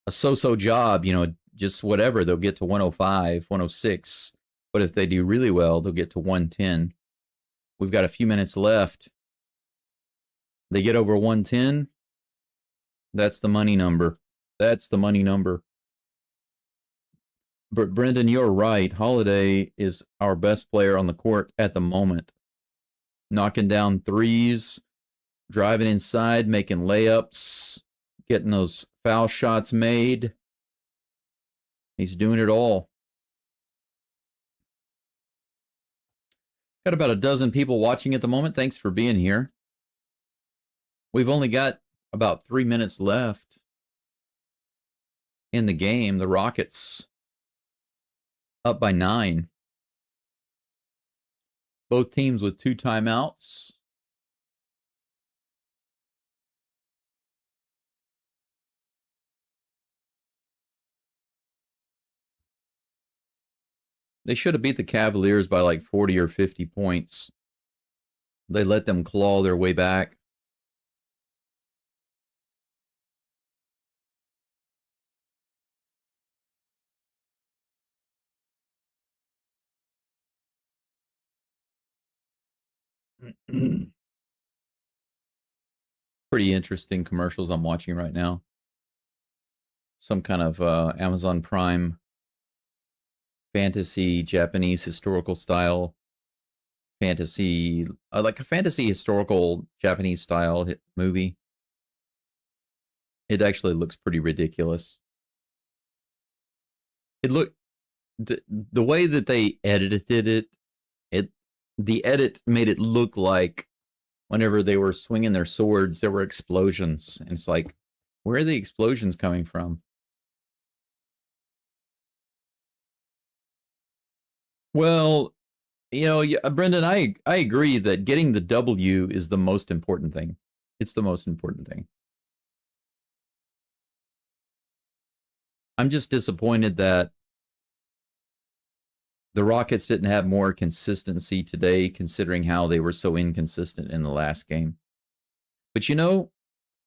so-so job, you know, just whatever, they'll get to 105, 106. But if they do really well, they'll get to 110. We've got a few minutes left. They get over 110. That's the money number. That's the money number. But Brendan, you're right. Holiday is our best player on the court at the moment. Knocking down threes, driving inside, making layups, getting those foul shots made. He's doing it all. Got about a dozen people watching at the moment. Thanks for being here. We've only got about 3 minutes left in the game. The Rockets up by 9. Both teams with 2 timeouts. They should have beat the Cavaliers by like 40 or 50 points. They let them claw their way back. Pretty interesting commercials I'm watching right now. Some kind of Amazon Prime fantasy, Japanese historical style fantasy, like a fantasy historical Japanese style movie. It actually looks pretty ridiculous. The way that they edited it, the edit made it look like whenever they were swinging their swords, there were explosions. And it's like, where are the explosions coming from? Well, you know, Brendan, I agree that getting the W is the most important thing. It's the most important thing. I'm just disappointed that the Rockets didn't have more consistency today, considering how they were so inconsistent in the last game. But you know,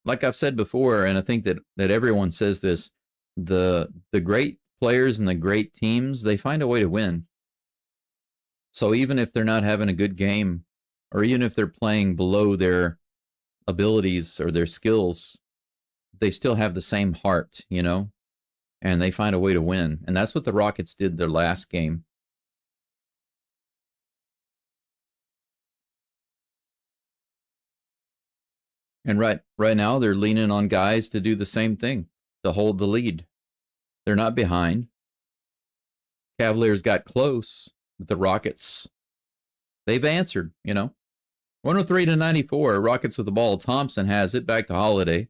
like I've said before, and I think that everyone says this, the great players and the great teams, they find a way to win. So even if they're not having a good game, or even if they're playing below their abilities or their skills, they still have the same heart, you know, and they find a way to win. And that's what the Rockets did their last game. And right now, they're leaning on guys to do the same thing, to hold the lead. They're not behind. Cavaliers got close, but the Rockets, they've answered, you know. 103-94, Rockets with the ball. Thompson has it, back to Holiday.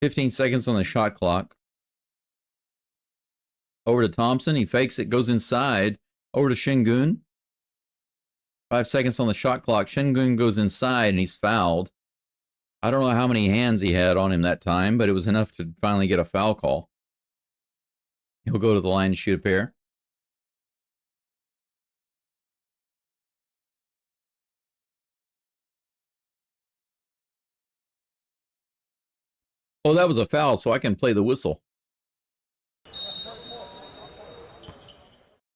15 seconds on the shot clock. Over to Thompson, he fakes it, goes inside. Over to Şengün. 5 seconds on the shot clock. Şengün goes inside, and he's fouled. I don't know how many hands he had on him that time, but it was enough to finally get a foul call. He'll go to the line to shoot a pair. Oh, that was a foul, so I can play the whistle.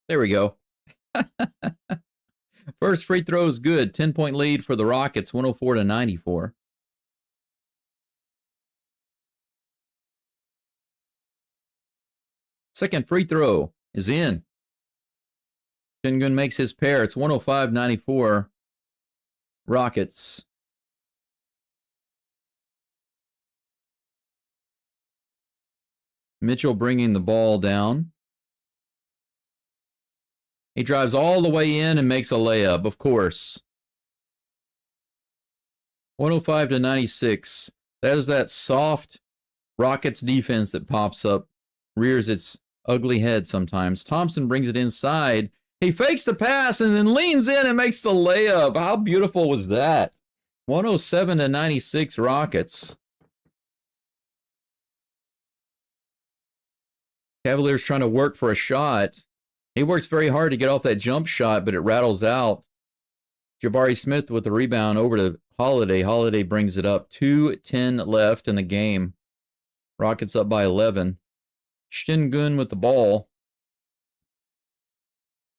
There we go. First free throw is good. 10-point lead for the Rockets, 104-94. Second free throw is in. Şengün makes his pair. It's 105-94. Rockets. Mitchell bringing the ball down. He drives all the way in and makes a layup, of course. 105 to 96. That is that soft Rockets defense that pops up, rears its ugly head sometimes. Thompson brings it inside. He fakes the pass and then leans in and makes the layup. How beautiful was that? 107 to 96 Rockets. Cavaliers trying to work for a shot. He works very hard to get off that jump shot, but it rattles out. Jabari Smith with the rebound over to Holiday. Holiday brings it up. 2:10 left in the game. Rockets up by 11. Şengün with the ball.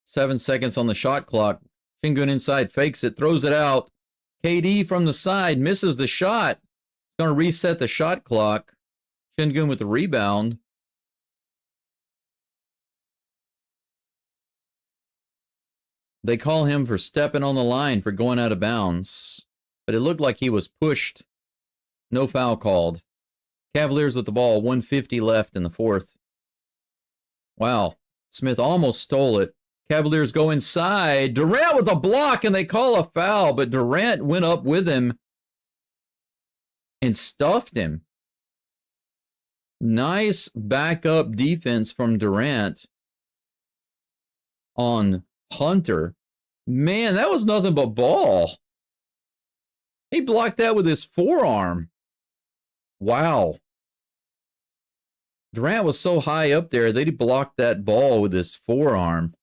7 seconds on the shot clock. Şengün inside, fakes it, throws it out. KD from the side, misses the shot. It's going to reset the shot clock. Şengün with the rebound. They call him for stepping on the line for going out of bounds. But it looked like he was pushed. No foul called. Cavaliers with the ball, 150 left in the fourth. Wow, Smith almost stole it. Cavaliers go inside. Durant with a block, and they call a foul, but Durant went up with him and stuffed him. Nice backup defense from Durant on Hunter. Man, that was nothing but ball. He blocked that with his forearm. Wow. Durant was so high up there, they blocked that ball with his forearm.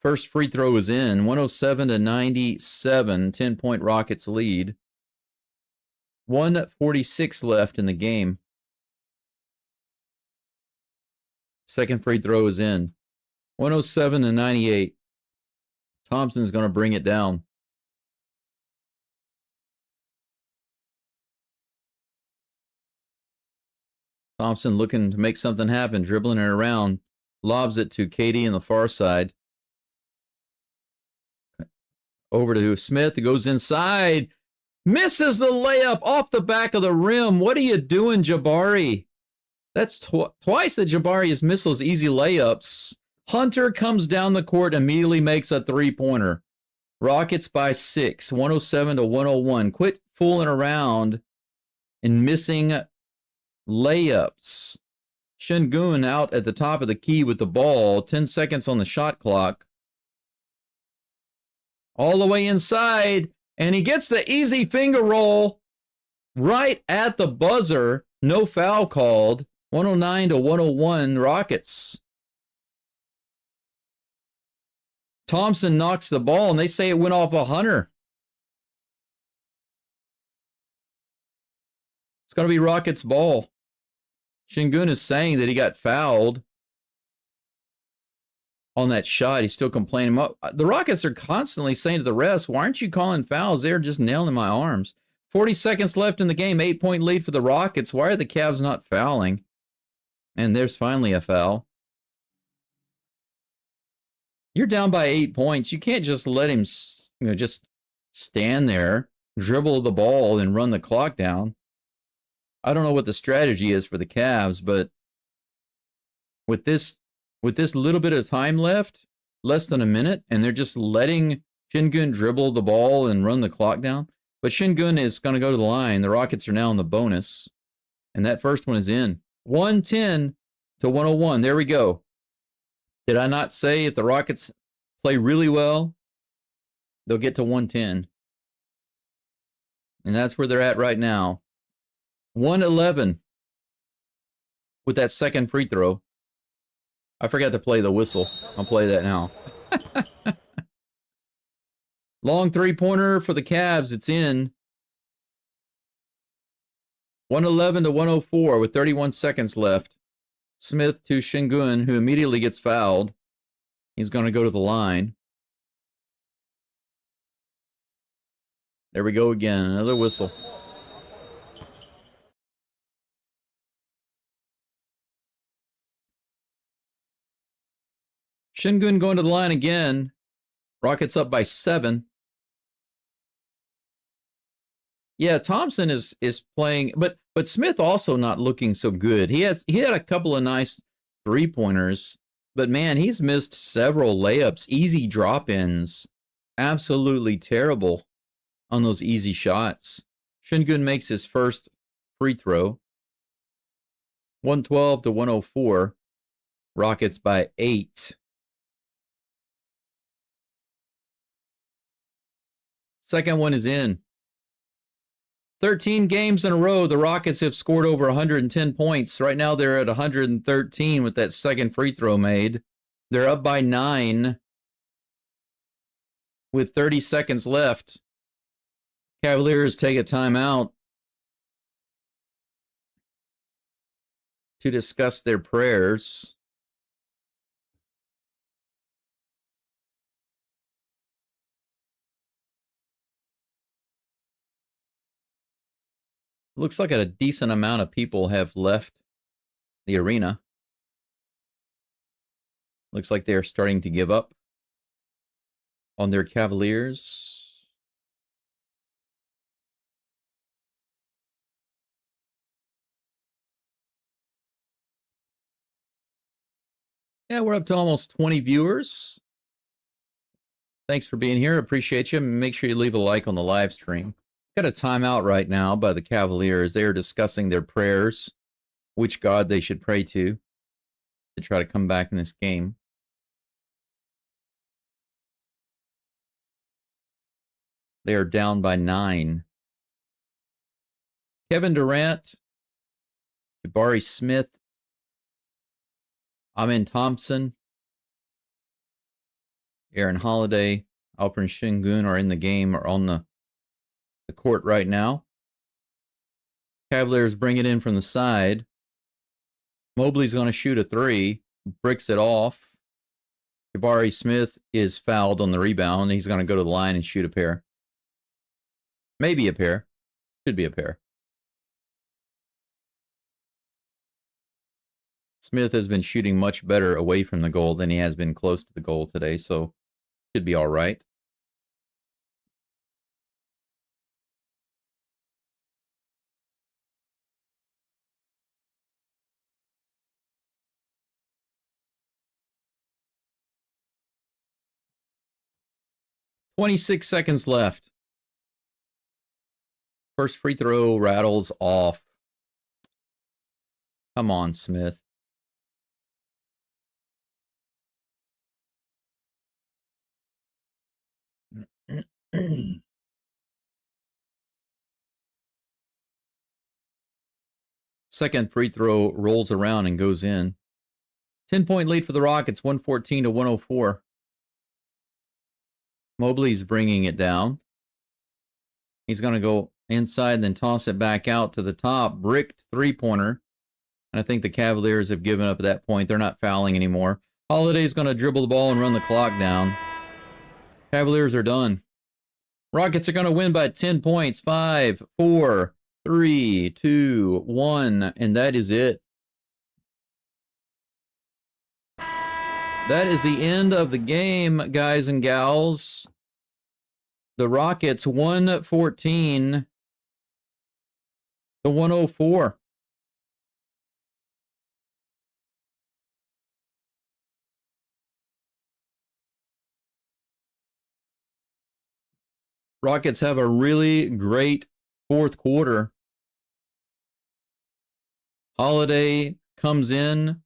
First free throw is in. 107 to 97. 10-point Rockets lead. 1:46 left in the game. Second free throw is in. 107 to 98. Thompson's going to bring it down. Thompson looking to make something happen, dribbling it around, lobs it to KD on the far side. Over to Smith, goes inside, misses the layup off the back of the rim. What are you doing, Jabari? That's twice that Jabari has missed those easy layups. Hunter comes down the court, immediately makes a three-pointer. Rockets by 6, 107 to 101. Quit fooling around and missing layups. Şengün out at the top of the key with the ball. 10 seconds on the shot clock. All the way inside, and he gets the easy finger roll right at the buzzer. No foul called. 109 to 101 Rockets. Thompson knocks the ball, and they say it went off a Hunter. It's going to be Rockets ball. Şengün is saying that he got fouled on that shot. He's still complaining. The Rockets are constantly saying to the refs, why aren't you calling fouls? They're just nailing my arms. 40 seconds left in the game. 8-point lead for the Rockets. Why are the Cavs not fouling? And there's finally a foul. You're down by 8 points. You can't just let him, just stand there, dribble the ball, and run the clock down. I don't know what the strategy is for the Cavs, but with this little bit of time left, less than a minute, and they're just letting Şengün dribble the ball and run the clock down. But Şengün is going to go to the line. The Rockets are now in the bonus, and that first one is in. 110 to 101. There we go. Did I not say if the Rockets play really well, they'll get to 110? And that's where they're at right now. 111 with that second free throw. I forgot to play the whistle. I'll play that now. Long three-pointer for the Cavs. It's in. 111 to 104 with 31 seconds left. Smith to Şengün, who immediately gets fouled. He's going to go to the line. There we go again. Another whistle. Şengün going to the line again. Rockets up by 7. Yeah, Thompson is playing, but Smith also not looking so good. He had a couple of nice 3-pointers, but man, he's missed several layups, easy drop-ins. Absolutely terrible on those easy shots. Shingun makes his first free throw. 112 to 104. Rockets by 8. Second one is in. 13 games in a row, the Rockets have scored over 110 points. Right now they're at 113 with that second free throw made. They're up by 9 with 30 seconds left. Cavaliers take a timeout to discuss their prayers. Looks like a decent amount of people have left the arena. Looks like they're starting to give up on their Cavaliers. Yeah, we're up to almost 20 viewers. Thanks for being here. Appreciate you. Make sure you leave a like on the live stream. Got a timeout right now by the Cavaliers. They are discussing their prayers, which God they should pray to try to come back in this game. They are down by 9. Kevin Durant, Jabari Smith, Amin Thompson, Aaron Holiday, Alperen Şengün are in the game or on the court right now. Cavaliers bring it in from the side. Mobley's going to shoot a 3, bricks it off. Jabari Smith is fouled on the rebound. He's going to go to the line and shoot a pair. Maybe a pair. Should be a pair. Smith has been shooting much better away from the goal than he has been close to the goal today, so should be all right. "26 seconds left. First free throw rattles off. Come on, Smith. Second free throw rolls around and goes in. 10-point lead for the Rockets, 114 to 104. Mobley's bringing it down. He's going to go inside and then toss it back out to the top. Bricked 3-pointer. And I think the Cavaliers have given up at that point. They're not fouling anymore. Holiday's going to dribble the ball and run the clock down. Cavaliers are done. Rockets are going to win by 10 points. 5, 4, 3, 2, 1. And that is it. That is the end of the game, guys and gals. The Rockets 114 to 104. Rockets have a really great fourth quarter. Holiday comes in,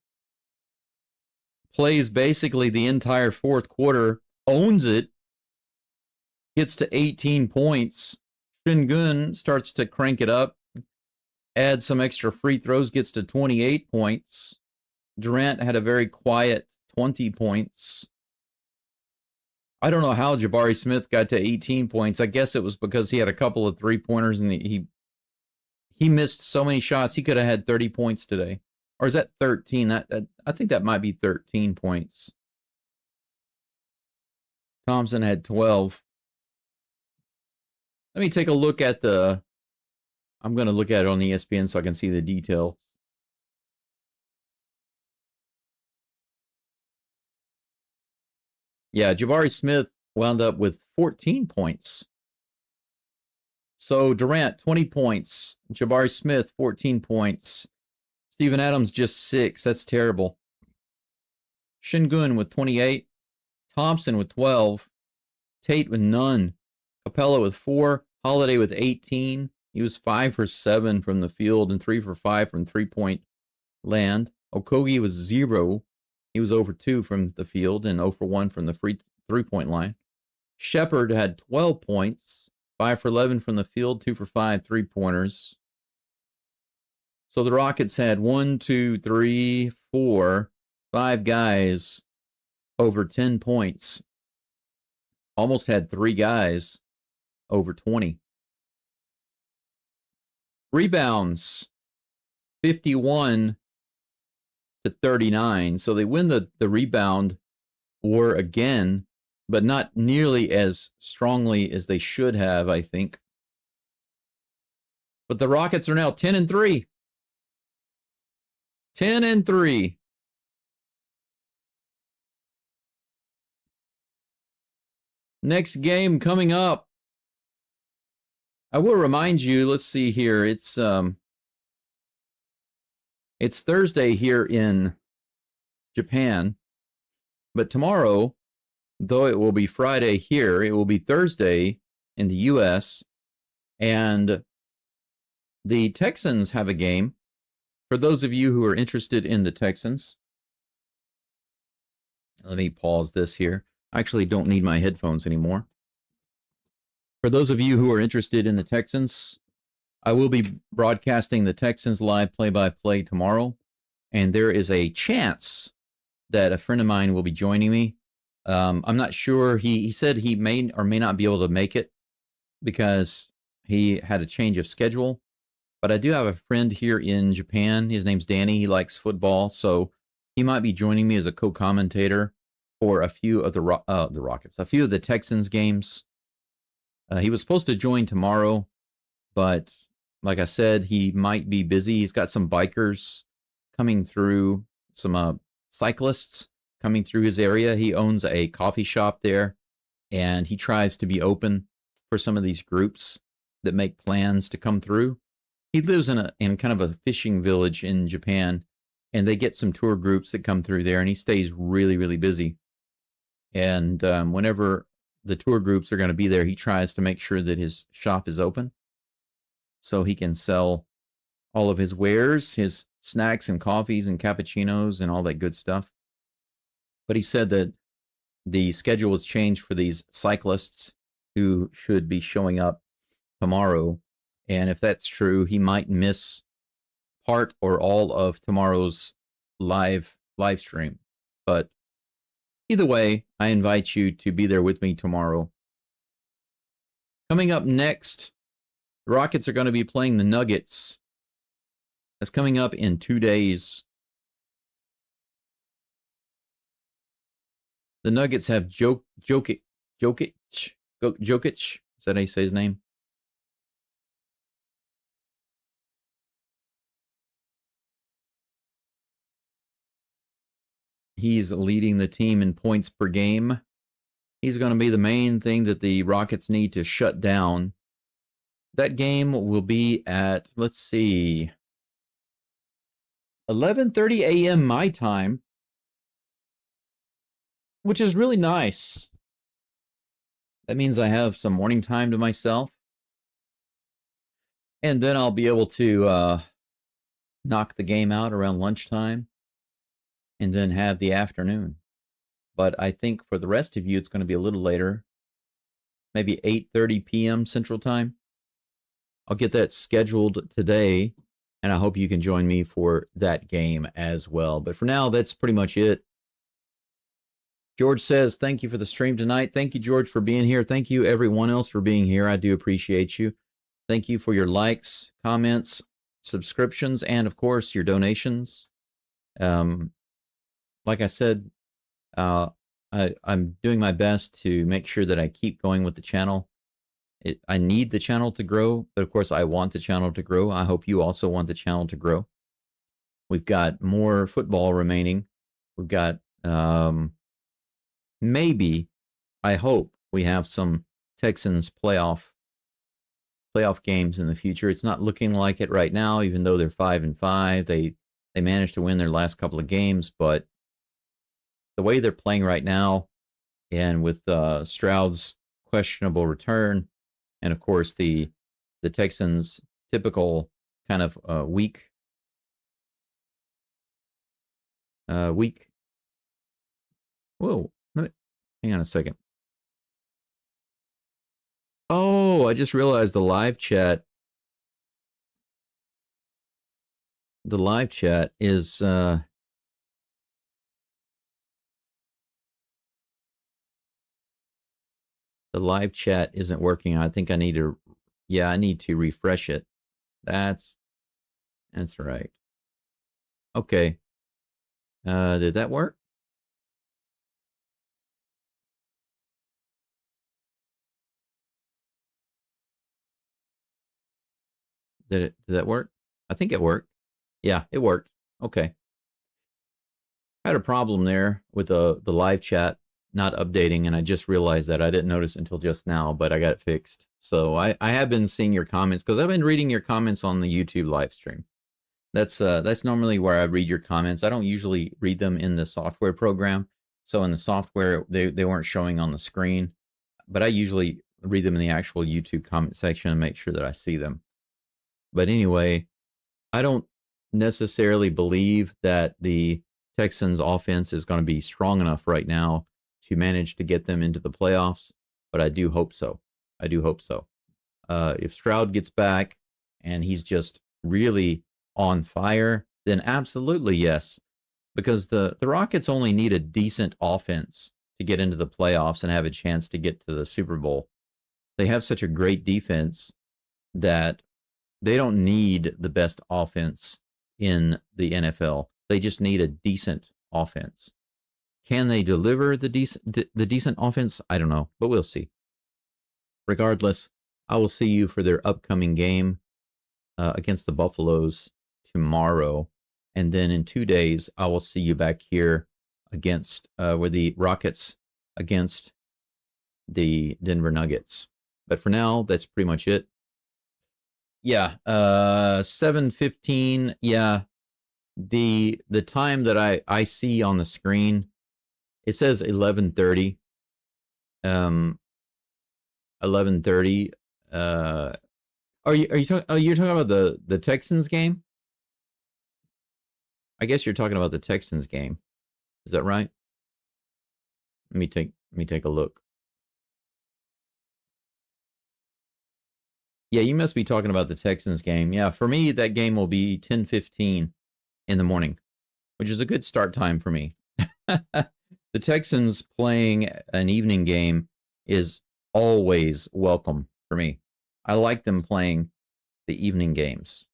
plays basically the entire fourth quarter, owns it, gets to 18 points. Şengün starts to crank it up, adds some extra free throws, gets to 28 points. Durant had a very quiet 20 points. I don't know how Jabari Smith got to 18 points. I guess it was because he had a couple of 3-pointers and he missed so many shots. He could have had 30 points today. Or is that 13? I think that might be 13 points. Thompson had 12. Let me take a look at I'm going to look at it on ESPN so I can see the detail. Yeah, Jabari Smith wound up with 14 points. So Durant, 20 points. Jabari Smith, 14 points. Steven Adams, just 6. That's terrible. Şengün with 28. Thompson with 12. Tate with none. Capella with 4. Holiday with 18. He was 5 for 7 from the field and 3 for 5 from three-point land. Okogie was 0. He was 0 for 2 from the field and 0 for 1 from the three-point line. Shepard had 12 points, 5 for 11 from the field, 2 for 5 three-pointers. So the Rockets had 1, 2, 3, 4, 5 guys over 10 points. Almost had 3 guys over 20. Rebounds, 51 to 39. So they win the rebound war again, but not nearly as strongly as they should have, I think. But the Rockets are now 10-3. 10-3. Next game coming up. I will remind you, let's see here. It's Thursday here in Japan, but tomorrow, though it will be Friday here, it will be Thursday in the US, and the Texans have a game. For those of you who are interested in the Texans, let me pause this here. I actually don't need my headphones anymore. For those of you who are interested in the Texans, I will be broadcasting the Texans live play-by-play tomorrow, and there is a chance that a friend of mine will be joining me. I'm not sure. He said he may or may not be able to make it because he had a change of schedule. But I do have a friend here in Japan. His name's Danny. He likes football, so he might be joining me as a co-commentator for a few of the Rockets, a few of the Texans games. He was supposed to join tomorrow, but like I said, he might be busy. He's got some bikers coming through, some cyclists coming through his area. He owns a coffee shop there, and he tries to be open for some of these groups that make plans to come through. He lives in kind of a fishing village in Japan, and they get some tour groups that come through there, and he stays really, really busy. And whenever the tour groups are going to be there, he tries to make sure that his shop is open so he can sell all of his wares, his snacks and coffees and cappuccinos and all that good stuff. But he said that the schedule was changed for these cyclists who should be showing up tomorrow. And if that's true, he might miss part or all of tomorrow's live stream. But either way, I invite you to be there with me tomorrow. Coming up next, the Rockets are going to be playing the Nuggets. That's coming up in 2 days. The Nuggets have Jokic. Is that how you say his name? He's leading the team in points per game. He's going to be the main thing that the Rockets need to shut down. That game will be at, let's see, 11:30 a.m. my time, which is really nice. That means I have some morning time to myself. And then I'll be able to knock the game out around lunchtime and then have the afternoon. But I think for the rest of you, it's going to be a little later, maybe 8:30 p.m. Central Time. I'll get that scheduled today, and I hope you can join me for that game as well. But for now, that's pretty much it. George says, thank you for the stream tonight. Thank you, George, for being here. Thank you, everyone else, for being here. I do appreciate you. Thank you for your likes, comments, subscriptions, and, of course, your donations. Like I said, I'm doing my best to make sure that I keep going with the channel. I need the channel to grow, but of course I want the channel to grow. I hope you also want the channel to grow. We've got more football remaining. We've got maybe, I hope we have some Texans playoff playoff games in the future. It's not looking like it right now, even though they're 5-5. They managed to win their last couple of games, but the way they're playing right now, and with Stroud's questionable return, and of course the Texans' typical kind of weak. Whoa, hang on a second. Oh, I just realized the live chat. The live chat is the live chat isn't working. I think I need to, yeah, I need to refresh it. That's right. Okay. Did that work? Did that work? I think it worked. Yeah, it worked. Okay. I had a problem there with the live chat not updating, and I just realized that. I didn't notice until just now, but I got it fixed. So I have been seeing your comments, because I've been reading your comments on the YouTube live stream. That's normally where I read your comments. I don't usually read them in the software program. So in the software, they weren't showing on the screen, but I usually read them in the actual YouTube comment section and make sure that I see them. But anyway, I don't necessarily believe that the Texans offense is going to be strong enough right now to manage to get them into the playoffs, but I do hope so. I do hope so. If Stroud gets back and he's just really on fire, then absolutely yes, because the Rockets only need a decent offense to get into the playoffs and have a chance to get to the Super Bowl. They have such a great defense that they don't need the best offense in the NFL. They just need a decent offense. Can they deliver the decent offense? I don't know, but we'll see. Regardless, I will see you for their upcoming game against the Buffaloes tomorrow. And then in 2 days, I will see you back here against with the Rockets against the Denver Nuggets. But for now, that's pretty much it. Yeah, 7:15. Yeah, the time that I see on the screen, it says 11:30. 11:30. Are you talking? Oh, you're talking about the Texans game? I guess you're talking about the Texans game. Is that right? Let me take a look. Yeah, you must be talking about the Texans game. Yeah, for me, that game will be 10:15 in the morning, which is a good start time for me. The Texans playing an evening game is always welcome for me. I like them playing the evening games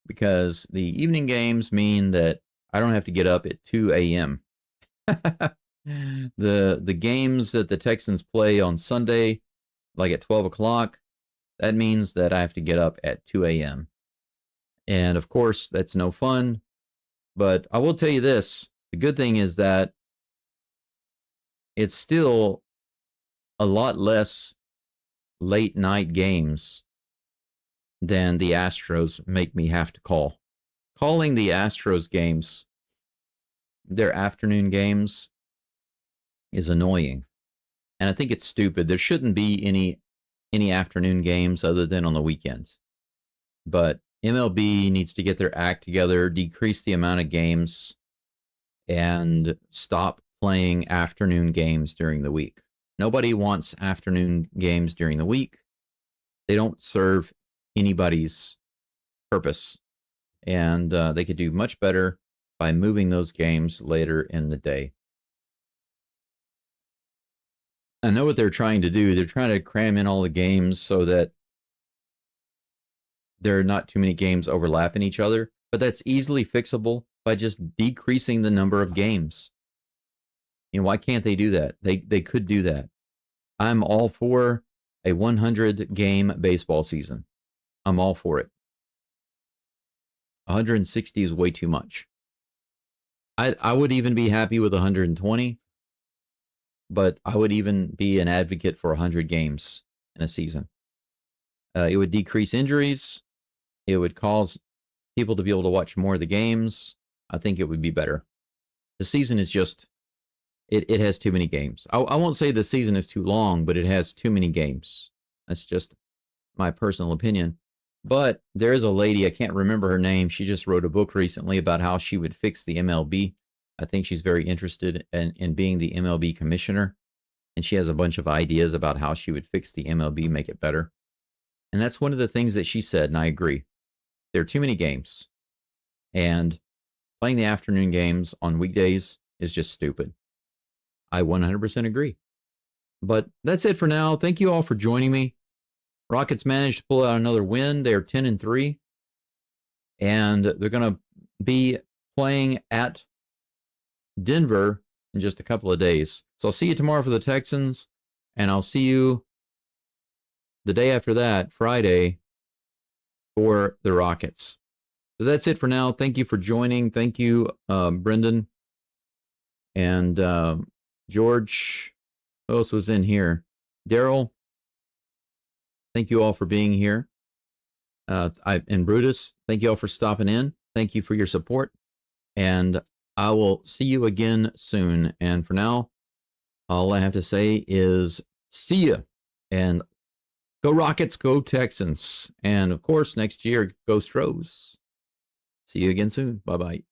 because the evening games mean that I don't have to get up at 2 a.m. The games that the Texans play on Sunday, like at 12 o'clock, that means that I have to get up at 2 a.m. And of course, that's no fun. But I will tell you this. The good thing is that it's still a lot less late night games than the Astros make me have to call. Calling the Astros games, their afternoon games, is annoying. And I think it's stupid. There shouldn't be any afternoon games other than on the weekends. But MLB needs to get their act together, decrease the amount of games, and stop playing afternoon games during the week. Nobody wants afternoon games during the week. They don't serve anybody's purpose. And they could do much better by moving those games later in the day. I know what they're trying to do. They're trying to cram in all the games so that there are not too many games overlapping each other, but that's easily fixable by just decreasing the number of games. You know, why can't they do that? They could do that. I'm all for a 100-game baseball season. I'm all for it. 160 is way too much. I would even be happy with 120, but I would even be an advocate for 100 games in a season. It would decrease injuries. It would cause people to be able to watch more of the games. I think it would be better. The season is just, it has too many games. I won't say the season is too long, but it has too many games. That's just my personal opinion. But there is a lady, I can't remember her name. She just wrote a book recently about how she would fix the MLB. I think she's very interested in being the MLB commissioner. And she has a bunch of ideas about how she would fix the MLB, make it better. And that's one of the things that she said, and I agree. There are too many games. And playing the afternoon games on weekdays is just stupid. I 100% agree. But that's it for now. Thank you all for joining me. Rockets managed to pull out another win. They're 10-3. And they're going to be playing at Denver in just a couple of days. So I'll see you tomorrow for the Texans. And I'll see you the day after that, Friday, for the Rockets. So that's it for now. Thank you for joining. Thank you, Brendan and George. Who else was in here? Daryl. Thank you all for being here. And Brutus, thank you all for stopping in. Thank you for your support. And I will see you again soon. And for now, all I have to say is see ya. And go Rockets, go Texans. And of course, next year, go Stros. See you again soon. Bye-bye.